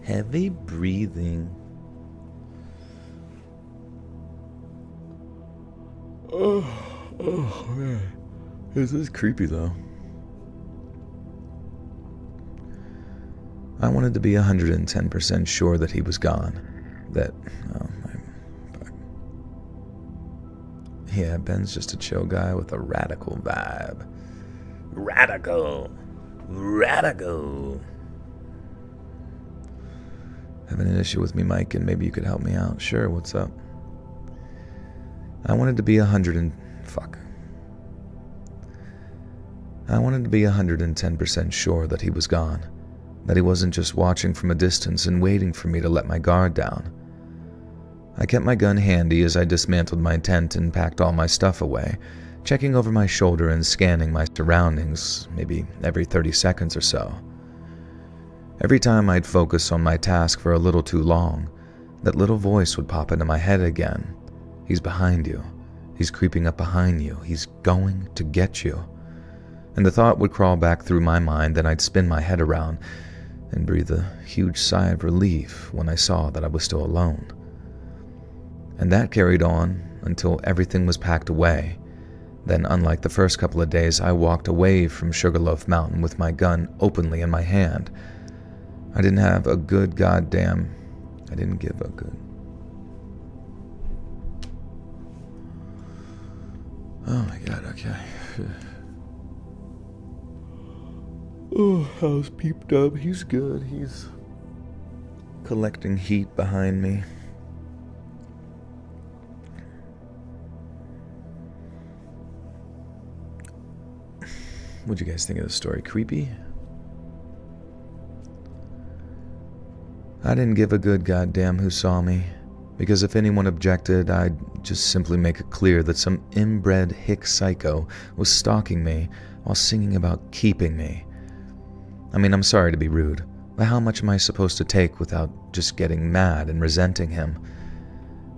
Heavy breathing. Oh man. This is creepy though. I wanted to be 110% sure that he was gone. Yeah, Ben's just a chill guy with a radical vibe. Radical. Having an issue with me, Mike, and maybe you could help me out. Sure, what's up? I wanted to be 110% sure that he was gone. That he wasn't just watching from a distance and waiting for me to let my guard down. I kept my gun handy as I dismantled my tent and packed all my stuff away, checking over my shoulder and scanning my surroundings maybe every 30 seconds or so. Every time I'd focus on my task for a little too long, that little voice would pop into my head again. He's behind you. He's creeping up behind you. He's going to get you. And the thought would crawl back through my mind, then I'd spin my head around and breathe a huge sigh of relief when I saw that I was still alone. And that carried on until everything was packed away. Then, unlike the first couple of days, I walked away from Sugarloaf Mountain with my gun openly in my hand. I didn't give a good... Oh my god, okay. Oh, how's Peep Dub? He's good. He's collecting heat behind me. What'd you guys think of the story? Creepy? I didn't give a good goddamn who saw me, because if anyone objected, I'd just simply make it clear that some inbred hick psycho was stalking me while singing about keeping me. I mean, I'm sorry to be rude, but how much am I supposed to take without just getting mad and resenting him?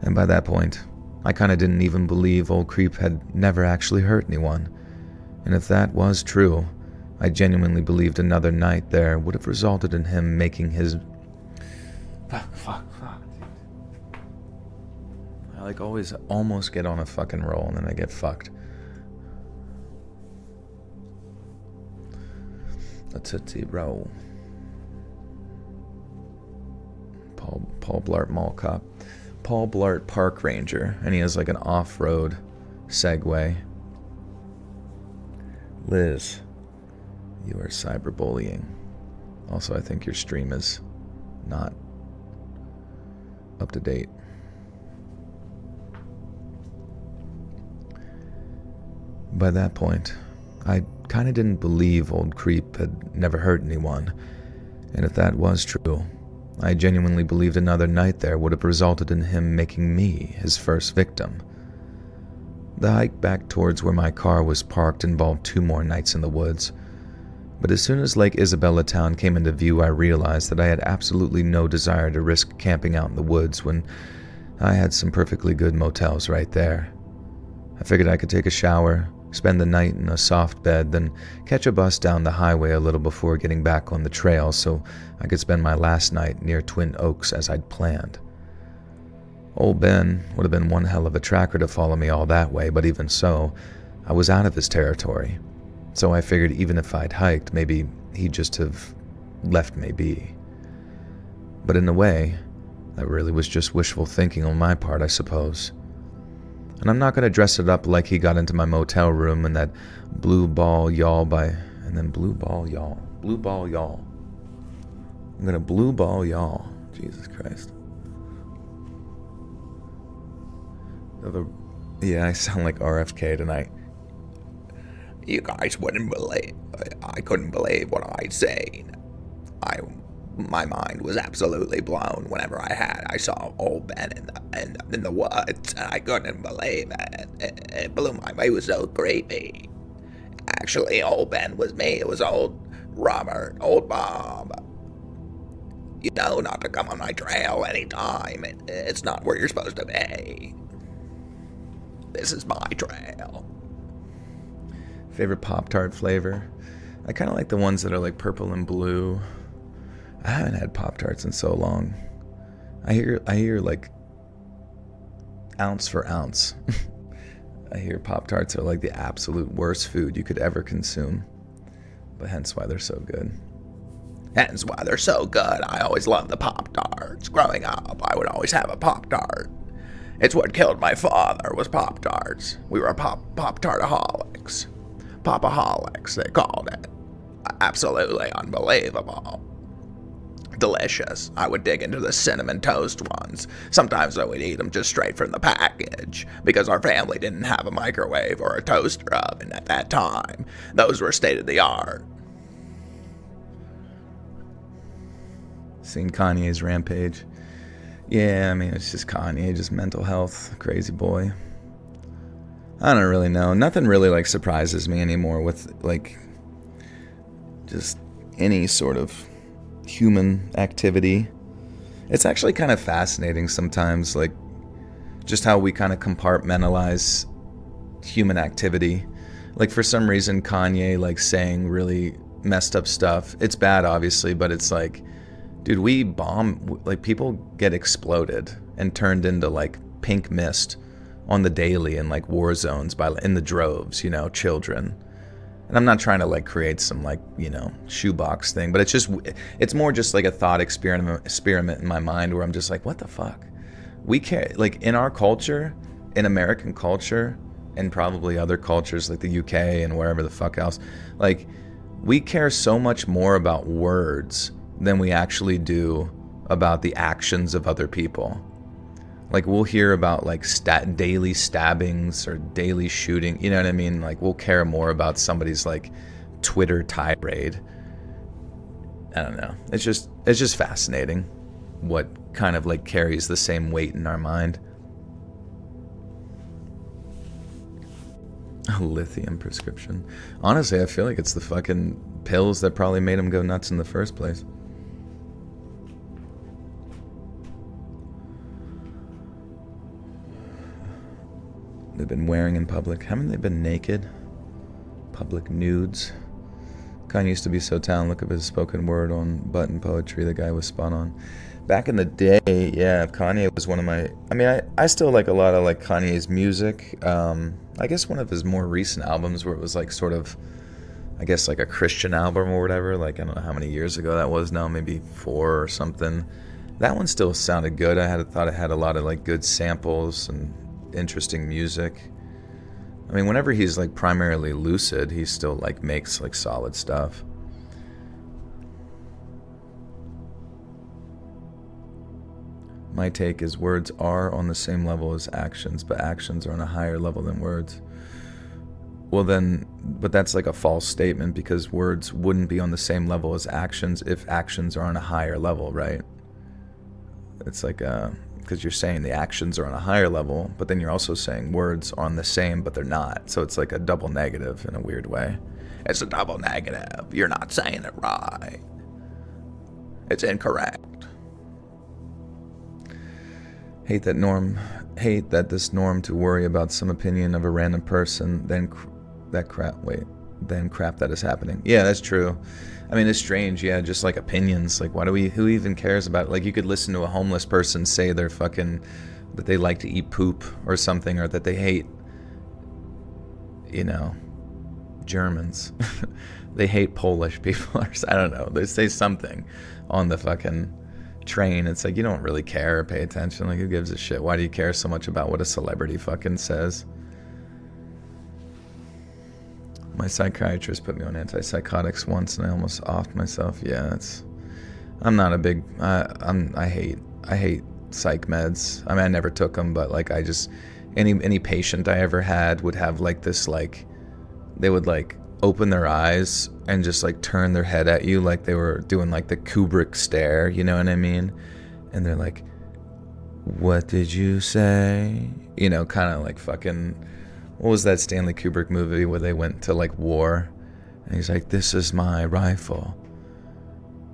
And by that point, I kinda didn't even believe old creep had never actually hurt anyone. And if that was true, I genuinely believed another night there would have resulted in him making his... Fuck. I like always almost get on a fucking roll and then I get fucked. A Tootsie Roll. Paul Blart Mall Cop. Paul Blart Park Ranger, and he has like an off-road Segway. Liz, you are cyberbullying. Also, I think your stream is not up to date. By that point, I kind of didn't believe old creep had never hurt anyone, and if that was true, I genuinely believed another night there would have resulted in him making me his first victim. The hike back towards where my car was parked involved 2 more nights in the woods, but as soon as Lake Isabella Town came into view, I realized that I had absolutely no desire to risk camping out in the woods when I had some perfectly good motels right there. I figured I could take a shower, spend the night in a soft bed, then catch a bus down the highway a little before getting back on the trail so I could spend my last night near Twin Oaks as I'd planned. Old Ben would have been one hell of a tracker to follow me all that way, but even so, I was out of his territory. So I figured even if I'd hiked, maybe he'd just have left me be. But in a way, that really was just wishful thinking on my part, I suppose. And I'm not going to dress it up like he got into my motel room and that blue ball y'all and then blue ball y'all. I'm going to blue ball y'all. Jesus Christ. Yeah, I sound like RFK tonight. You guys wouldn't believe. I couldn't believe what I'd seen. My mind was absolutely blown whenever I saw old Ben in the woods, and I couldn't believe it. It blew my mind. It was so creepy. Actually, old Ben was me. It was old Robert, old Bob. You know not to come on my trail anytime. It's not where you're supposed to be. This is my trail. Favorite Pop-Tart flavor? I kind of like the ones that are like purple and blue. I haven't had Pop-Tarts in so long. I hear like ounce for ounce. I hear Pop-Tarts are like the absolute worst food you could ever consume. But hence why they're so good. Hence why they're so good. I always loved the Pop-Tarts. Growing up, I would always have a Pop-Tart. It's what killed my father, was Pop-Tarts. We were Pop-Tartaholics. Popaholics, they called it. Absolutely unbelievable. Delicious. I would dig into the cinnamon toast ones. Sometimes I would eat them just straight from the package, because our family didn't have a microwave or a toaster oven at that time. Those were state of the art. Seen Kanye's Rampage? Yeah, I mean, it's just Kanye, just mental health, crazy boy. I don't really know. Nothing really like surprises me anymore with like just any sort of human activity. It's actually kind of fascinating sometimes, like just how we kind of compartmentalize human activity. Like for some reason Kanye like saying really messed up stuff. It's bad obviously, but it's like, dude, we bomb, like people get exploded and turned into like pink mist on the daily in like war zones in the droves, you know, children. And I'm not trying to like create some like, you know, shoebox thing, but it's more just like a thought experiment in my mind where I'm just like, what the fuck? We care, like in our culture, in American culture, and probably other cultures like the UK and wherever the fuck else, like we care so much more about words than we actually do about the actions of other people. Like we'll hear about like daily stabbings or daily shooting, you know what I mean? Like we'll care more about somebody's like Twitter tirade. I don't know. It's just fascinating what kind of like carries the same weight in our mind. A lithium prescription. Honestly, I feel like it's the fucking pills that probably made him go nuts in the first place. They've been wearing in public. Haven't they been naked? Public nudes. Kanye used to be so talented. Look at his spoken word on Button Poetry. The guy was spot on. Back in the day, yeah, Kanye was one of my... I mean, I still like a lot of like Kanye's music. I guess one of his more recent albums where it was like sort of, I guess like a Christian album or whatever. Like, I don't know how many years ago that was now, maybe 4 or something. That one still sounded good. I thought it had a lot of like good samples and interesting music. I mean, whenever he's like primarily lucid, he still like makes like solid stuff. My take is words are on the same level as actions, but actions are on a higher level than words. Well then, but that's like a false statement, because words wouldn't be on the same level as actions if actions are on a higher level, right? It's like because you're saying the actions are on a higher level, but then you're also saying words are on the same, but they're not. So it's like a double negative in a weird way. It's a double negative. You're not saying it right. It's incorrect. Hate that this norm to worry about some opinion of a random person, then crap that is happening. Yeah, that's true. I mean, it's strange, yeah, just like opinions. Like, who even cares about it? Like, you could listen to a homeless person say they're fucking, that they like to eat poop or something, or that they hate, you know, Germans. They hate Polish people, or I don't know. They say something on the fucking train. It's like, you don't really care or pay attention. Like, who gives a shit? Why do you care so much about what a celebrity fucking says? My psychiatrist put me on antipsychotics once and I almost offed myself. Yeah, I'm not a big, I hate psych meds. I mean, I never took them, but like, I just, any patient I ever had would have like this, like, they would like open their eyes and just like turn their head at you like they were doing like the Kubrick stare, you know what I mean? And they're like, what did you say? You know, kind of like fucking, what was that Stanley Kubrick movie where they went to like war? And he's like, this is my rifle.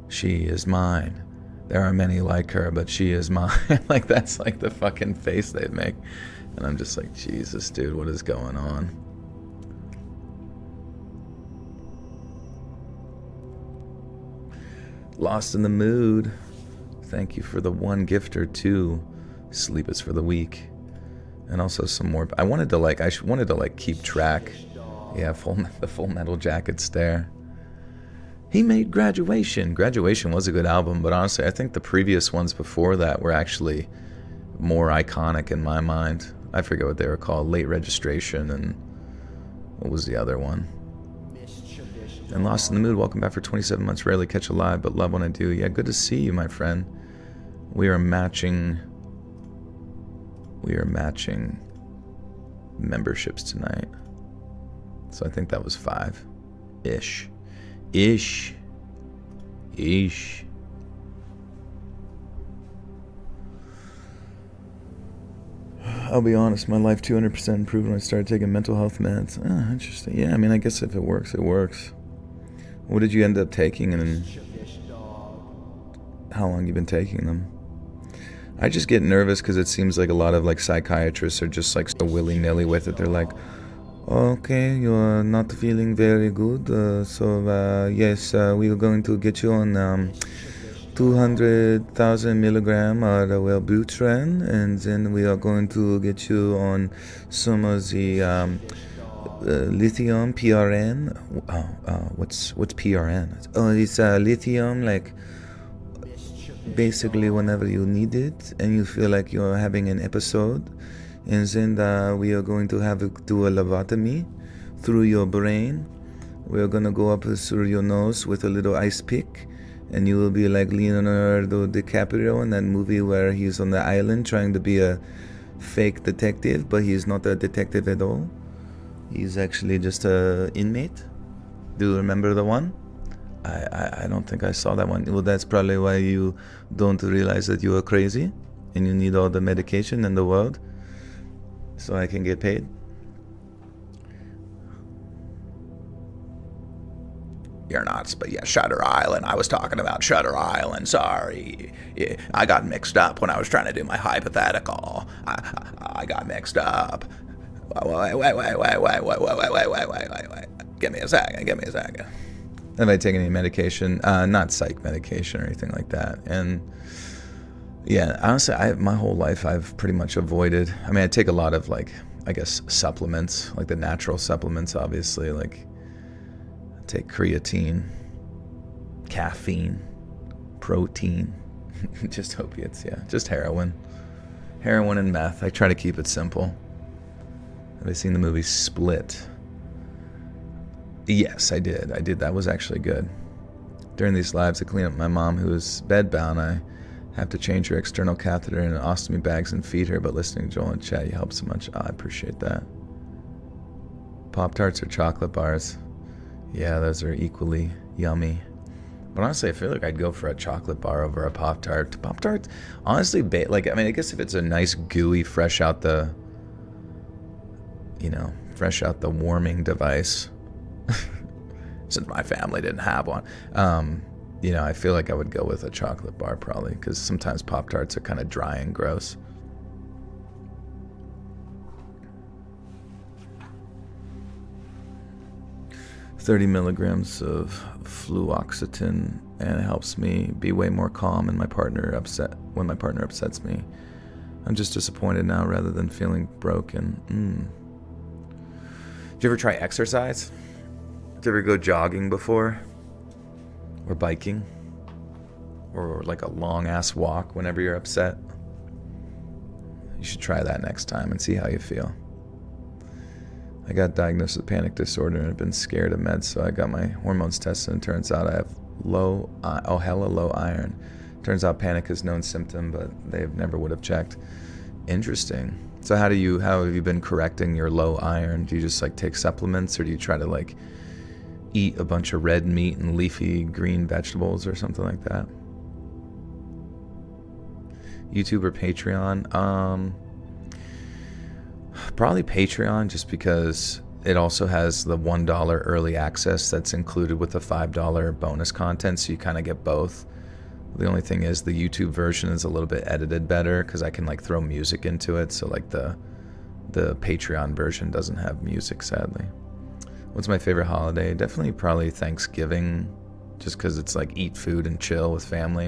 She is mine. There are many like her, but she is mine. Like, that's like the fucking face they make. And I'm just like, Jesus, dude, what is going on? Lost in the mood. Thank you for the 1 gift or 2. Sleep is for the weak. And also some more. I wanted to like keep track. Yeah, the Full Metal Jacket stare. He made Graduation. Graduation was a good album, but honestly, I think the previous ones before that were actually more iconic in my mind. I forget what they were called. Late Registration, and what was the other one? And Lost in the Mood, welcome back for 27 months. Rarely catch a live, but love when I do. Yeah, good to see you, my friend. We are matching memberships tonight. So I think that was 5. Ish. I'll be honest, my life 200% improved when I started taking mental health meds. Oh, interesting. Yeah, I mean, I guess if it works, it works. What did you end up taking, and how long you been taking them? I just get nervous because it seems like a lot of like psychiatrists are just like so willy-nilly with it. They're like, okay, you're not feeling very good, yes, we are going to get you on 200,000 milligram of Wellbutrin, and then we are going to get you on some of the lithium, PRN. What's PRN? Oh, it's lithium, like basically whenever you need it and you feel like you're having an episode, and then we are going to do a lobotomy through your brain. We are going to go up through your nose with a little ice pick, and you will be like Leonardo DiCaprio in that movie where he's on the island trying to be a fake detective, but he's not a detective at all. He's actually just an inmate. Do you remember the one? I don't think I saw that one. Well, that's probably why you don't realize that you are crazy and you need all the medication in the world so I can get paid. You're nuts, but yeah, Shutter Island. I was talking about Shutter Island. Sorry. Yeah, I got mixed up when I was trying to do my hypothetical. I got mixed up. Wait. Give me a second. Have I taken any medication? Not psych medication or anything like that. And yeah, honestly, my whole life I've pretty much avoided. I mean, I take a lot of like, I guess, supplements, like the natural supplements, obviously, like I take creatine, caffeine, protein, just opiates, yeah, just heroin and meth. I try to keep it simple. Have I seen the movie Split? Yes, I did. That was actually good. During these lives, I clean up my mom, who is bedbound. I have to change her external catheter in ostomy bags and feed her, but listening to Joel and chat, you help so much. Oh, I appreciate that. Pop-Tarts or chocolate bars? Yeah, those are equally yummy. But honestly, I feel like I'd go for a chocolate bar over a Pop-Tart. Pop-Tarts, honestly, I guess if it's a nice gooey, fresh out the warming device, since my family didn't have one, I feel like I would go with a chocolate bar probably, because sometimes Pop-Tarts are kind of dry and gross. "30 milligrams of fluoxetine, and it helps me be way more calm when my partner upsets me. I'm just disappointed now rather than feeling broken." Did you ever try exercise? Did you ever go jogging before? Or biking? Or like a long ass walk whenever you're upset? You should try that next time and see how you feel. I got diagnosed with panic disorder and have been scared of meds, so I got my hormones tested, and turns out I have hella low iron. Turns out panic is a known symptom, but they never would have checked. Interesting. So how have you been correcting your low iron? Do you just like take supplements, or do you try to like eat a bunch of red meat and leafy green vegetables or something like that? YouTube or Patreon? Probably Patreon, just because it also has the $1 early access that's included with the $5 bonus content, so you kind of get both. The only thing is the YouTube version is a little bit edited better because I can like throw music into it, so like the Patreon version doesn't have music, sadly. What's my favorite holiday? Definitely probably Thanksgiving, just because it's like eat food and chill with family.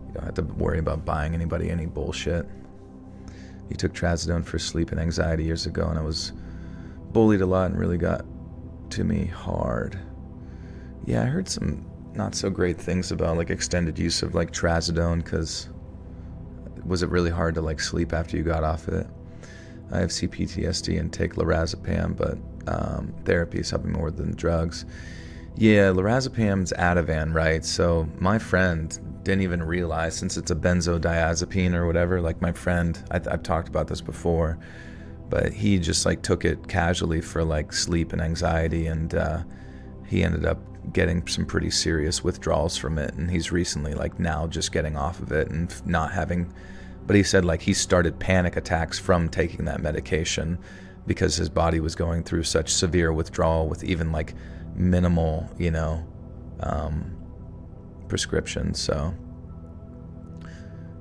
You don't have to worry about buying anybody any bullshit. You took trazodone for sleep and anxiety years ago, and I was bullied a lot and really got to me hard. Yeah, I heard some not so great things about like extended use of like trazodone, because was it really hard to like sleep after you got off it? I have CPTSD and take lorazepam, but therapy is helping more than drugs. Yeah, lorazepam's Ativan, right? So my friend didn't even realize, since it's a benzodiazepine or whatever, like my friend, I've talked about this before, but he just like took it casually for like sleep and anxiety, and he ended up getting some pretty serious withdrawals from it, and he's recently like now just getting off of it and not having, but he said like he started panic attacks from taking that medication because his body was going through such severe withdrawal with even like minimal, prescriptions. So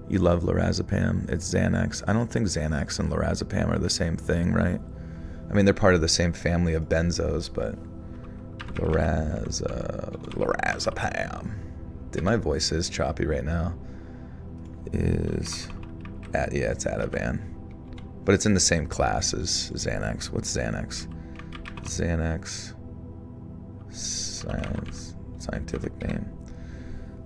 you love lorazepam. It's Xanax. I don't think Xanax and lorazepam are the same thing, right? I mean, they're part of the same family of benzos, but lorazepam. Dude, my voice is choppy right now. It's Ativan. But it's in the same class as Xanax. What's Xanax? Xanax. Scientific name.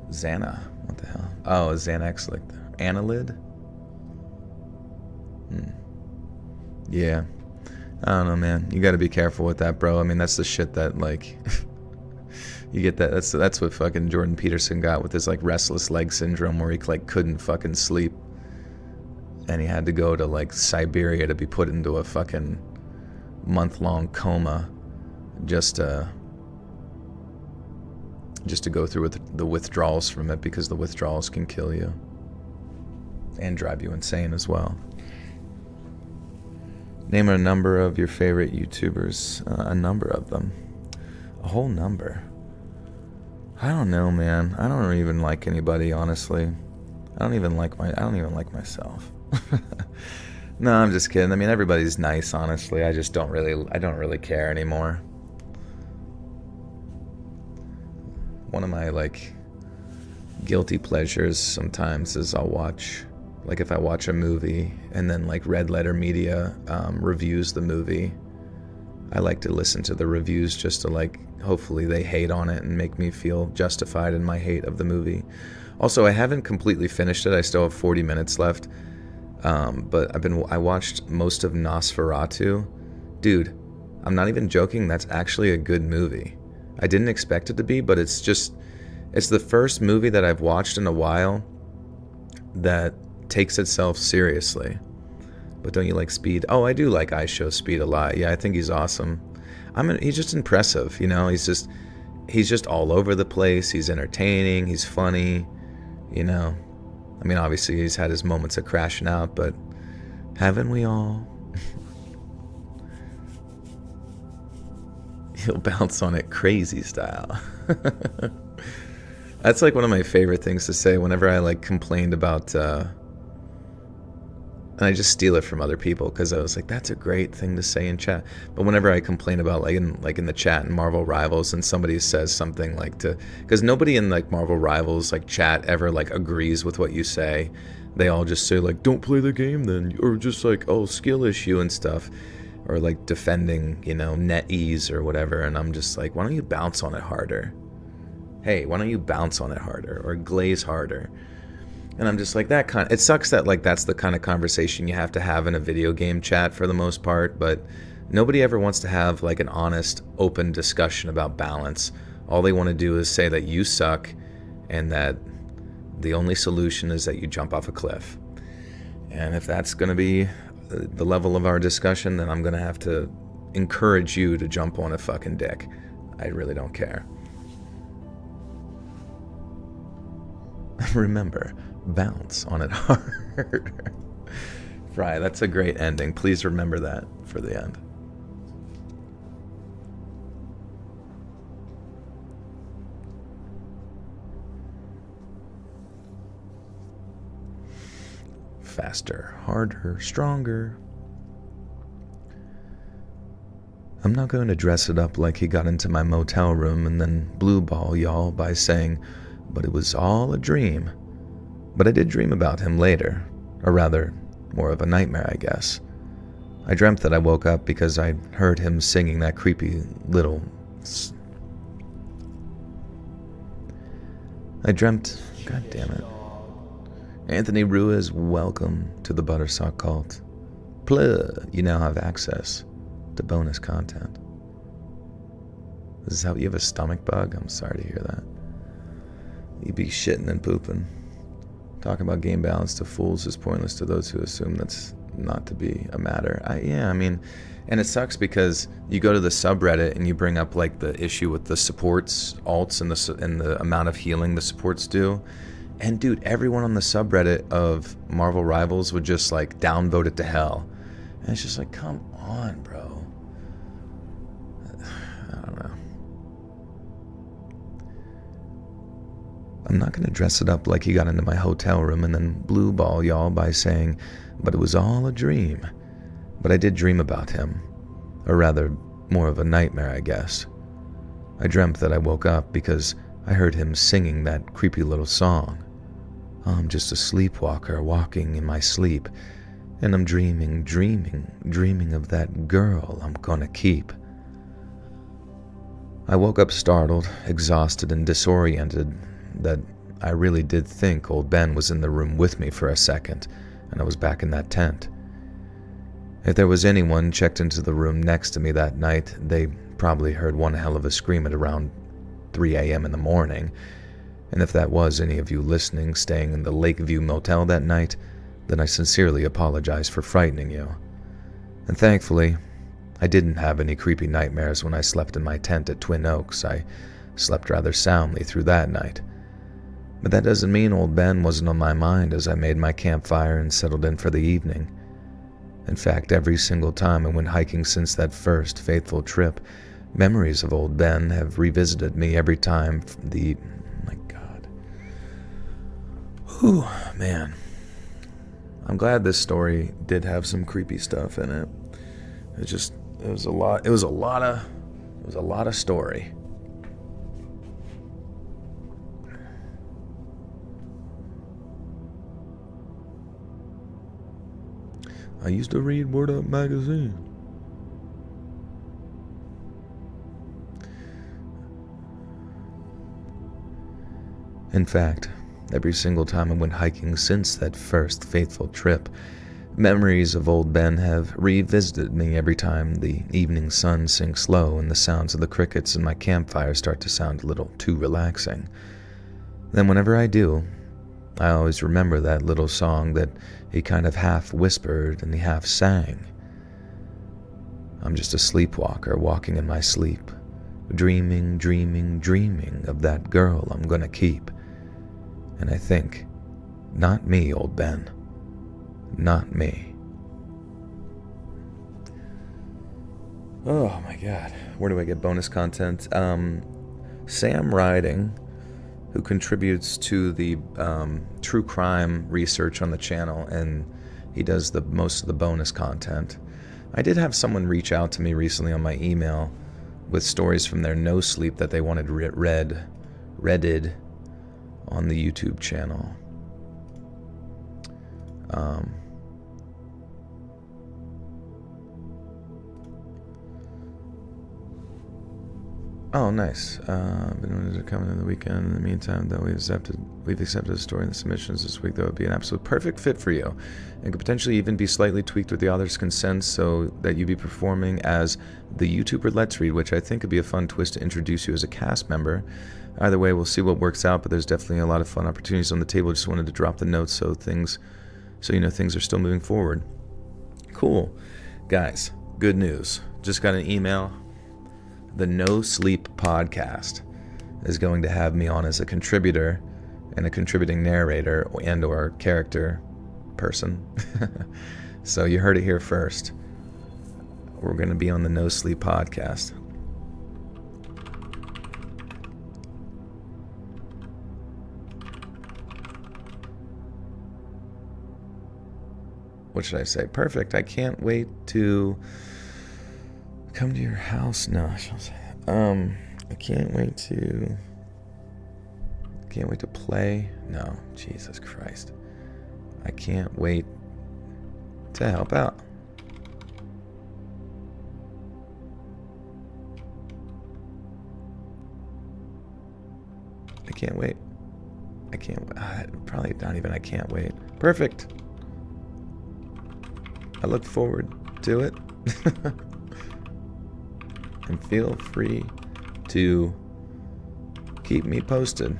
Xana. What the hell? Oh, Xanax, like the annelid? Yeah. I don't know, man. You gotta be careful with that, bro. I mean, that's the shit that, like, you get that. That's what fucking Jordan Peterson got with his, like, restless leg syndrome, where he, like, couldn't fucking sleep. And he had to go to, like, Siberia to be put into a fucking month-long coma just to just to go through with the withdrawals from it, because the withdrawals can kill you and drive you insane as well. Name a number of your favorite YouTubers. A number of them. A whole number. I don't know, man. I don't even like anybody, honestly. I don't even like myself. No, I'm just kidding. I mean, everybody's nice, honestly. I don't really care anymore. One of my, like, guilty pleasures sometimes is I'll watch, like, if I watch a movie and then, like, Red Letter Media reviews the movie, I like to listen to the reviews just to, like, hopefully they hate on it and make me feel justified in my hate of the movie. Also, I haven't completely finished it. I still have 40 minutes left. But I watched most of Nosferatu. Dude, I'm not even joking. That's actually a good movie. I didn't expect it to be, but it's the first movie that I've watched in a while that takes itself seriously. But don't you like Speed? Oh, I do like I Show Speed a lot. Yeah, I think he's awesome. He's just impressive, you know. He's just all over the place. He's entertaining. He's funny, you know. I mean, obviously he's had his moments of crashing out, but haven't we all? He'll bounce on it crazy style. That's like one of my favorite things to say whenever I like complained about, and I just steal it from other people because I was like, that's a great thing to say in chat. But whenever I complain about like in the chat in Marvel Rivals and somebody says something like because nobody in like Marvel Rivals like chat ever like agrees with what you say. They all just say like, don't play the game then, or just like, oh, skill issue and stuff, or like defending, you know, net ease or whatever. And I'm just like, why don't you bounce on it harder? Hey, why don't you bounce on it harder or glaze harder? And I'm just like, it sucks that like that's the kind of conversation you have to have in a video game chat for the most part, but nobody ever wants to have like an honest, open discussion about balance. All they want to do is say that you suck and that the only solution is that you jump off a cliff. And if that's going to be the level of our discussion, then I'm going to have to encourage you to jump on a fucking dick. I really don't care. Remember, bounce on it harder. Fry, that's a great ending. Please remember that for the end. Faster, harder, stronger. I'm not going to dress it up like he got into my motel room and then blue ball y'all by saying, but it was all a dream. But I did dream about him later, or rather, more of a nightmare, I guess. I dreamt that I woke up because I heard him singing that creepy little... God damn it. Anthony Ruiz, welcome to the Buttersock Cult. Pluh, you now have access to bonus content. This is how you have a stomach bug? I'm sorry to hear that. You be shitting and pooping. Talking about game balance to fools is pointless to those who assume that's not to be a matter. I mean, and it sucks because you go to the subreddit and you bring up like the issue with the supports, alts, and the amount of healing the supports do. And dude, everyone on the subreddit of Marvel Rivals would just like downvote it to hell. And it's just like, come on, bro. I don't know. I'm not going to dress it up like he got into my hotel room and then blue ball y'all by saying, but it was all a dream. But I did dream about him. Or rather, more of a nightmare, I guess. I dreamt that I woke up because I heard him singing that creepy little song. I'm just a sleepwalker walking in my sleep, and I'm dreaming of that girl I'm gonna keep. I woke up startled, exhausted, and disoriented that I really did think old Ben was in the room with me for a second, and I was back in that tent. If there was anyone checked into the room next to me that night, they probably heard one hell of a scream at around 3 a.m. in the morning. And if that was any of you listening staying in the Lakeview Motel that night, then I sincerely apologize for frightening you. And thankfully, I didn't have any creepy nightmares when I slept in my tent at Twin Oaks. I slept rather soundly through that night. But that doesn't mean old Ben wasn't on my mind as I made my campfire and settled in for the evening. In fact, every single time I went hiking since that first faithful trip, memories of old Ben have revisited me every time the... my God. Whew, man. I'm glad this story did have some creepy stuff in it. It was a lot of story. I used to read Word Up magazine. In fact, every single time I went hiking since that first faithful trip, memories of old Ben have revisited me every time the evening sun sinks low and the sounds of the crickets in my campfire start to sound a little too relaxing. Then whenever I do, I always remember that little song that he kind of half whispered and he half sang. I'm just a sleepwalker walking in my sleep, dreaming, dreaming, dreaming of that girl I'm gonna keep. And I think, not me, old Ben. Not me. Oh my God. Where do I get bonus content? Sam Riding, who contributes to the true crime research on the channel, and he does most of the bonus content. I did have someone reach out to me recently on my email with stories from their no sleep that they wanted redded on the YouTube channel. Oh, nice. Been wanting to come in the weekend. In the meantime, though, we've accepted a story in the submissions this week that would be an absolute perfect fit for you, and could potentially even be slightly tweaked with the author's consent so that you'd be performing as the YouTuber Let's Read, which I think could be a fun twist to introduce you as a cast member. Either way, we'll see what works out, but there's definitely a lot of fun opportunities on the table. Just wanted to drop the notes so you know things are still moving forward. Cool. Guys, good news. Just got an email. The No Sleep podcast is going to have me on as a contributor and a contributing narrator and or character person. So you heard it here first. We're going to be on the No Sleep podcast. What should I say? Perfect. I can't wait to come to your house. No, I shall say. I can't wait to play. No, Jesus Christ. I can't wait to help out. I can't wait. Probably not even I can't wait. Perfect. I look forward to it. And feel free to keep me posted.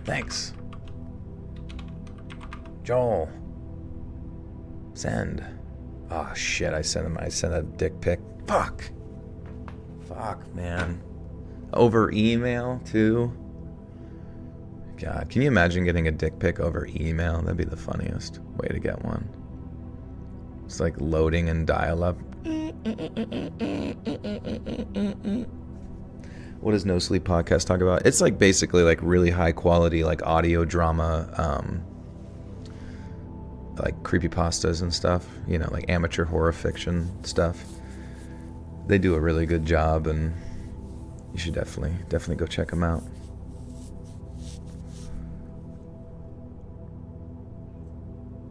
Thanks. Joel. Send. Oh shit, I sent a dick pic. Fuck, man. Over email too. God, can you imagine getting a dick pic over email? That'd be the funniest way to get one. It's like loading in dial-up. What does No Sleep podcast talk about? It's like basically like really high quality like audio drama, like creepypastas and stuff, you know, like amateur horror fiction stuff. They do a really good job, and you should definitely go check them out.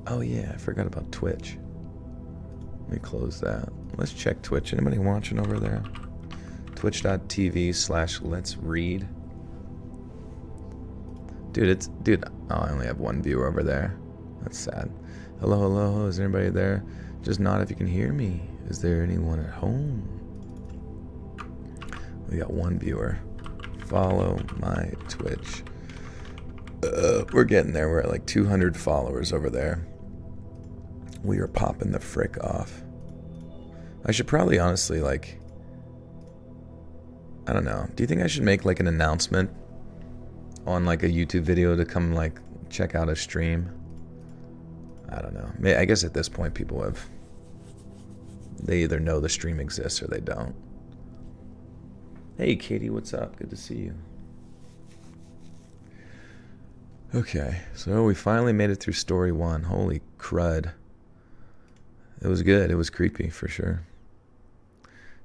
Oh yeah, I forgot about Twitch. Let me close that. Let's check Twitch. Anybody watching over there? Twitch.tv/Let's Read. Dude, oh, I only have one viewer over there. That's sad. Hello, is there anybody there? Just nod if you can hear me. Is there anyone at home? We got one viewer. Follow my Twitch. We're getting there. We're at like 200 followers over there. We are popping the frick off. I should probably honestly I don't know. Do you think I should make like an announcement on like a YouTube video to come like check out a stream? I don't know. I guess at this point they either know the stream exists or they don't. Hey Katie, what's up? Good to see you. Okay, so we finally made it through story 1. Holy crud. It was good. It was creepy for sure.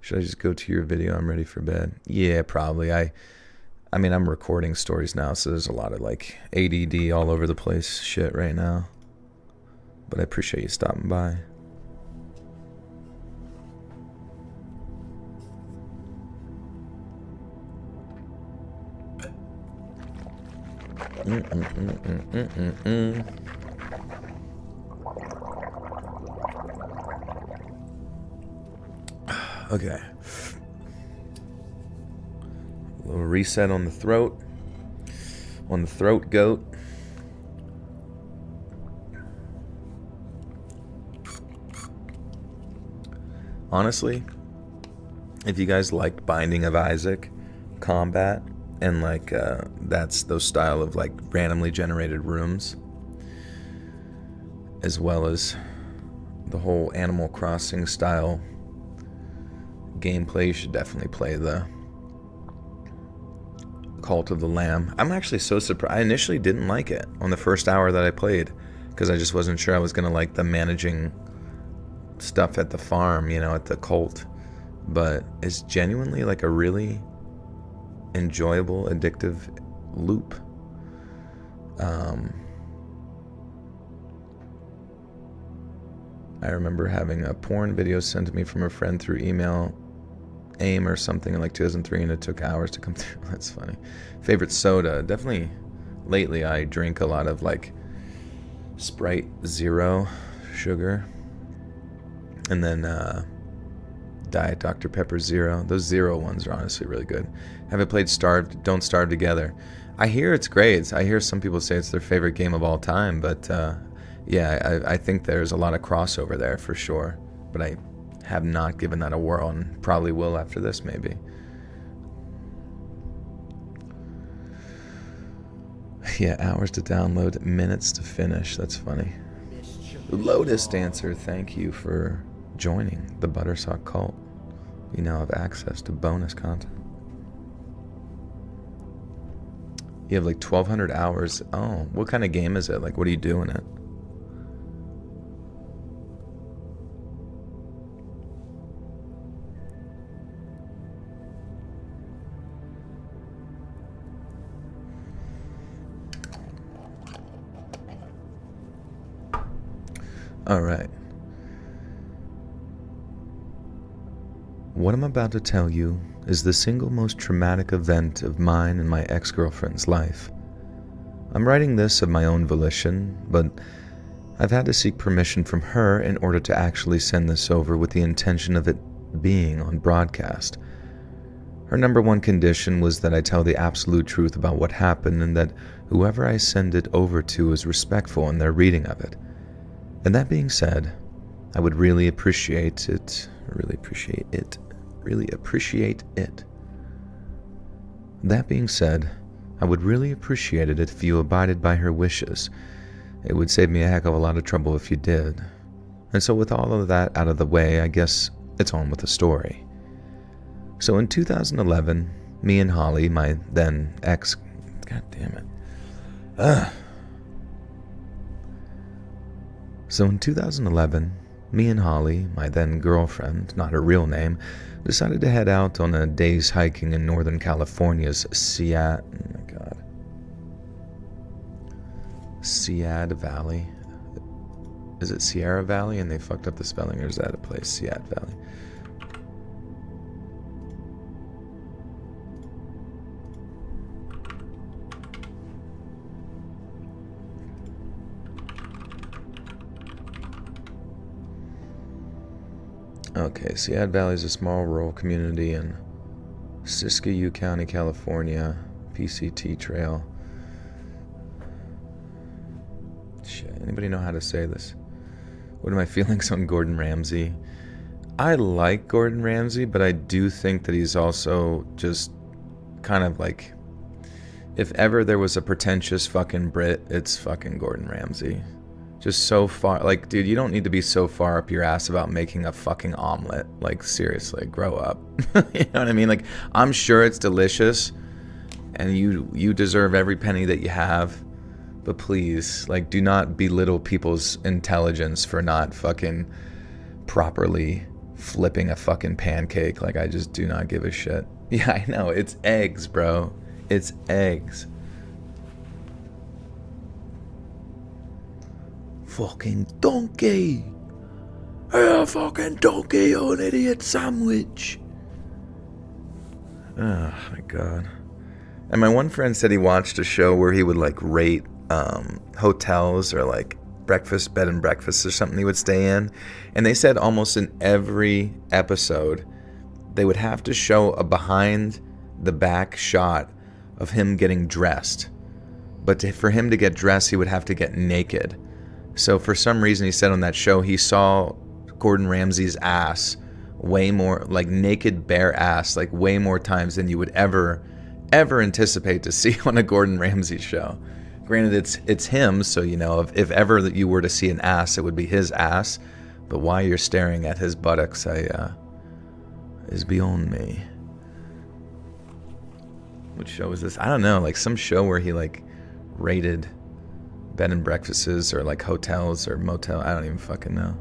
Should I just go to your video? I'm ready for bed. Yeah, probably. I mean, I'm recording stories now, so there's a lot of like ADD all over the place shit right now. But I appreciate you stopping by. Okay. A little reset on the throat. On the throat goat. Honestly, if you guys liked Binding of Isaac, combat, and like that's those style of like randomly generated rooms, as well as the whole Animal Crossing style gameplay, you should definitely play the Cult of the Lamb. I'm actually so surprised. I initially didn't like it on the first hour that I played because I just wasn't sure I was gonna like the managing stuff at the farm, you know, at the cult. But it's genuinely like a really enjoyable, addictive loop. I remember having a porn video sent to me from a friend through email, AIM or something in like 2003, and it took hours to come through. That's funny. Favorite soda? Definitely lately I drink a lot of like Sprite Zero sugar, and then Diet Dr. Pepper Zero. Those Zero ones are honestly really good. Haven't played Don't Starve Together. I hear it's great. I hear some people say it's their favorite game of all time, but yeah, I think there's a lot of crossover there for sure. But I have not given that a whirl and probably will after this maybe. Yeah, hours to download, minutes to finish. That's funny. Lotus Dancer, thank you for joining the Buttersock cult. You now have access to bonus content. You have like 1,200 hours. Oh, what kind of game is it? Like, what do you do in it? All right. What I'm about to tell you is the single most traumatic event of mine and my ex-girlfriend's life. I'm writing this of my own volition, but I've had to seek permission from her in order to actually send this over with the intention of it being on broadcast. Her number one condition was that I tell the absolute truth about what happened and that whoever I send it over to is respectful in their reading of it. And that being said, I would really appreciate it. That being said, I would really appreciate it if you abided by her wishes. It would save me a heck of a lot of trouble if you did. And so with all of that out of the way, I guess it's on with the story. So in 2011, me and Holly, my then ex... God damn it. So in 2011, me and Holly, my then girlfriend, not her real name, decided to head out on a day's hiking in Northern California's Sead Valley. Is it Sierra Valley and they fucked up the spelling, or is that a place? Sead Valley. Okay, Sead Valley is a small rural community in Siskiyou County, California. PCT Trail. Shit, anybody know how to say this? What are my feelings on Gordon Ramsay? I like Gordon Ramsay, but I do think that he's also just kind of like, if ever there was a pretentious fucking Brit, it's fucking Gordon Ramsay. Just so far, like, dude, you don't need to be so far up your ass about making a fucking omelet. Like, seriously, grow up. You know what I mean? Like, I'm sure it's delicious, and you deserve every penny that you have, but please, like, do not belittle people's intelligence for not fucking properly flipping a fucking pancake. Like, I just do not give a shit. Yeah, I know, it's eggs, bro. It's eggs. Fucking donkey. Yeah, fucking donkey on idiot sandwich. Oh my god. And my one friend said he watched a show where he would like rate hotels or like breakfast, bed and breakfast or something he would stay in. And they said almost in every episode they would have to show a behind the back shot of him getting dressed. But for him to get dressed, he would have to get naked. So for some reason, he said on that show, he saw Gordon Ramsay's ass way more, like naked bare ass, like way more times than you would ever anticipate to see on a Gordon Ramsay show. Granted, it's him, so you know, if ever that you were to see an ass, it would be his ass. But why you're staring at his buttocks, is beyond me. What show is this? I don't know, like some show where he like rated bed and breakfasts or like hotels or motel. I don't even fucking know.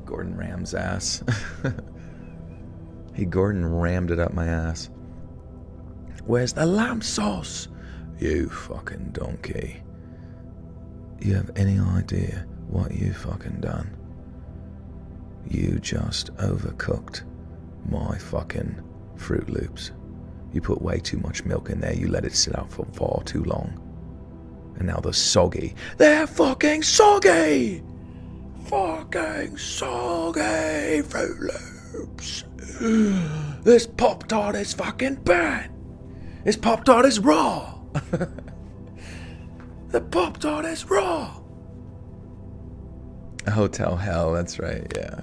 Gordon Ram's ass. He Gordon rammed it up my ass. Where's the lamb sauce? You fucking donkey. You have any idea what you fucking done? You just overcooked my fucking Fruit Loops. You put way too much milk in there. You let it sit out for far too long. And now they're soggy. They're fucking soggy! Fucking soggy Fruit Loops. This Pop-Tart is fucking bad. This Pop-Tart is raw. The Pop-Tart is raw. Hotel Hell, that's right, yeah.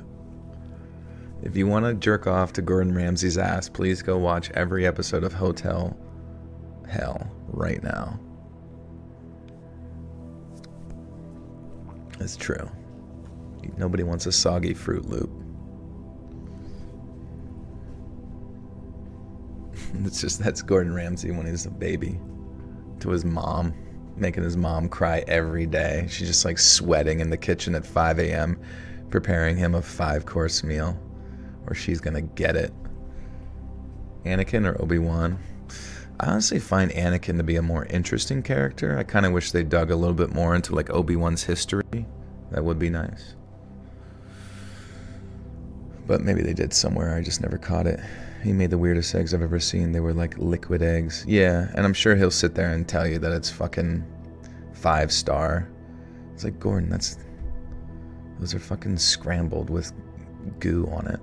If you want to jerk off to Gordon Ramsay's ass, please go watch every episode of Hotel Hell right now. It's true. Nobody wants a soggy Fruit Loop. That's Gordon Ramsay when he's a baby. To his mom, making his mom cry every day. She's just like sweating in the kitchen at 5 a.m. preparing him a 5-course meal. Or she's gonna get it. Anakin or Obi-Wan? I honestly find Anakin to be a more interesting character. I kind of wish they dug a little bit more into like Obi-Wan's history. That would be nice. But maybe they did somewhere, I just never caught it. He made the weirdest eggs I've ever seen. They were like liquid eggs. Yeah, and I'm sure he'll sit there and tell you that it's fucking 5-star. It's like, Gordon, those are fucking scrambled with goo on it.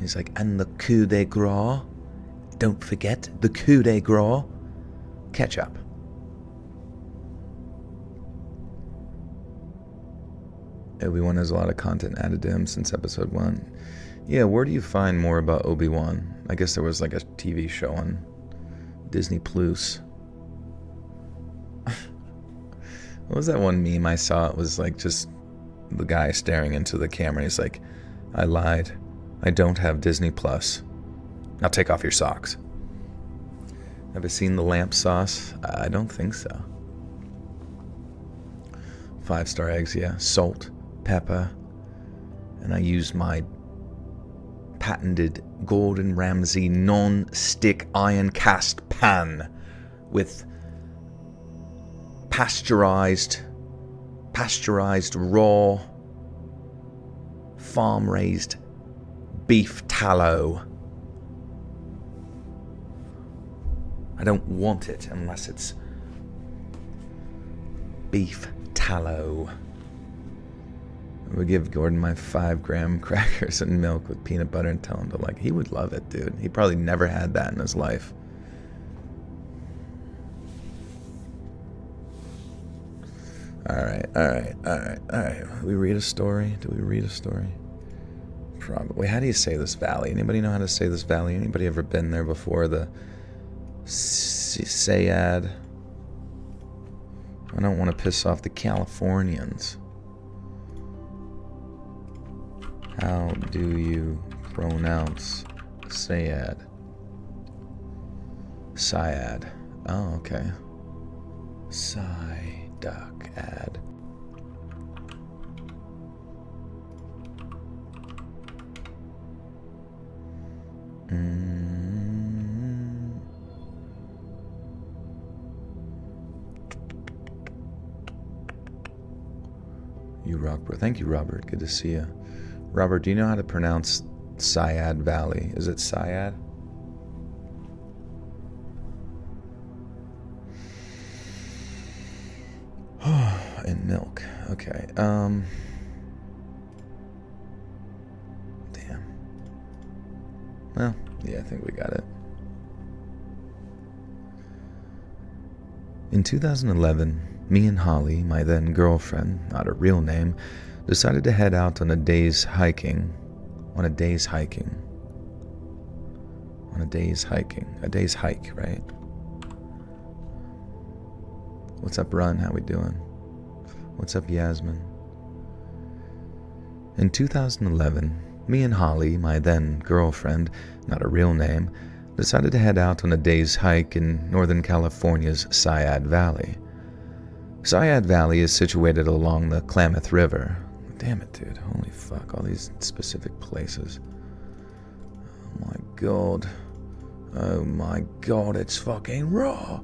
He's like, and the coup de grace. Don't forget the coup de grace. Ketchup. Obi-Wan has a lot of content added to him since episode 1. Yeah, where do you find more about Obi-Wan? I guess there was like a TV show on Disney Plus. What was that one meme I saw? It was like just the guy staring into the camera. He's like, I lied. I don't have Disney Plus. Now take off your socks. Ever seen the lamp sauce? I don't think so. 5-star eggs, yeah. Salt, pepper, and I used my patented Gordon Ramsay non-stick iron cast pan with pasteurized raw farm-raised beef tallow. I don't want it unless it's beef tallow. I would give Gordon my 5-gram crackers and milk with peanut butter and tell him to like, he would love it, dude. He probably never had that in his life. Alright. Do we read a story? Probably. How do you say this valley? Anybody know how to say this valley? Anybody ever been there before? The Sayad. I don't want to piss off the Californians. How do you pronounce Sayad? Sayad. Oh, okay. Sayad. You rock, bro. Thank you, Robert. Good to see you. Robert, do you know how to pronounce Sayad Valley? Is it Sayad? And milk. Okay. Damn. Well, yeah, I think we got it. In 2011, me and Holly, my then girlfriend, not her real name, decided to head out on a day's hike, right? What's up, Run? How we doing? What's up, Yasmin? In 2011, me and Holly, my then girlfriend, not her real name, decided to head out on a day's hike in Northern California's Sayad Valley. Sayad Valley is situated along the Klamath River. Damn it, dude. Holy fuck, all these specific places. Oh my god. Oh my god, it's fucking raw.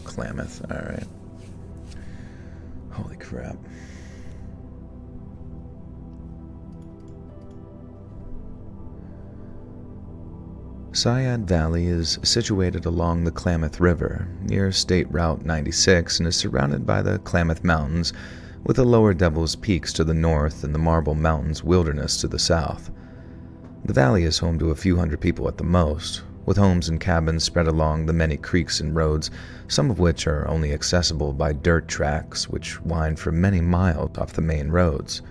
Klamath, alright. Holy crap. Sayad Valley is situated along the Klamath River, near State Route 96, and is surrounded by the Klamath Mountains, with the Lower Devil's Peaks to the north and the Marble Mountains Wilderness to the south. The valley is home to a few hundred people at the most, with homes and cabins spread along the many creeks and roads, some of which are only accessible by dirt tracks which wind for many miles off the main roads.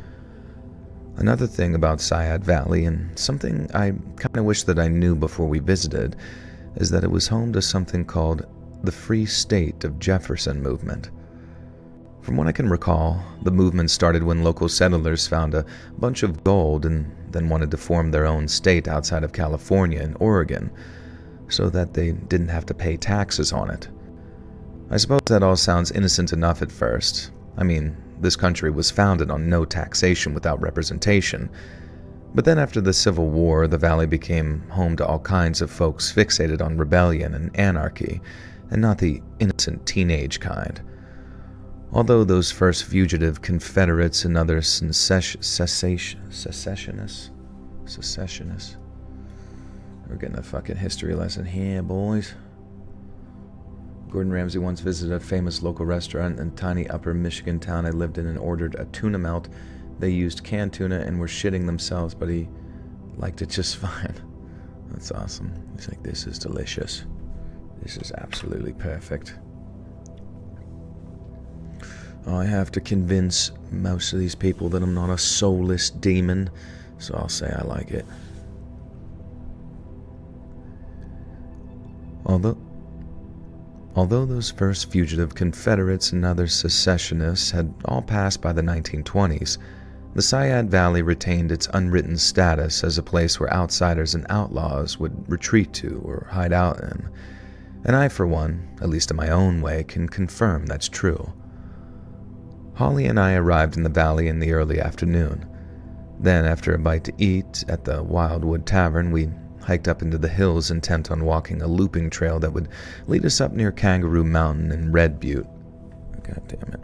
Another thing about Sayad Valley, and something I kind of wish that I knew before we visited, is that it was home to something called the Free State of Jefferson movement. From what I can recall, the movement started when local settlers found a bunch of gold and then wanted to form their own state outside of California and Oregon, so that they didn't have to pay taxes on it. I suppose that all sounds innocent enough at first. I mean, this country was founded on no taxation without representation. But then after the Civil War, the valley became home to all kinds of folks fixated on rebellion and anarchy, and not the innocent teenage kind. Although those first fugitive Confederates and other secessionists. We're getting a fucking history lesson here, boys. Gordon Ramsay once visited a famous local restaurant in a tiny upper Michigan town I lived in and ordered a tuna melt. They used canned tuna and were shitting themselves, but he liked it just fine. That's awesome. He's like, this is delicious. This is absolutely perfect. I have to convince most of these people that I'm not a soulless demon, so I'll say I like it. Although those first fugitive Confederates and other secessionists had all passed by the 1920s, the Sayad Valley retained its unwritten status as a place where outsiders and outlaws would retreat to or hide out in. And I, for one, at least in my own way, can confirm that's true. Holly and I arrived in the valley in the early afternoon. Then, after a bite to eat at the Wildwood Tavern, we hiked up into the hills intent on walking a looping trail that would lead us up near Kangaroo Mountain and Red Butte. God damn it.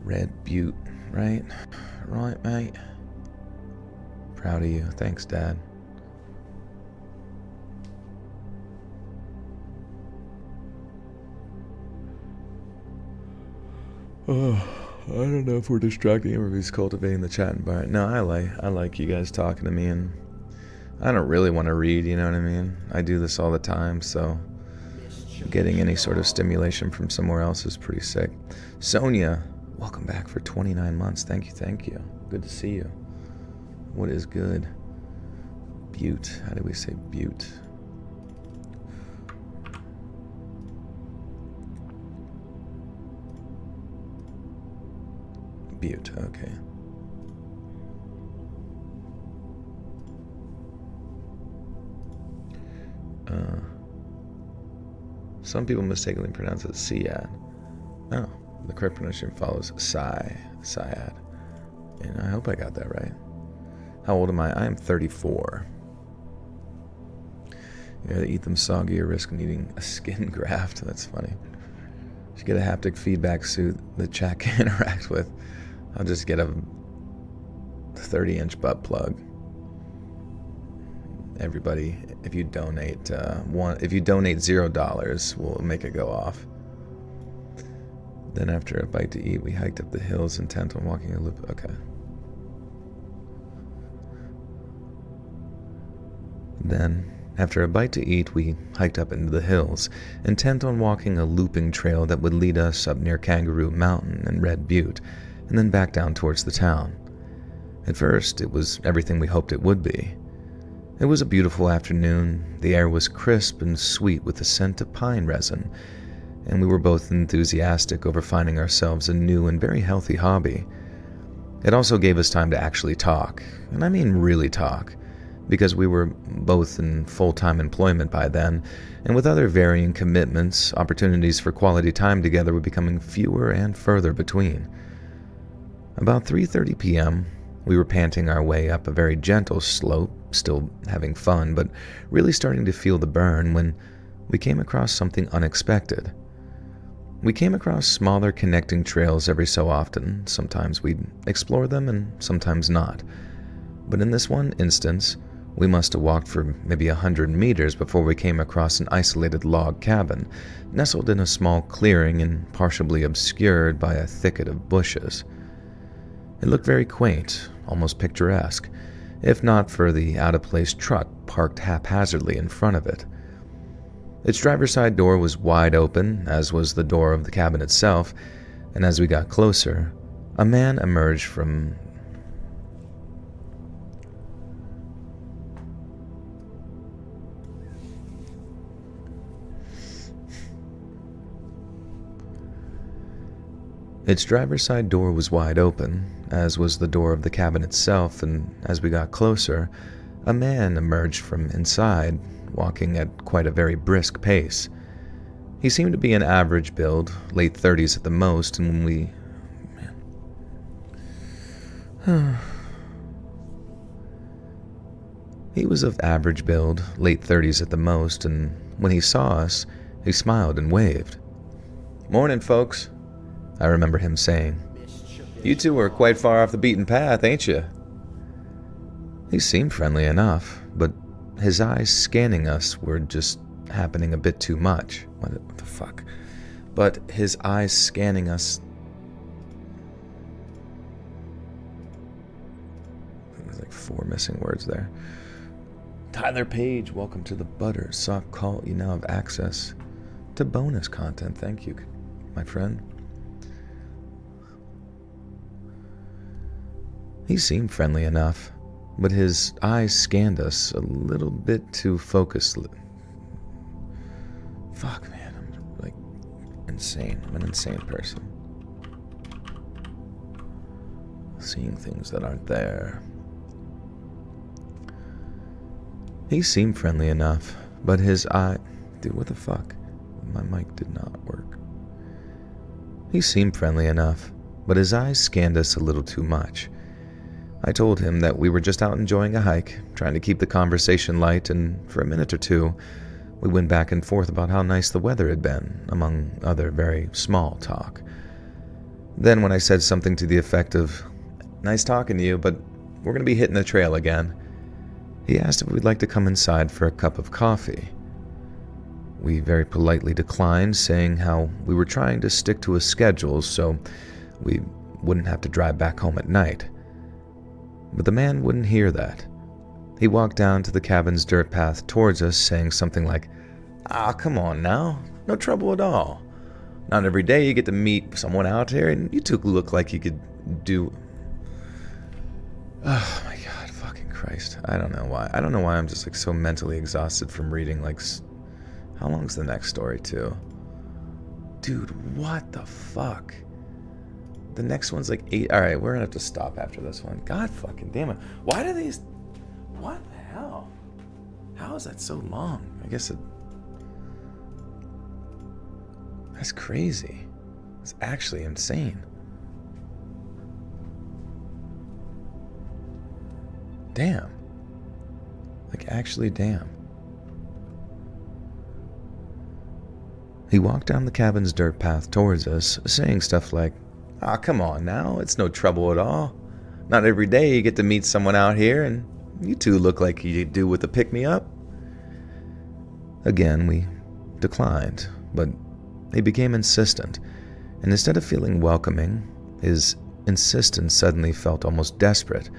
Red Butte, right? Right, mate. Proud of you. Thanks, Dad. I don't know if we're distracting him or if he's cultivating the chat environment. No, I like you guys talking to me, and I don't really want to read, you know what I mean? I do this all the time, so getting any sort of stimulation from somewhere else is pretty sick. Sonia, welcome back for 29 months. Thank you. Good to see you. What is good? Butte. How do we say Butte? Butte, okay. Some people mistakenly pronounce it Syad. Oh, the correct pronunciation follows Syad. And I hope I got that right. How old am I? I am 34. You either eat them soggy or risk needing a skin graft. That's funny. Should get a haptic feedback suit the chat can interact with. I'll just get a 30-inch butt plug. Everybody, if you donate $0, we'll make it go off. Then after a bite to eat, we hiked up the hills intent on walking a loop. Okay. Then, after a bite to eat, we hiked up into the hills, intent on walking a looping trail that would lead us up near Kangaroo Mountain and Red Butte, and then back down towards the town. At first, it was everything we hoped it would be. It was a beautiful afternoon, the air was crisp and sweet with the scent of pine resin, and we were both enthusiastic over finding ourselves a new and very healthy hobby. It also gave us time to actually talk, and I mean really talk, because we were both in full-time employment by then, and with other varying commitments, opportunities for quality time together were becoming fewer and further between. About 3:30 p.m., we were panting our way up a very gentle slope, still having fun, but really starting to feel the burn when we came across something unexpected. We came across smaller connecting trails every so often. Sometimes we'd explore them and sometimes not. But in this one instance, we must have walked for maybe 100 meters before we came across an isolated log cabin, nestled in a small clearing and partially obscured by a thicket of bushes. It looked very quaint, almost picturesque, if not for the out-of-place truck parked haphazardly in front of it. Its driver's side door was wide open, as was the door of the cabin itself, and as we got closer, a man emerged from Its driver's side door was wide open, as was the door of the cabin itself, and as we got closer, a man emerged from inside, walking at quite a very brisk pace. He seemed to be an average build, late 30s at the most, and when we... He was of average build, late 30s at the most, and when he saw us, he smiled and waved. "Morning, folks," I remember him saying. "You two are quite far off the beaten path, ain't you?" He seemed friendly enough, but his eyes scanning us were just happening a bit too much. What the fuck? But his eyes scanning us... There's like 4 missing words there. Tyler Page, welcome to the Buttersock Cult. You now have access to bonus content. Thank you, my friend. He seemed friendly enough, but his eyes scanned us a little bit too focusedly. Fuck, man, I'm like insane. I'm an insane person. Seeing things that aren't there. He seemed friendly enough, but his eye... Dude, what the fuck? My mic did not work. He seemed friendly enough, but his eyes scanned us a little too much. I told him that we were just out enjoying a hike, trying to keep the conversation light, and for a minute or two, we went back and forth about how nice the weather had been, among other very small talk. Then when I said something to the effect of, "Nice talking to you, but we're going to be hitting the trail again," he asked if we'd like to come inside for a cup of coffee. We very politely declined, saying how we were trying to stick to a schedule, so We wouldn't have to drive back home at night. But the man wouldn't hear that. He walked down to the cabin's dirt path towards us, saying something like, "Ah, come on now. No trouble at all. Not every day you get to meet someone out here, and you two look like you could do..." Oh my god, fucking Christ. I don't know why. I don't know why I'm just like so mentally exhausted from reading like... How long's the next story too? Dude, what the fuck? The next one's like 8. Alright, we're gonna have to stop after this one. God fucking damn it. Why do these... What the hell? How is that so long? I guess it... That's crazy. It's actually insane. Damn. Like, actually, damn. He walked down the cabin's dirt path towards us, saying stuff like, "Ah, come on now, it's no trouble at all. Not every day you get to meet someone out here, and you two look like you do with a pick-me-up." Again, we declined, but he became insistent, and instead of feeling welcoming, his insistence suddenly felt almost desperate,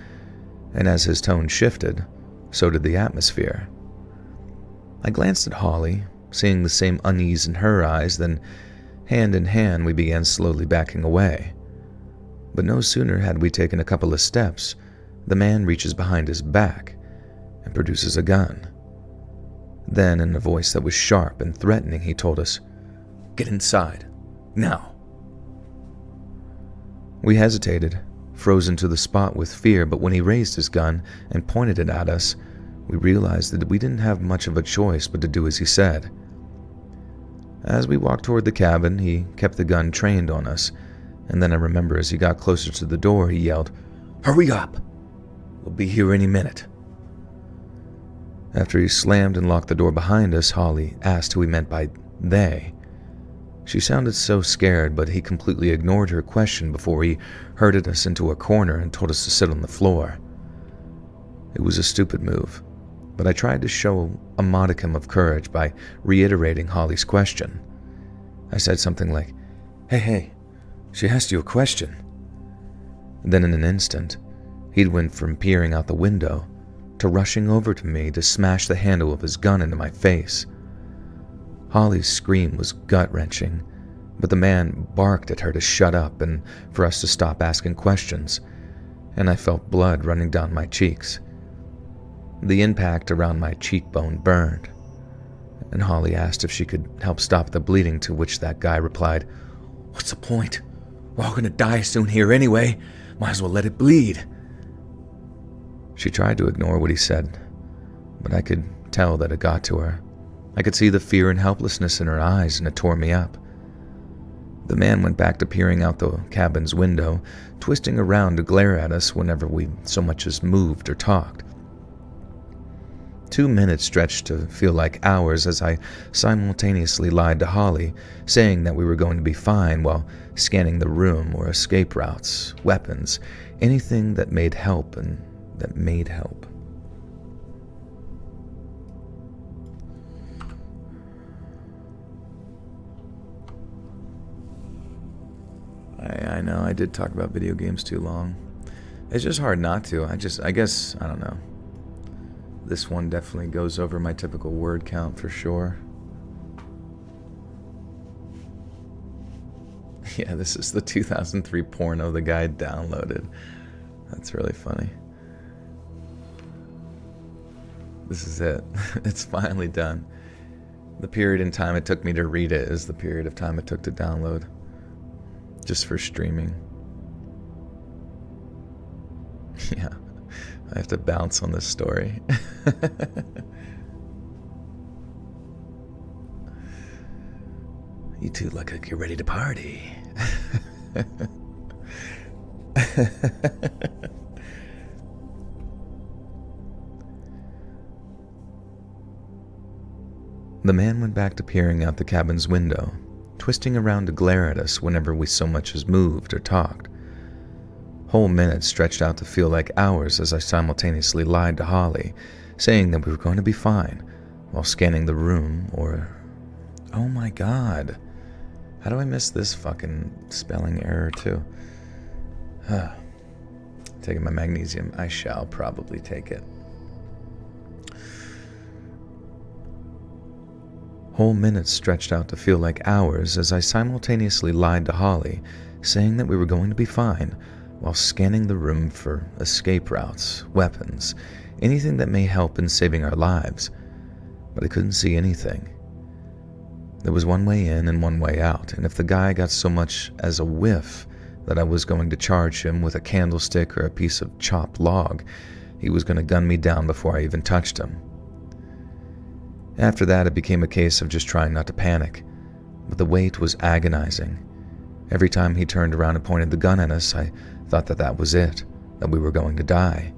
and as his tone shifted, so did the atmosphere. I glanced at Holly, seeing the same unease in her eyes, then hand in hand we began slowly backing away. But no sooner had we taken a couple of steps, the man reaches behind his back and produces a gun. Then, in a voice that was sharp and threatening, he told us, "Get inside, now." We hesitated, frozen to the spot with fear, but when he raised his gun and pointed it at us, we realized that we didn't have much of a choice but to do as he said. As we walked toward the cabin, he kept the gun trained on us, and then I remember as he got closer to the door, he yelled, "Hurry up! We'll be here any minute." After he slammed and locked the door behind us, Holly asked who he meant by "they." She sounded so scared, but he completely ignored her question before he herded us into a corner and told us to sit on the floor. It was a stupid move, but I tried to show a modicum of courage by reiterating Holly's question. I said something like, Hey, she asked you a question." Then in an instant, he'd went from peering out the window to rushing over to me to smash the handle of his gun into my face. Holly's scream was gut-wrenching, but the man barked at her to shut up and for us to stop asking questions, and I felt blood running down my cheeks. The impact around my cheekbone burned, and Holly asked if she could help stop the bleeding, to which that guy replied, "What's the point? We're all gonna die soon here anyway. Might as well let it bleed." She tried to ignore what he said, but I could tell that it got to her. I could see the fear and helplessness in her eyes, and it tore me up. The man went back to peering out the cabin's window, twisting around to glare at us whenever we so much as moved or talked. 2 minutes stretched to feel like hours as I simultaneously lied to Holly, saying that we were going to be fine while scanning the room or escape routes, weapons, anything that made help and that made help. I know I did talk about video games too long. It's just hard not to. I guess, I don't know. This one definitely goes over my typical word count for sure. Yeah, this is the 2003 porno the guy downloaded. That's really funny. This is it. It's finally done. The period in time it took me to read it is the period of time it took to download. Just for streaming. Yeah, I have to bounce on this story. You two look like you're ready to party. The man went back to peering out the cabin's window, twisting around to glare at us whenever we so much as moved or talked. Whole minutes stretched out to feel like hours as I simultaneously lied to Holly, saying that we were going to be fine, while scanning the room or... Oh my god. How do I miss this fucking spelling error too? Taking my magnesium. I shall probably take it. Whole minutes stretched out to feel like hours as I simultaneously lied to Holly, saying that we were going to be fine, while scanning the room for escape routes, weapons, anything that may help in saving our lives. But I couldn't see anything. There was one way in and one way out, and if the guy got so much as a whiff that I was going to charge him with a candlestick or a piece of chopped log, he was going to gun me down before I even touched him. After that, it became a case of just trying not to panic, but the wait was agonizing. Every time he turned around and pointed the gun at us, I thought that that was it, that we were going to die.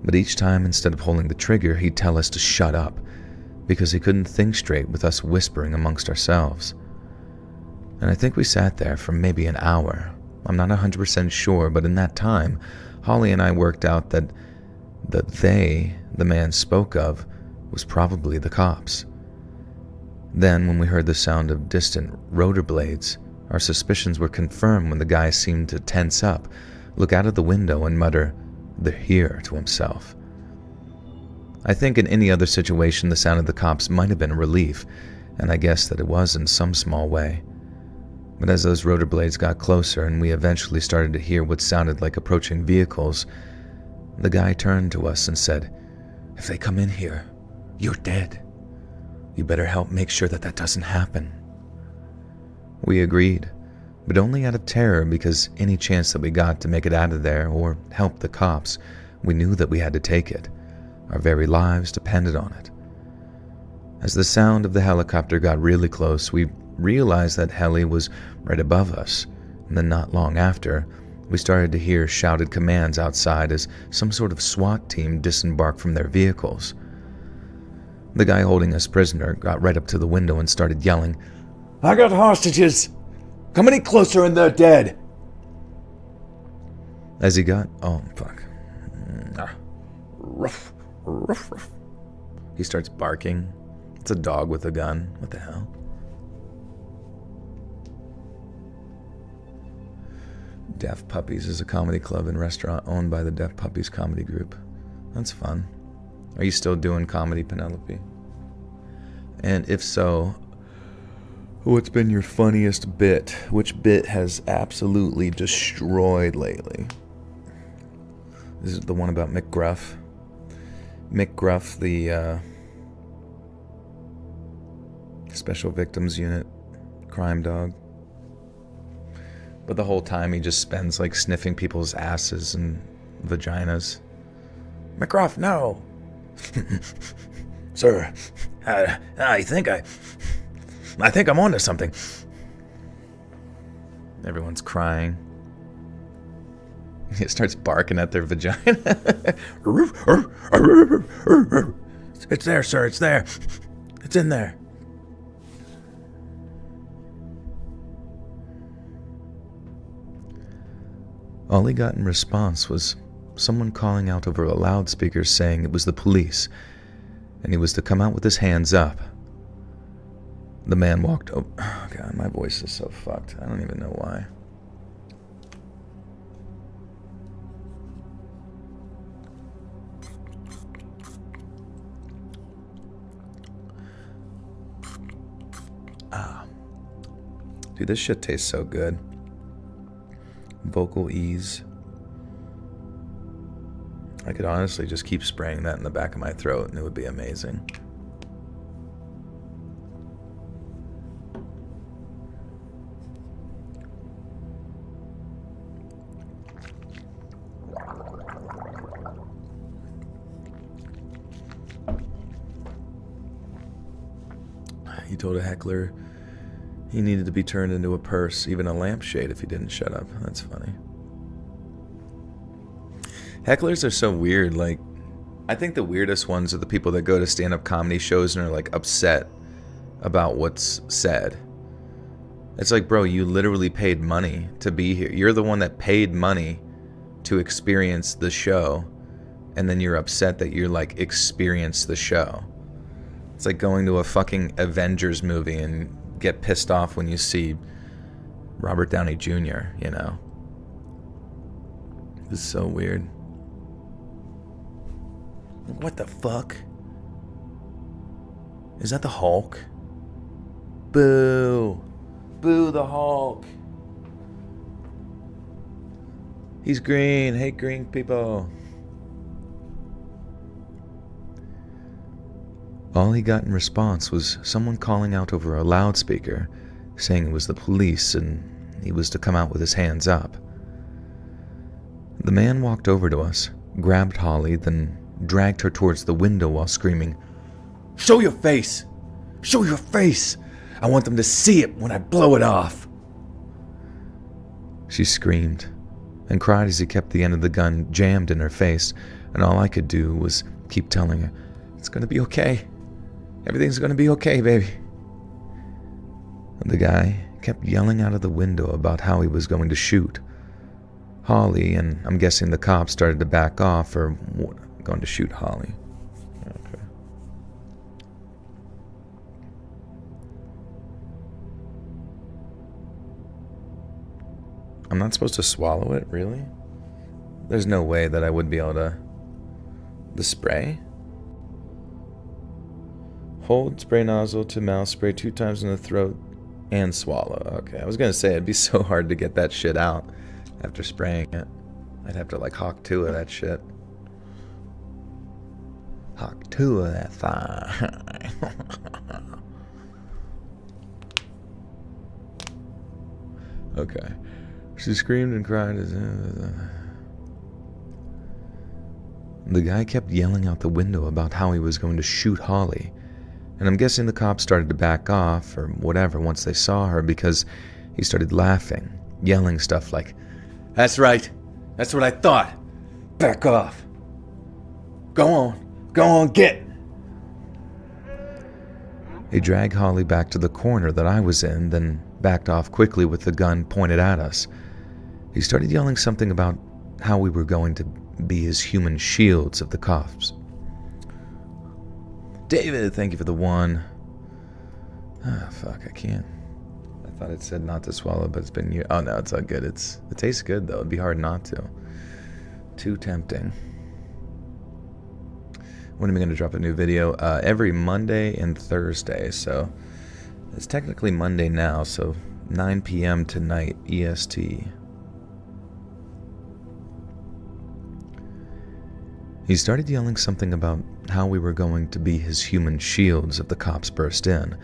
But each time, instead of pulling the trigger, he'd tell us to shut up, because he couldn't think straight with us whispering amongst ourselves. And I think we sat there for maybe an hour. I'm not 100% sure, but in that time, Holly and I worked out that the they the man spoke of was probably the cops. Then, when we heard the sound of distant rotor blades, our suspicions were confirmed when the guy seemed to tense up, look out of the window and mutter, "They're here," to himself. I think in any other situation the sound of the cops might have been a relief, and I guess that it was in some small way. But as those rotor blades got closer and we eventually started to hear what sounded like approaching vehicles, the guy turned to us and said, "If they come in here, you're dead. You better help make sure that that doesn't happen." We agreed, but only out of terror, because any chance that we got to make it out of there or help the cops, we knew that we had to take it. Our very lives depended on it. As the sound of the helicopter got really close, we realized that heli was right above us, and then not long after, we started to hear shouted commands outside as some sort of SWAT team disembarked from their vehicles. The guy holding us prisoner got right up to the window and started yelling, "I got hostages! Come any closer and they're dead!" As he got... Oh, fuck. Ruff, ruff, ruff. He starts barking. It's a dog with a gun. What the hell? Deaf Puppies is a comedy club and restaurant owned by the Deaf Puppies Comedy Group. That's fun. Are you still doing comedy, Penelope? And if so, what's been your funniest bit? Which bit has absolutely destroyed lately? This is the one about Mick Gruff. Mick Gruff, the Special Victims Unit crime dog. But the whole time he just spends like sniffing people's asses and vaginas. McGruff, no! Sir, I think I'm onto something. Everyone's crying. He starts barking at their vagina. It's there, sir, it's there. It's in there. All he got in response was someone calling out over a loudspeaker saying it was the police, and he was to come out with his hands up. The man walked over. Oh, God, my voice is so fucked. I don't even know why. Dude, this shit tastes so good. Vocal ease. I could honestly just keep spraying that in the back of my throat and it would be amazing. He told a heckler he needed to be turned into a purse, even a lampshade, if he didn't shut up. That's funny. Hecklers are so weird. Like, I think the weirdest ones are the people that go to stand-up comedy shows and are like upset about what's said. It's like, bro, you literally paid money to be here. You're the one that paid money to experience the show, and then you're upset that you're like experienced the show. It's like going to a fucking Avengers movie and get pissed off when you see Robert Downey Jr., you know? This is so weird. What the fuck? Is that the Hulk? Boo! Boo the Hulk! He's green. Hate green people. All he got in response was someone calling out over a loudspeaker, saying it was the police and he was to come out with his hands up. The man walked over to us, grabbed Holly, then dragged her towards the window while screaming, "Show your face! Show your face! I want them to see it when I blow it off!" She screamed and cried as he kept the end of the gun jammed in her face, and all I could do was keep telling her, "It's gonna be okay. Everything's gonna be okay, baby." The guy kept yelling out of the window about how he was going to shoot. Holly, and I'm guessing the cops, started to back off, or what, going to shoot Holly. Okay. I'm not supposed to swallow it, really? There's no way that I would be able to... The spray? Hold spray nozzle to mouth, spray 2 times in the throat, and swallow. Okay, I was gonna say it'd be so hard to get that shit out after spraying it. I'd have to like hawk 2 of that shit. Hawk 2 of that thing. Okay. She screamed and cried as... The guy kept yelling out the window about how he was going to shoot Holly. And I'm guessing the cops started to back off or whatever once they saw her, because he started laughing, yelling stuff like, "That's right. That's what I thought. Back off. Go on, get." He dragged Holly back to the corner that I was in, then backed off quickly with the gun pointed at us. He started yelling something about how we were going to be his human shields of the cops. David, thank you for the 1. Ah, fuck, I can't. I thought it said not to swallow, but it's been years. Oh no, it's all good. It tastes good though. It'd be hard not to. Too tempting. When am I going to drop a new video? Every Monday and Thursday. So it's technically Monday now. So 9 p.m. tonight EST. He started yelling something about how we were going to be his human shields if the cops burst in,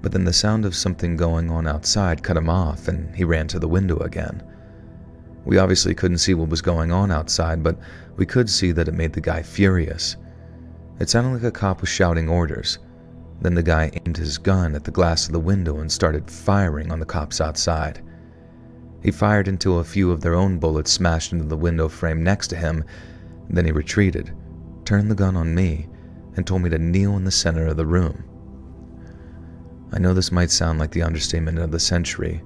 but then the sound of something going on outside cut him off and he ran to the window again. We obviously couldn't see what was going on outside, but we could see that it made the guy furious. It sounded like a cop was shouting orders. Then the guy aimed his gun at the glass of the window and started firing on the cops outside. He fired until a few of their own bullets smashed into the window frame next to him. Then he retreated, turned the gun on me, and told me to kneel in the center of the room. I know this might sound like the understatement of the century,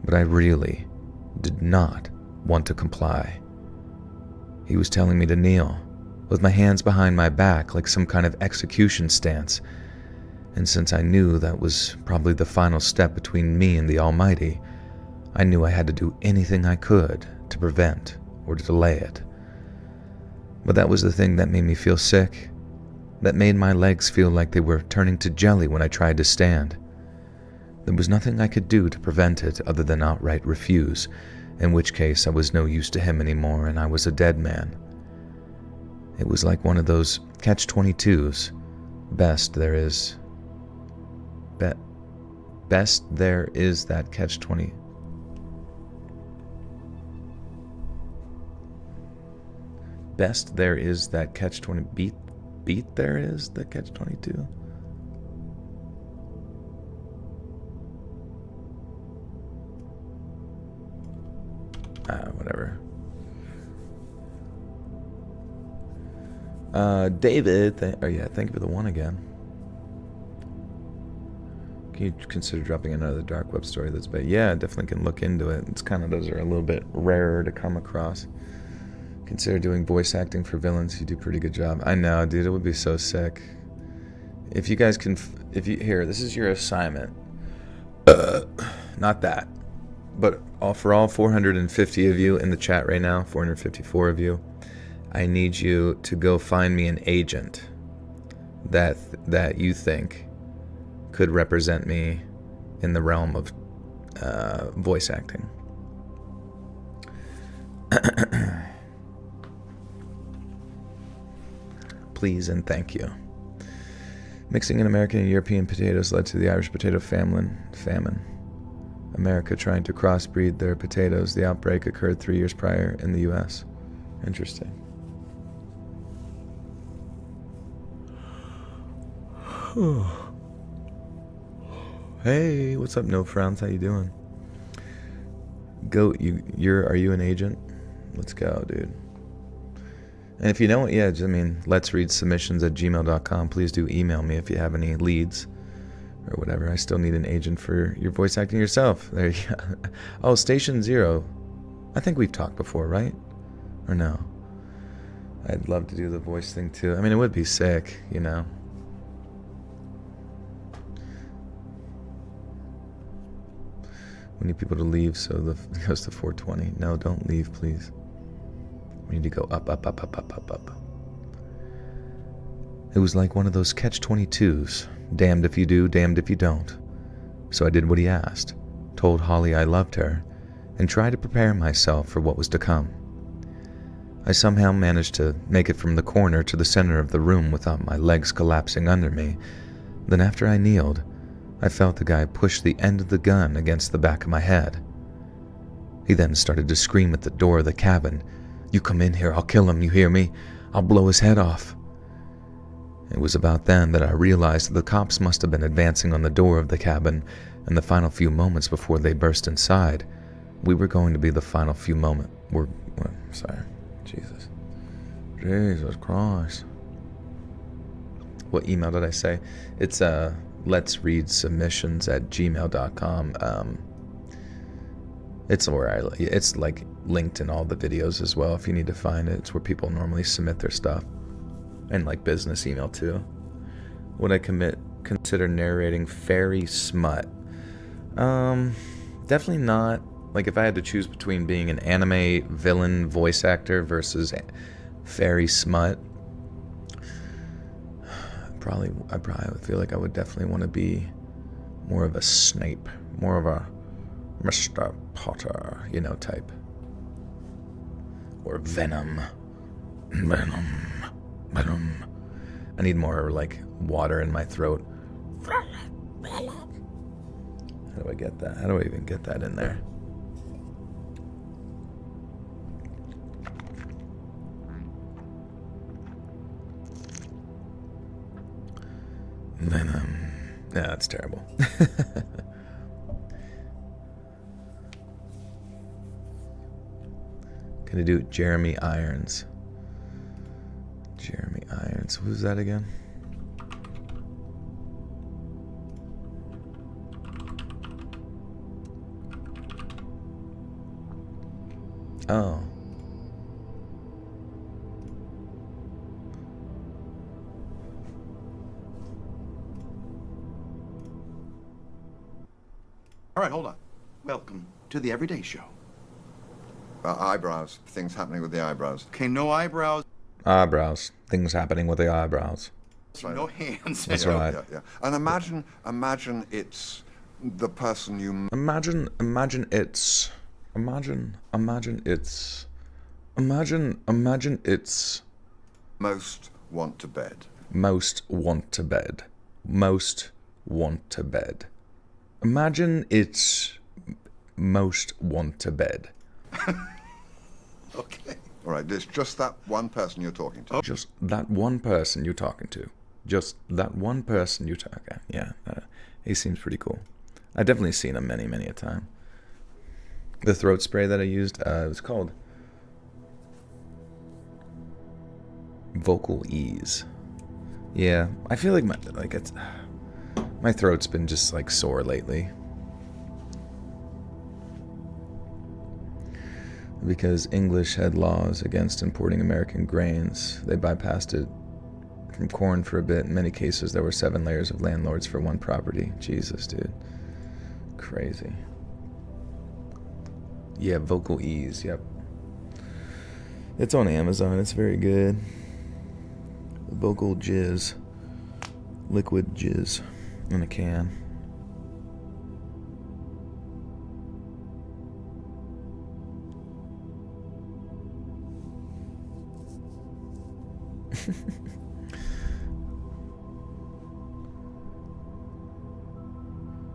but I really did not want to comply. He was telling me to kneel, with my hands behind my back like some kind of execution stance, and since I knew that was probably the final step between me and the Almighty, I knew I had to do anything I could to prevent or to delay it. But that was the thing that made me feel sick, that made my legs feel like they were turning to jelly when I tried to stand. There was nothing I could do to prevent it other than outright refuse, in which case I was no use to him anymore and I was a dead man. It was like one of those catch-22s. Best there is that catch-20. Best there is that catch-20. Beat there is the catch-22. Whatever. David, thank you for the 1 again. Can you consider dropping another dark web story that's bad? Yeah, I definitely can look into it. It's kind of, those are a little bit rarer to come across. Consider doing voice acting for villains. You do a pretty good job. I know, dude. It would be so sick. If you guys can... here, this is your assignment. Not that. But for all 450 of you in the chat right now, 454 of you, I need you to go find me an agent that you think could represent me in the realm of voice acting. Please and thank you. Mixing in American and European potatoes led to the Irish potato famine. America trying to crossbreed their potatoes. The outbreak occurred 3 years prior in the U.S. Interesting. Hey, what's up, No Frowns? How you doing? Goat, are you an agent? Let's go, dude. And if you know it, yeah, let's read submissions@gmail.com. Please do email me if you have any leads or whatever. I still need an agent for your voice acting yourself. There you go. Oh, Station Zero. I think we've talked before, right? Or no? I'd love to do the voice thing too. I mean, it would be sick, you know. We need people to leave, so it goes to 420. No, don't leave, please. We need to go up, up, up, up, up, up, up. It was like one of those catch-22s. Damned if you do, damned if you don't. So I did what he asked, told Holly I loved her, and tried to prepare myself for what was to come. I somehow managed to make it from the corner to the center of the room without my legs collapsing under me. Then after I kneeled, I felt the guy push the end of the gun against the back of my head. He then started to scream at the door of the cabin, "You come in here, I'll kill him, you hear me? I'll blow his head off." It was about then that I realized that the cops must have been advancing on the door of the cabin, and the final few moments before they burst inside, we were going to be the final few Jesus Christ. What email did I say? It's let's read submissions@gmail.com. It's where it's like linked in all the videos as well. If you need to find it, it's where people normally submit their stuff, and like business email too. Would I consider narrating fairy smut? Definitely not. Like if I had to choose between being an anime villain voice actor versus fairy smut, I probably would feel like I would definitely want to be more of a Snape, more of a Mr. Potter, type. Or Venom. Venom. I need more like water in my throat. How do I get that? How do I even get that in there? Venom. Yeah, that's terrible. Can I do Jeremy Irons? Jeremy Irons. Who's that again? Oh. All right, hold on. Welcome to the Everyday Show. Eyebrows. Things happening with the eyebrows. Okay, no eyebrows. Eyebrows. Things happening with the eyebrows. Right. No hands. That's Yeah, right. yeah. And imagine it's the person you Imagine it's most want to bed. most want to bed. Most want to bed. Imagine it's most want to bed. Okay. All right, there's just that one person you're talking to. Just that one person you're talking to. Just that one person you're talking to. Yeah, he seems pretty cool. I've definitely seen him many, many a time. The throat spray that I used, it was called Vocal Ease. Yeah, I feel like my throat's been just like sore lately. Because English had laws against importing American grains. They bypassed it from corn for a bit. In many cases, there were 7 layers of landlords for one property. Jesus, dude. Crazy. Yeah, Vocal Ease, yep. It's on Amazon, it's very good. Vocal Jizz. Liquid jizz in a can.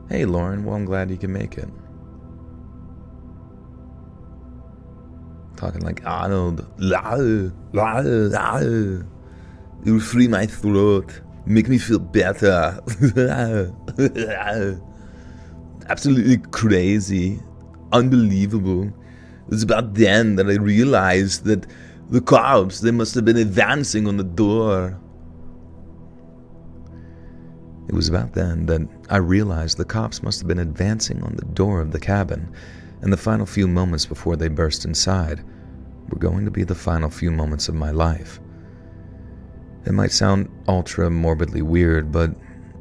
Hey Lauren, well I'm glad you can make it. Talking like Arnold. You'll free my throat. Make me feel better. Absolutely crazy. Unbelievable. It's about then that I realized that the cops, they must have been advancing on the door. It was about then that I realized the cops must have been advancing on the door of the cabin, and the final few moments before they burst inside were going to be the final few moments of my life. It might sound ultra-morbidly weird, but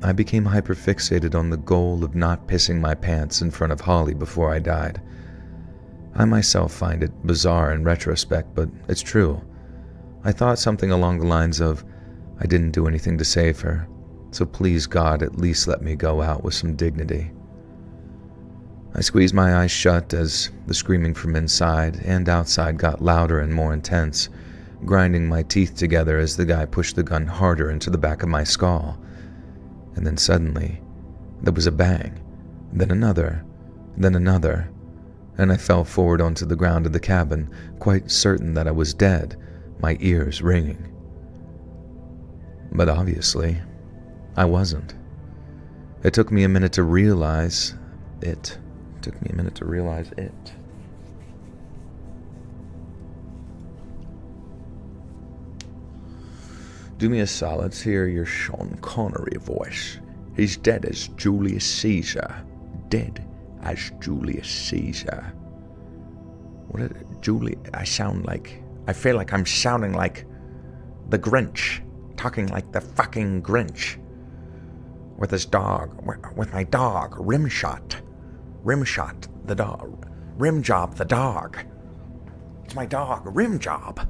I became hyperfixated on the goal of not pissing my pants in front of Holly before I died. I myself find it bizarre in retrospect, but it's true. I thought something along the lines of, I didn't do anything to save her, so please God at least let me go out with some dignity. I squeezed my eyes shut as the screaming from inside and outside got louder and more intense, grinding my teeth together as the guy pushed the gun harder into the back of my skull. And then suddenly, there was a bang, then another, and I fell forward onto the ground of the cabin, quite certain that I was dead, my ears ringing. But obviously, I wasn't. It took me a minute to realize it. Do me a solid, hear your Sean Connery voice. He's dead as Julius Caesar. Dead as Julius Caesar. What is Julie? I feel like I'm sounding like the Grinch. Talking like the fucking Grinch. With his dog. With my dog. Rimshot the dog. Rimjob the dog. It's my dog, Rimjob.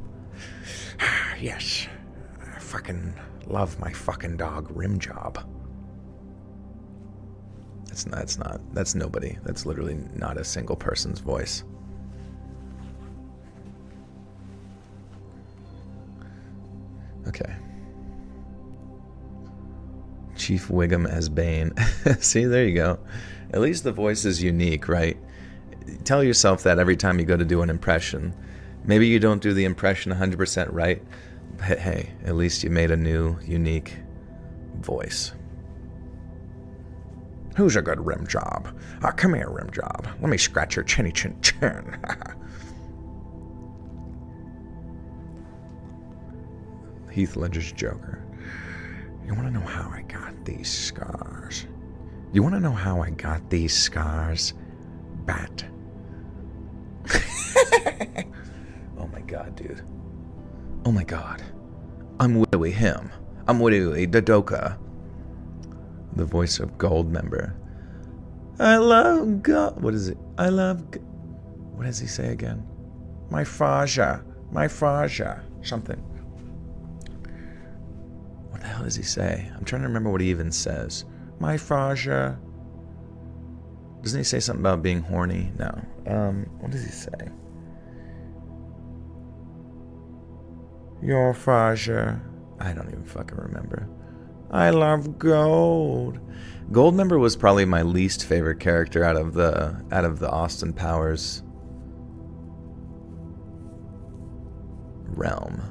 Yes. I fucking love my fucking dog, Rimjob. That's nobody. That's literally not a single person's voice. Okay. Chief Wiggum as Bane. See, there you go. At least the voice is unique, right? Tell yourself that every time you go to do an impression. Maybe you don't do the impression 100% right, but hey, at least you made a new, unique voice. Who's a good rim job? Come here, rim job. Let me scratch your chinny chin chin. Heath Ledger's Joker. You want to know how I got these scars? You want to know how I got these scars? Bat. Oh my god, dude. Oh my god. I'm Willie him. I'm Willie Dadoka. The voice of Goldmember. I love God. What is it? I love. What does he say again? My Faja. Something. What the hell does he say? I'm trying to remember what he even says. My Faja. Doesn't he say something about being horny? No. What does he say? Your Faja. I don't even fucking remember. I love gold. Goldmember was probably my least favorite character out of the Austin Powers realm.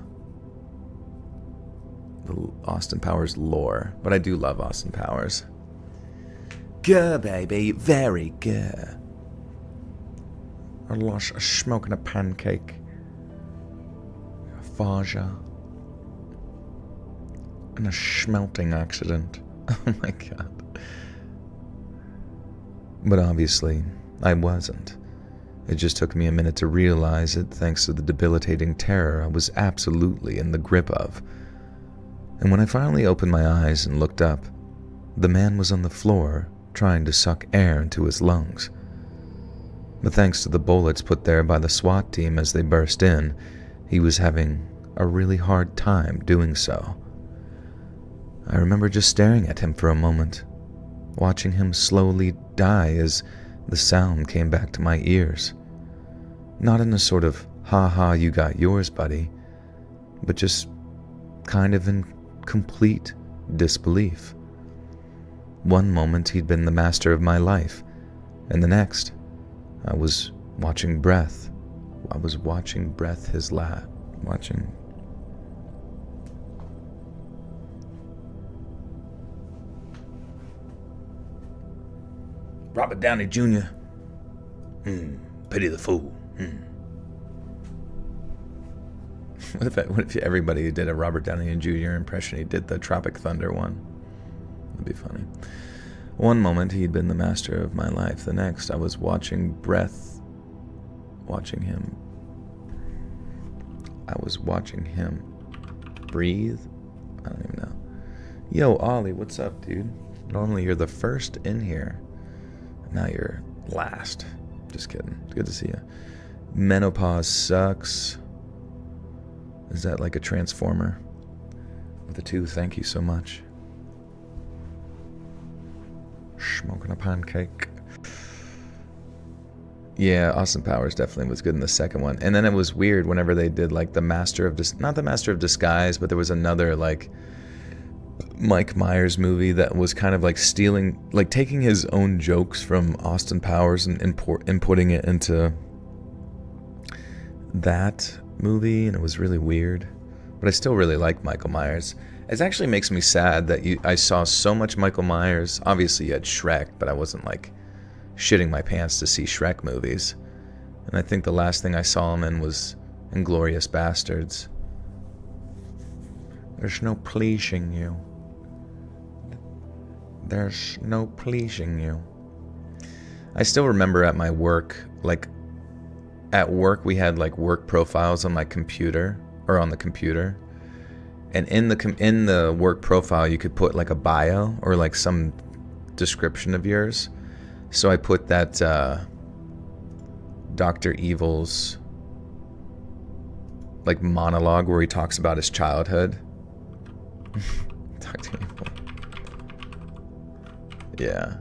The Austin Powers lore. But I do love Austin Powers. Good, baby. Very good. I lost smoking a pancake. Faja. And a smelting accident. Oh my god. But obviously, I wasn't. It just took me a minute to realize it thanks to the debilitating terror I was absolutely in the grip of. And when I finally opened my eyes and looked up, the man was on the floor trying to suck air into his lungs. But thanks to the bullets put there by the SWAT team as they burst in, he was having a really hard time doing so. I remember just staring at him for a moment, watching him slowly die as the sound came back to my ears. Not in a sort of, ha ha, you got yours, buddy, but just kind of in complete disbelief. One moment he'd been the master of my life, and the next, I was watching Breath. I was watching Breath his lad. Watching. Robert Downey Jr. Pity the fool. What if everybody did a Robert Downey Jr. impression? He did the Tropic Thunder one. That'd be funny. One moment he'd been the master of my life. The next, I was watching Breath. Watching him. I was watching him breathe. I don't even know. Yo, Ollie, what's up, dude? Normally you're the first in here. Now you're last. Just kidding. It's good to see you. Menopause sucks. Is that like a transformer? With a 2, thank you so much. Smoking a pancake. Yeah, Austin Powers definitely was good in the second one. And then it was weird whenever they did like the Master of not the Master of Disguise, but there was another like Mike Myers movie that was kind of like stealing, like taking his own jokes from Austin Powers and inputting it into that movie, and it was really weird. But I still really like Michael Myers. It actually makes me sad that I saw so much Michael Myers. Obviously you had Shrek, but I wasn't like shitting my pants to see Shrek movies. And I think the last thing I saw him in was Inglourious Bastards. There's no pleasing you. There's no pleasing you. I still remember at my work, like at work we had like work profiles on my computer, or on the computer. And in the work profile you could put like a bio or like some description of yours. So I put that Dr. Evil's like monologue where he talks about his childhood. Dr. Evil. Yeah.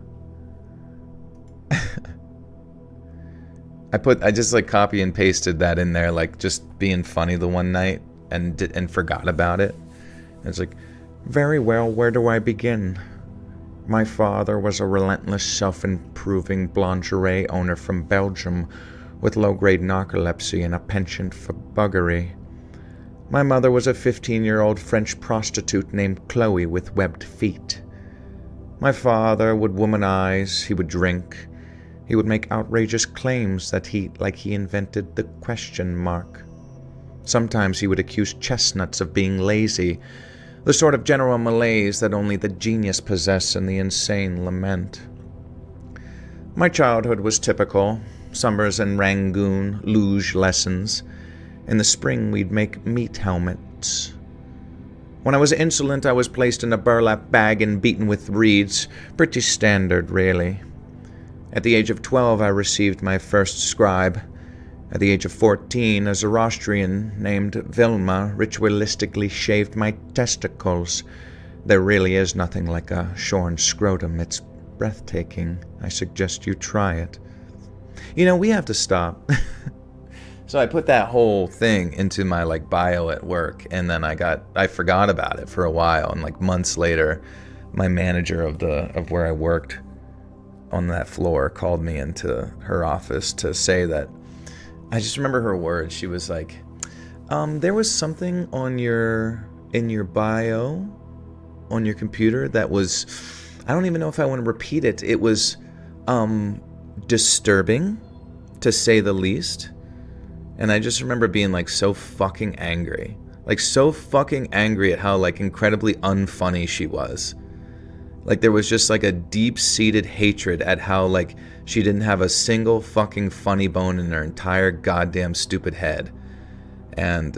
I just like copy and pasted that in there, like just being funny the one night, and forgot about it. And it's like, very well, where do I begin? My father was a relentless, self-improving lingerie owner from Belgium with low-grade narcolepsy and a penchant for buggery. My mother was a 15-year-old French prostitute named Chloe with webbed feet. My father would womanize, he would drink, he would make outrageous claims that he invented the question mark. Sometimes he would accuse chestnuts of being lazy, the sort of general malaise that only the genius possess and the insane lament. My childhood was typical. Summers in Rangoon, luge lessons. In the spring we'd make meat helmets. When I was insolent, I was placed in a burlap bag and beaten with reeds. Pretty standard, really. At the age of 12, I received my first scribe. At the age of 14, a Zoroastrian named Vilma ritualistically shaved my testicles. There really is nothing like a shorn scrotum. It's breathtaking. I suggest you try it. You know, we have to stop. So I put that whole thing into my like bio at work, and then I forgot about it for a while, and like months later, my manager of where I worked on that floor called me into her office to say that, I just remember her words. She was like, there was something in your bio on your computer that was, I don't even know if I want to repeat it. It was disturbing, to say the least. And I just remember being like so fucking angry. Like so fucking angry at how like incredibly unfunny she was. Like there was just like a deep-seated hatred at how like she didn't have a single fucking funny bone in her entire goddamn stupid head. And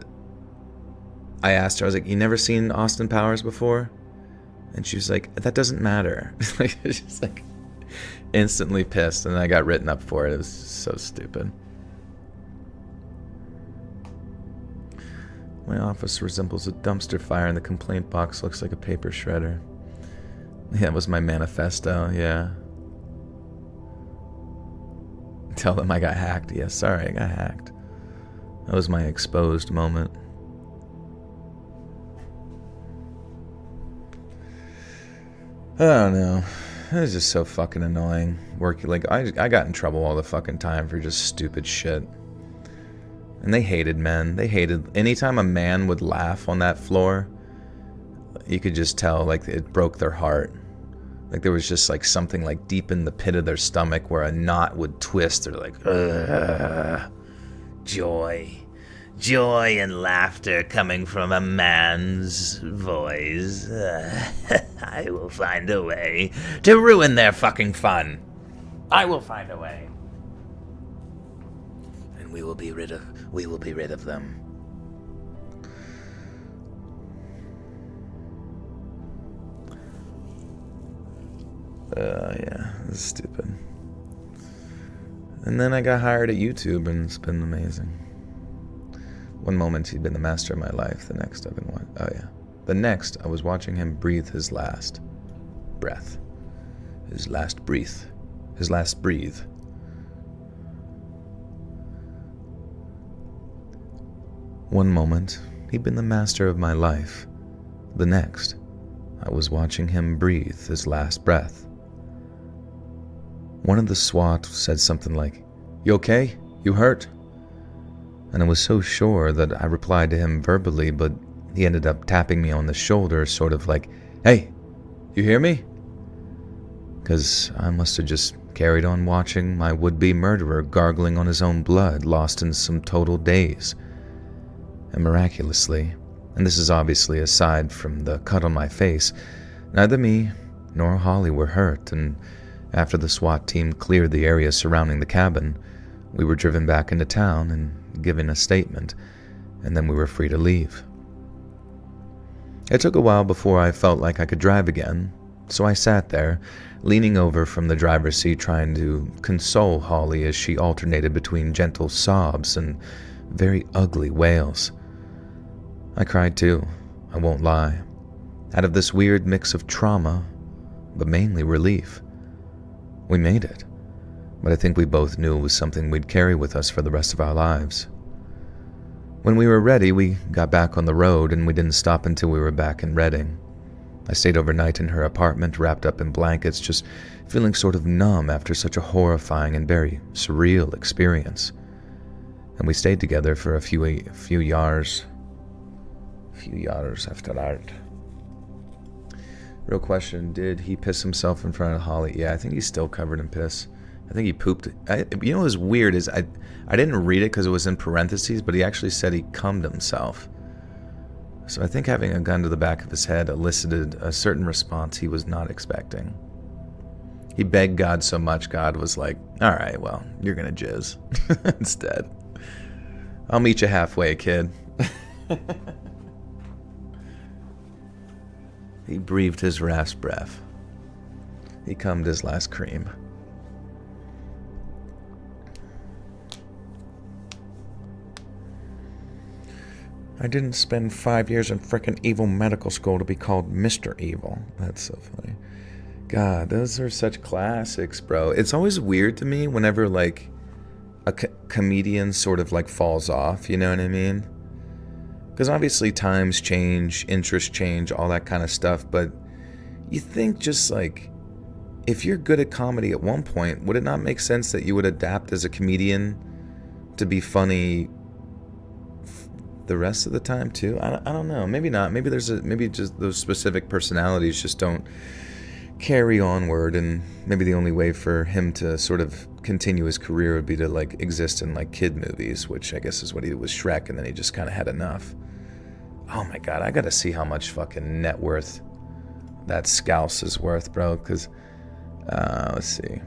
I asked her, I was like, you never seen Austin Powers before? And she was like, that doesn't matter. Like, it's just like, Instantly pissed, and I got written up for it. It was so stupid. My office resembles a dumpster fire, and the complaint box looks like a paper shredder. Yeah, it was my manifesto, yeah. Tell them I got hacked. Yeah, sorry, I got hacked. That was my exposed moment. I don't know. It was just so fucking annoying. Working, like, I got in trouble all the fucking time for just stupid shit. And they hated men. They hated... Anytime a man would laugh on that floor, you could just tell, like, it broke their heart. Like, there was just, like, something, like, deep in the pit of their stomach where a knot would twist. They're like, ugh. Joy. Joy and laughter coming from a man's voice. I will find a way to ruin their fucking fun. I will find a way. And we will be rid of them. Yeah, this is stupid. And then I got hired at YouTube, and it's been amazing. One moment he'd been the master of my life, the next I've been the next I was watching him breathe his last breath. His last breathe. One moment, he'd been the master of my life. The next, I was watching him breathe his last breath. One of the SWAT said something like, "You okay? You hurt?" And I was so sure that I replied to him verbally, but he ended up tapping me on the shoulder, sort of like, "Hey, you hear me?" Because I must have just carried on watching my would-be murderer gargling on his own blood, lost in some total daze. And miraculously, and this is obviously aside from the cut on my face, neither me nor Holly were hurt, and after the SWAT team cleared the area surrounding the cabin, we were driven back into town and given a statement, and then we were free to leave. It took a while before I felt like I could drive again, so I sat there, leaning over from the driver's seat trying to console Holly as she alternated between gentle sobs and very ugly wails. I cried too, I won't lie, out of this weird mix of trauma, but mainly relief. We made it, but I think we both knew it was something we'd carry with us for the rest of our lives. When we were ready, we got back on the road, and we didn't stop until we were back in Reading. I stayed overnight in her apartment, wrapped up in blankets, just feeling sort of numb after such a horrifying and very surreal experience. And we stayed together for a few years after that. Real question, did he piss himself in front of Holly? Yeah, I think he's still covered in piss. I think he pooped. You know what's weird is I didn't read it because it was in parentheses, but he actually said he cummed himself. So I think having a gun to the back of his head elicited a certain response he was not expecting. He begged God so much, God was like, "All right, well, you're gonna jizz instead. I'll meet you halfway, kid." He breathed his last breath. He cummed his last cream. I didn't spend 5 years in frickin' evil medical school to be called Mr. Evil. That's so funny. God, those are such classics, bro. It's always weird to me whenever, like, a comedian sort of, like, falls off, you know what I mean? Because obviously times change, interests change, all that kind of stuff, but you think just like, if you're good at comedy at one point, would it not make sense that you would adapt as a comedian to be funny the rest of the time too? I don't know, maybe not. Maybe maybe just those specific personalities just don't carry onward, and maybe the only way for him to sort of continue his career would be to like exist in like kid movies, which I guess is what he did with Shrek, and then he just kind of had enough. Oh my god, I gotta see how much fucking net worth that Scouse is worth, bro, because, let's see.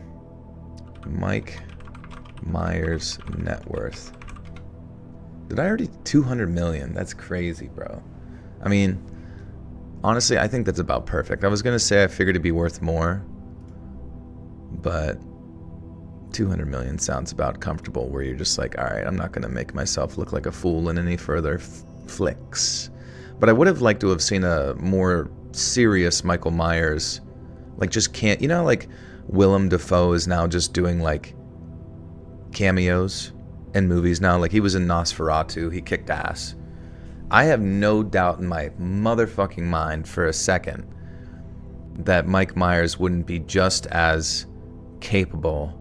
Mike Myers net worth. Did I already? 200 million, that's crazy, bro. I mean, honestly, I think that's about perfect. I was gonna say I figured it'd be worth more, but 200 million sounds about comfortable, where you're just like, all right, I'm not going to make myself look like a fool in any further flicks. But I would have liked to have seen a more serious Michael Myers, like just can't, you know, like Willem Dafoe is now just doing like cameos in movies now. Like he was in Nosferatu, he kicked ass. I have no doubt in my motherfucking mind for a second that Mike Myers wouldn't be just as capable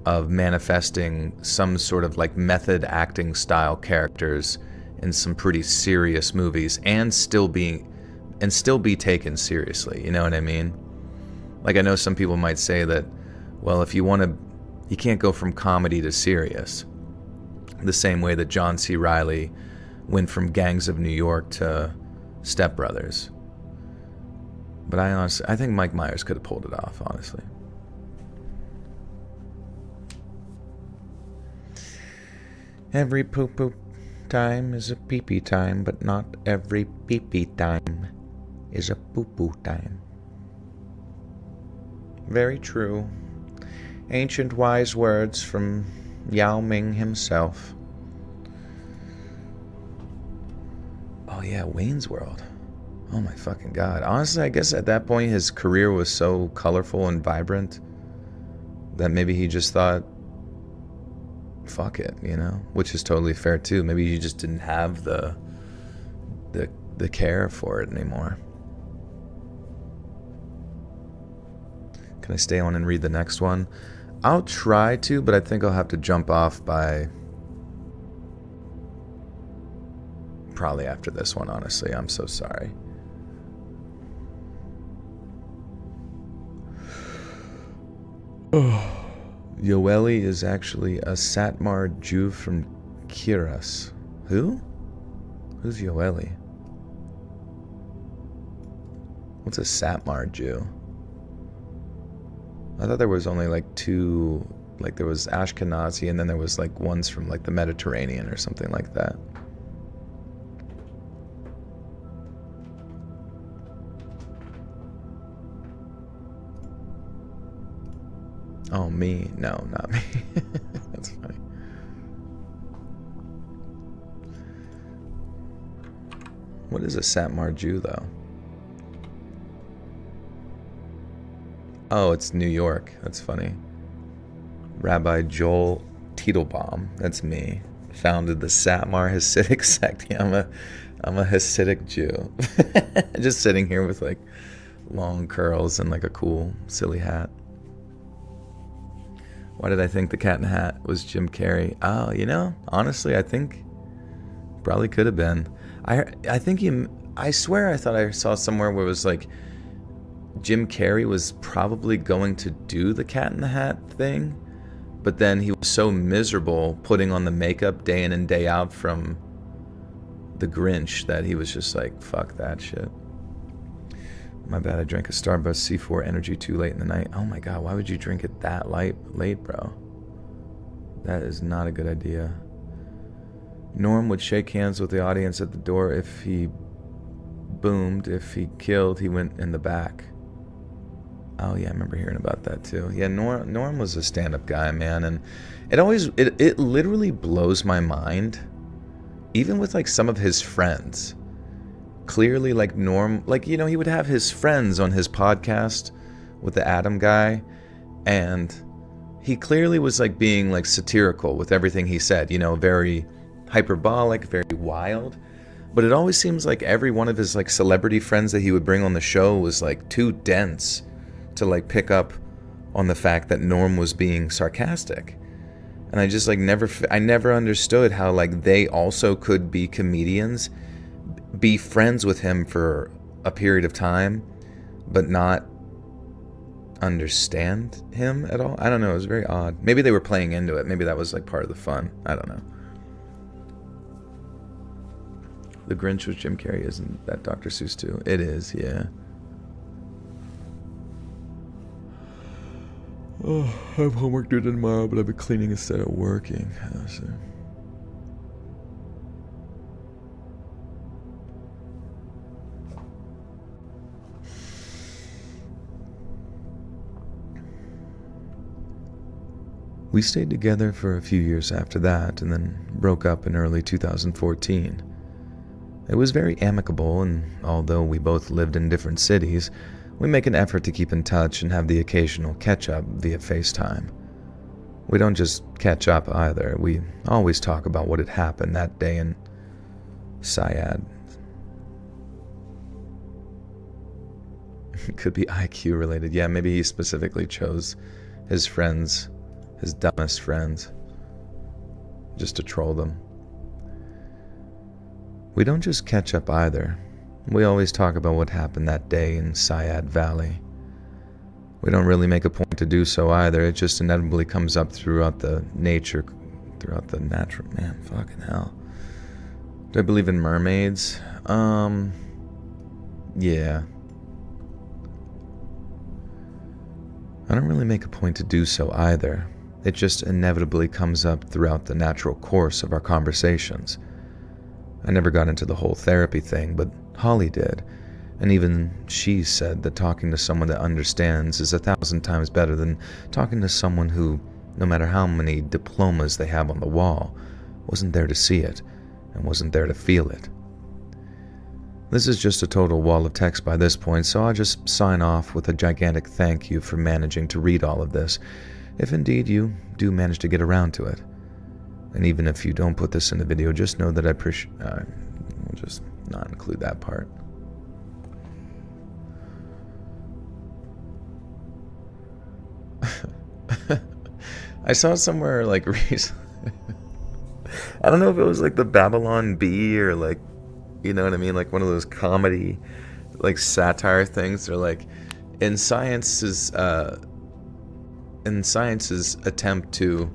of manifesting some sort of like method acting style characters in some pretty serious movies and still be taken seriously. You know what I mean? Like I know some people might say that, well, if you want to, you can't go from comedy to serious. The same way that John C. Reilly went from Gangs of New York to Step Brothers. But I think Mike Myers could have pulled it off, honestly. Every poo-poo time is a pee-pee time, but not every pee-pee time is a poo-poo time. Very true. Ancient wise words from Yao Ming himself. Oh yeah, Wayne's World. Oh my fucking god. Honestly, I guess at that point his career was so colorful and vibrant that maybe he just thought, fuck it, you know, which is totally fair too. Maybe you just didn't have the care for it anymore. Can I stay on and read the next one? I'll try to, but I think I'll have to jump off by probably after this one, honestly. I'm so sorry. Yoeli is actually a Satmar Jew from Kiras. Who? Who's Yoeli? What's a Satmar Jew? I thought there was only like two, like there was Ashkenazi and then there was like ones from like the Mediterranean or something like that. Oh, me? No, not me. That's funny. What is a Satmar Jew, though? Oh, it's New York. That's funny. Rabbi Joel Teitelbaum, that's me, founded the Satmar Hasidic sect. Yeah, I'm a Hasidic Jew. Just sitting here with like long curls and like a cool, silly hat. Why did I think the Cat in the Hat was Jim Carrey? Oh, you know, honestly, I think probably could have been. I think I swear I thought I saw somewhere where it was like Jim Carrey was probably going to do the Cat in the Hat thing, but then he was so miserable putting on the makeup day in and day out from The Grinch that he was just like, fuck that shit. My bad, I drank a Starbucks C4 Energy too late in the night. Oh my god, why would you drink it that late, bro? That is not a good idea. Norm would shake hands with the audience at the door if he boomed. If he killed, he went in the back. Oh yeah, I remember hearing about that too. Yeah, Norm was a stand-up guy, man, and it literally blows my mind, even with like some of his friends. Clearly, like Norm, like, you know, he would have his friends on his podcast with the Adam guy, and he clearly was like being like satirical with everything he said, you know, very hyperbolic, very wild. But it always seems like every one of his like celebrity friends that he would bring on the show was like too dense to like pick up on the fact that Norm was being sarcastic. And I just like I never understood how like they also could be comedians, be friends with him for a period of time, but not understand him at all. I don't know, it was very odd. Maybe they were playing into it. Maybe that was like part of the fun. I don't know. The Grinch was Jim Carrey, isn't that Dr. Seuss too? It is, yeah. Oh, I have homework due tomorrow, but I've been cleaning instead of working. So. We stayed together for a few years after that and then broke up in early 2014. It was very amicable, and although we both lived in different cities, we make an effort to keep in touch and have the occasional catch-up via FaceTime. We don't just catch up either, we always talk about what had happened that day in Syad. Could be IQ related. Yeah, maybe he specifically chose his friends, his dumbest friends, just to troll them. We don't just catch up either. We always talk about what happened that day in Syad Valley. We don't really make a point to do so either. It just inevitably comes up throughout the natural... Man, fucking hell. Do I believe in mermaids? Yeah. I don't really make a point to do so either. It just inevitably comes up throughout the natural course of our conversations. I never got into the whole therapy thing, but Holly did, and even she said that talking to someone that understands is 1,000 times better than talking to someone who, no matter how many diplomas they have on the wall, wasn't there to see it and wasn't there to feel it. This is just a total wall of text by this point, so I'll just sign off with a gigantic thank you for managing to read all of this, if indeed you do manage to get around to it. And even if you don't put this in the video, just know that I appreciate... we'll just not include that part. I saw somewhere like recently... I don't know if it was like the Babylon Bee or like, you know what I mean? Like one of those comedy, like satire things. They're like, in science's attempt to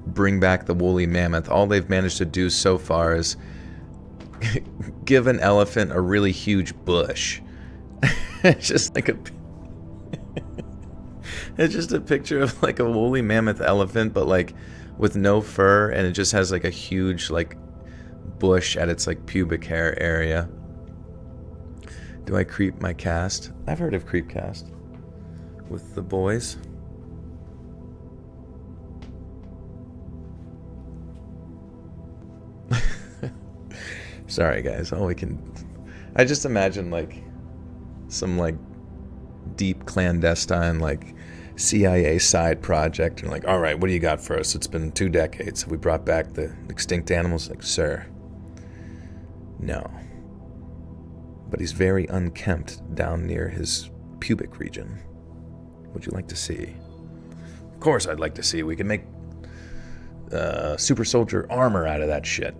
bring back the woolly mammoth, all they've managed to do so far is give an elephant a really huge bush. It's just like it's just a picture of like a woolly mammoth elephant, but like with no fur, and it just has like a huge like bush at its like pubic hair area. Do I creep my cast? I've heard of Creepcast with the boys. Sorry guys, I just imagine like some like deep clandestine like CIA side project, and like, all right, what do you got for us? It's been 2 decades. Have we brought back the extinct animals? Like, sir, no. But he's very unkempt down near his pubic region. Would you like to see? Of course I'd like to see. We can make super soldier armor out of that shit.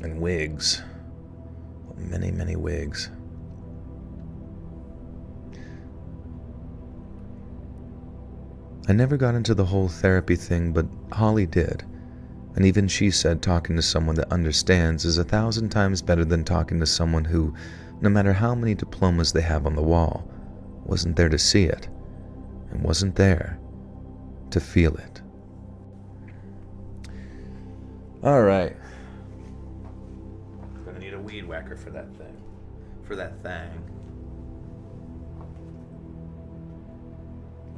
And wigs. Many, many wigs. I never got into the whole therapy thing, but Holly did. And even she said talking to someone that understands is 1,000 times better than talking to someone who, no matter how many diplomas they have on the wall, wasn't there to see it, and wasn't there to feel it. Alright. Gonna need a weed whacker for that thing. For that thing.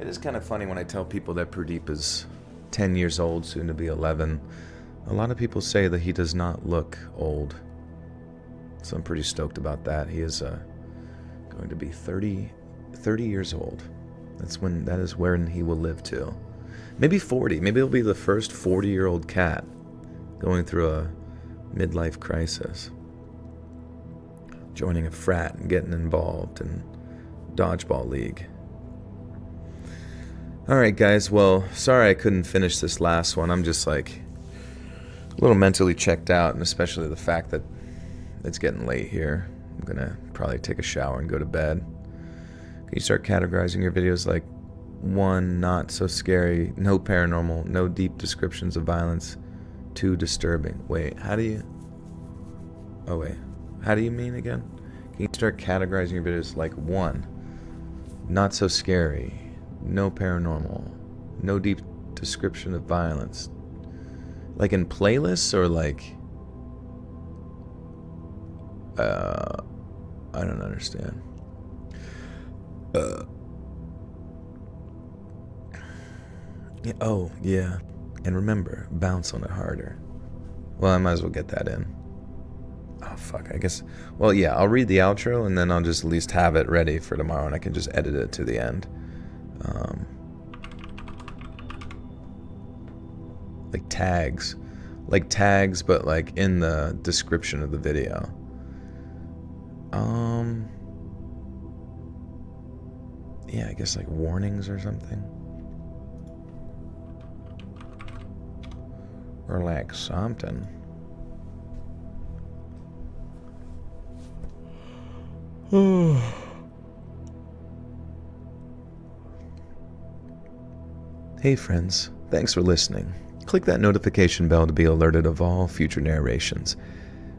It is kind of funny when I tell people that Pradeep is 10 years old, soon to be 11. A lot of people say that he does not look old. So I'm pretty stoked about that. He is going to be 30 years old. That is when he will live to. Maybe 40. Maybe he'll be the first 40-year-old cat going through a midlife crisis. Joining a frat and getting involved in dodgeball league. Alright guys, well, sorry I couldn't finish this last one. I'm just like a little mentally checked out, and especially the fact that it's getting late here. I'm gonna probably take a shower and go to bed. Can you start categorizing your videos like 1, not so scary, no paranormal, no deep descriptions of violence, 2, disturbing. Wait, how do you... Oh wait, how do you mean again? Can you start categorizing your videos like 1, not so scary, no paranormal, no deep description of violence? Like in playlists or like... I don't understand. Yeah, oh, yeah. And remember, bounce on it harder. Well, I might as well get that in. Oh, fuck, I guess... Well, yeah, I'll read the outro, and then I'll just at least have it ready for tomorrow, and I can just edit it to the end. Like tags. Like tags, but like in the description of the video. Yeah, I guess like warnings or something. Or like something. Hey friends, thanks for listening. Click that notification bell to be alerted of all future narrations.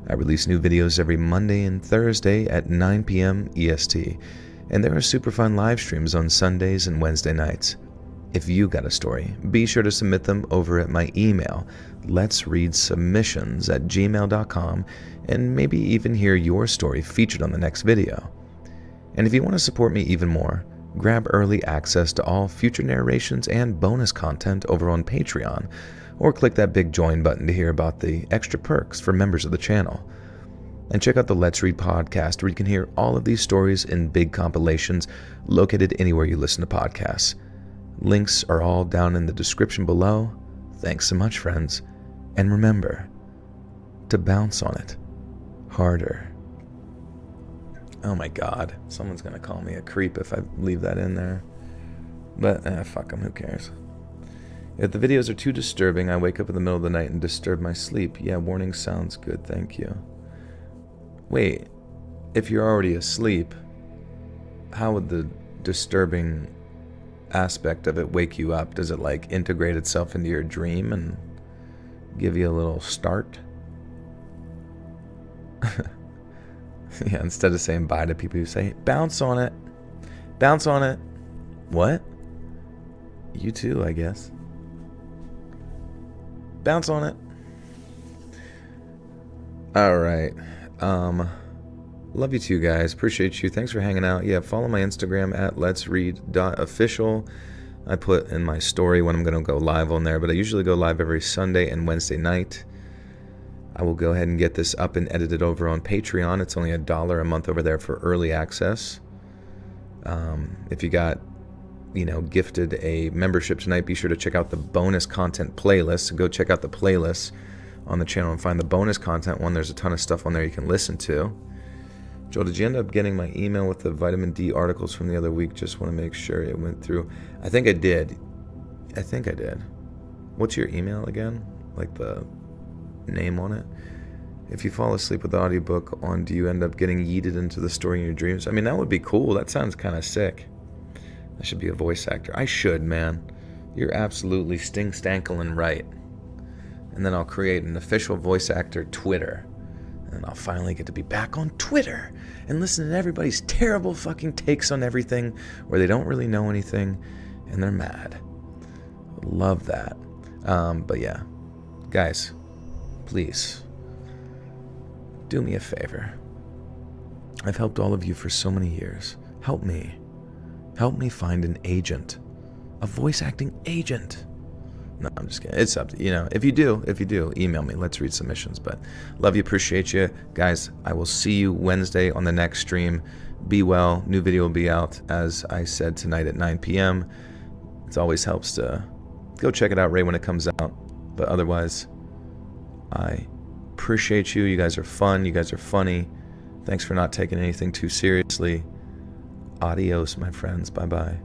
I release new videos every Monday and Thursday at 9 p.m. EST, and there are super fun live streams on Sundays and Wednesday nights. If you got a story, be sure to submit them over at my email, letsreadsubmissions@gmail.com, and maybe even hear your story featured on the next video. And if you want to support me even more, grab early access to all future narrations and bonus content over on Patreon, or click that big join button to hear about the extra perks for members of the channel. And check out the Let's Read podcast, where you can hear all of these stories in big compilations located anywhere you listen to podcasts. Links are all down in the description below. Thanks so much, friends. And remember to bounce on it harder. Oh my god, someone's gonna call me a creep if I leave that in there. But, fuck them, who cares? If the videos are too disturbing, I wake up in the middle of the night and disturb my sleep. Yeah, warning sounds good, thank you. Wait, if you're already asleep, how would the disturbing aspect of it wake you up? Does it, like, integrate itself into your dream and give you a little start? Yeah, instead of saying bye to people, you say, bounce on it. Bounce on it. What? You too, I guess. Bounce on it. Alright. Love you too, guys. Appreciate you. Thanks for hanging out. Yeah, follow my Instagram at letsread.official. I put in my story when I'm going to go live on there, but I usually go live every Sunday and Wednesday night. I will go ahead and get this up and edited over on Patreon. It's only $1 a month over there for early access. If you got, gifted a membership tonight, be sure to check out the bonus content playlist. So go check out the playlist on the channel and find the bonus content one. There's a ton of stuff on there you can listen to. Joel, did you end up getting my email with the vitamin D articles from the other week? Just want to make sure it went through. I think I did. What's your email again? Like the name on it? If you fall asleep with the audiobook on, do you end up getting yeeted into the story in your dreams? I mean, that would be cool. That sounds kind of sick. I should be a voice actor. I should, man. You're absolutely stankling right. And then I'll create an official voice actor Twitter. And I'll finally get to be back on Twitter and listen to everybody's terrible fucking takes on everything where they don't really know anything and they're mad. Love that. But yeah, guys, please do me a favor. I've helped all of you for so many years. Help me find an agent, a voice acting agent. No, I'm just kidding. It's up to you. If you do, email me. Let's read submissions. But love you, appreciate you, guys. I will see you Wednesday on the next stream. Be well. New video will be out, as I said, tonight at 9 p.m. It always helps to go check it out right when it comes out. But otherwise, I appreciate you. You guys are fun. You guys are funny. Thanks for not taking anything too seriously. Adios, my friends. Bye-bye.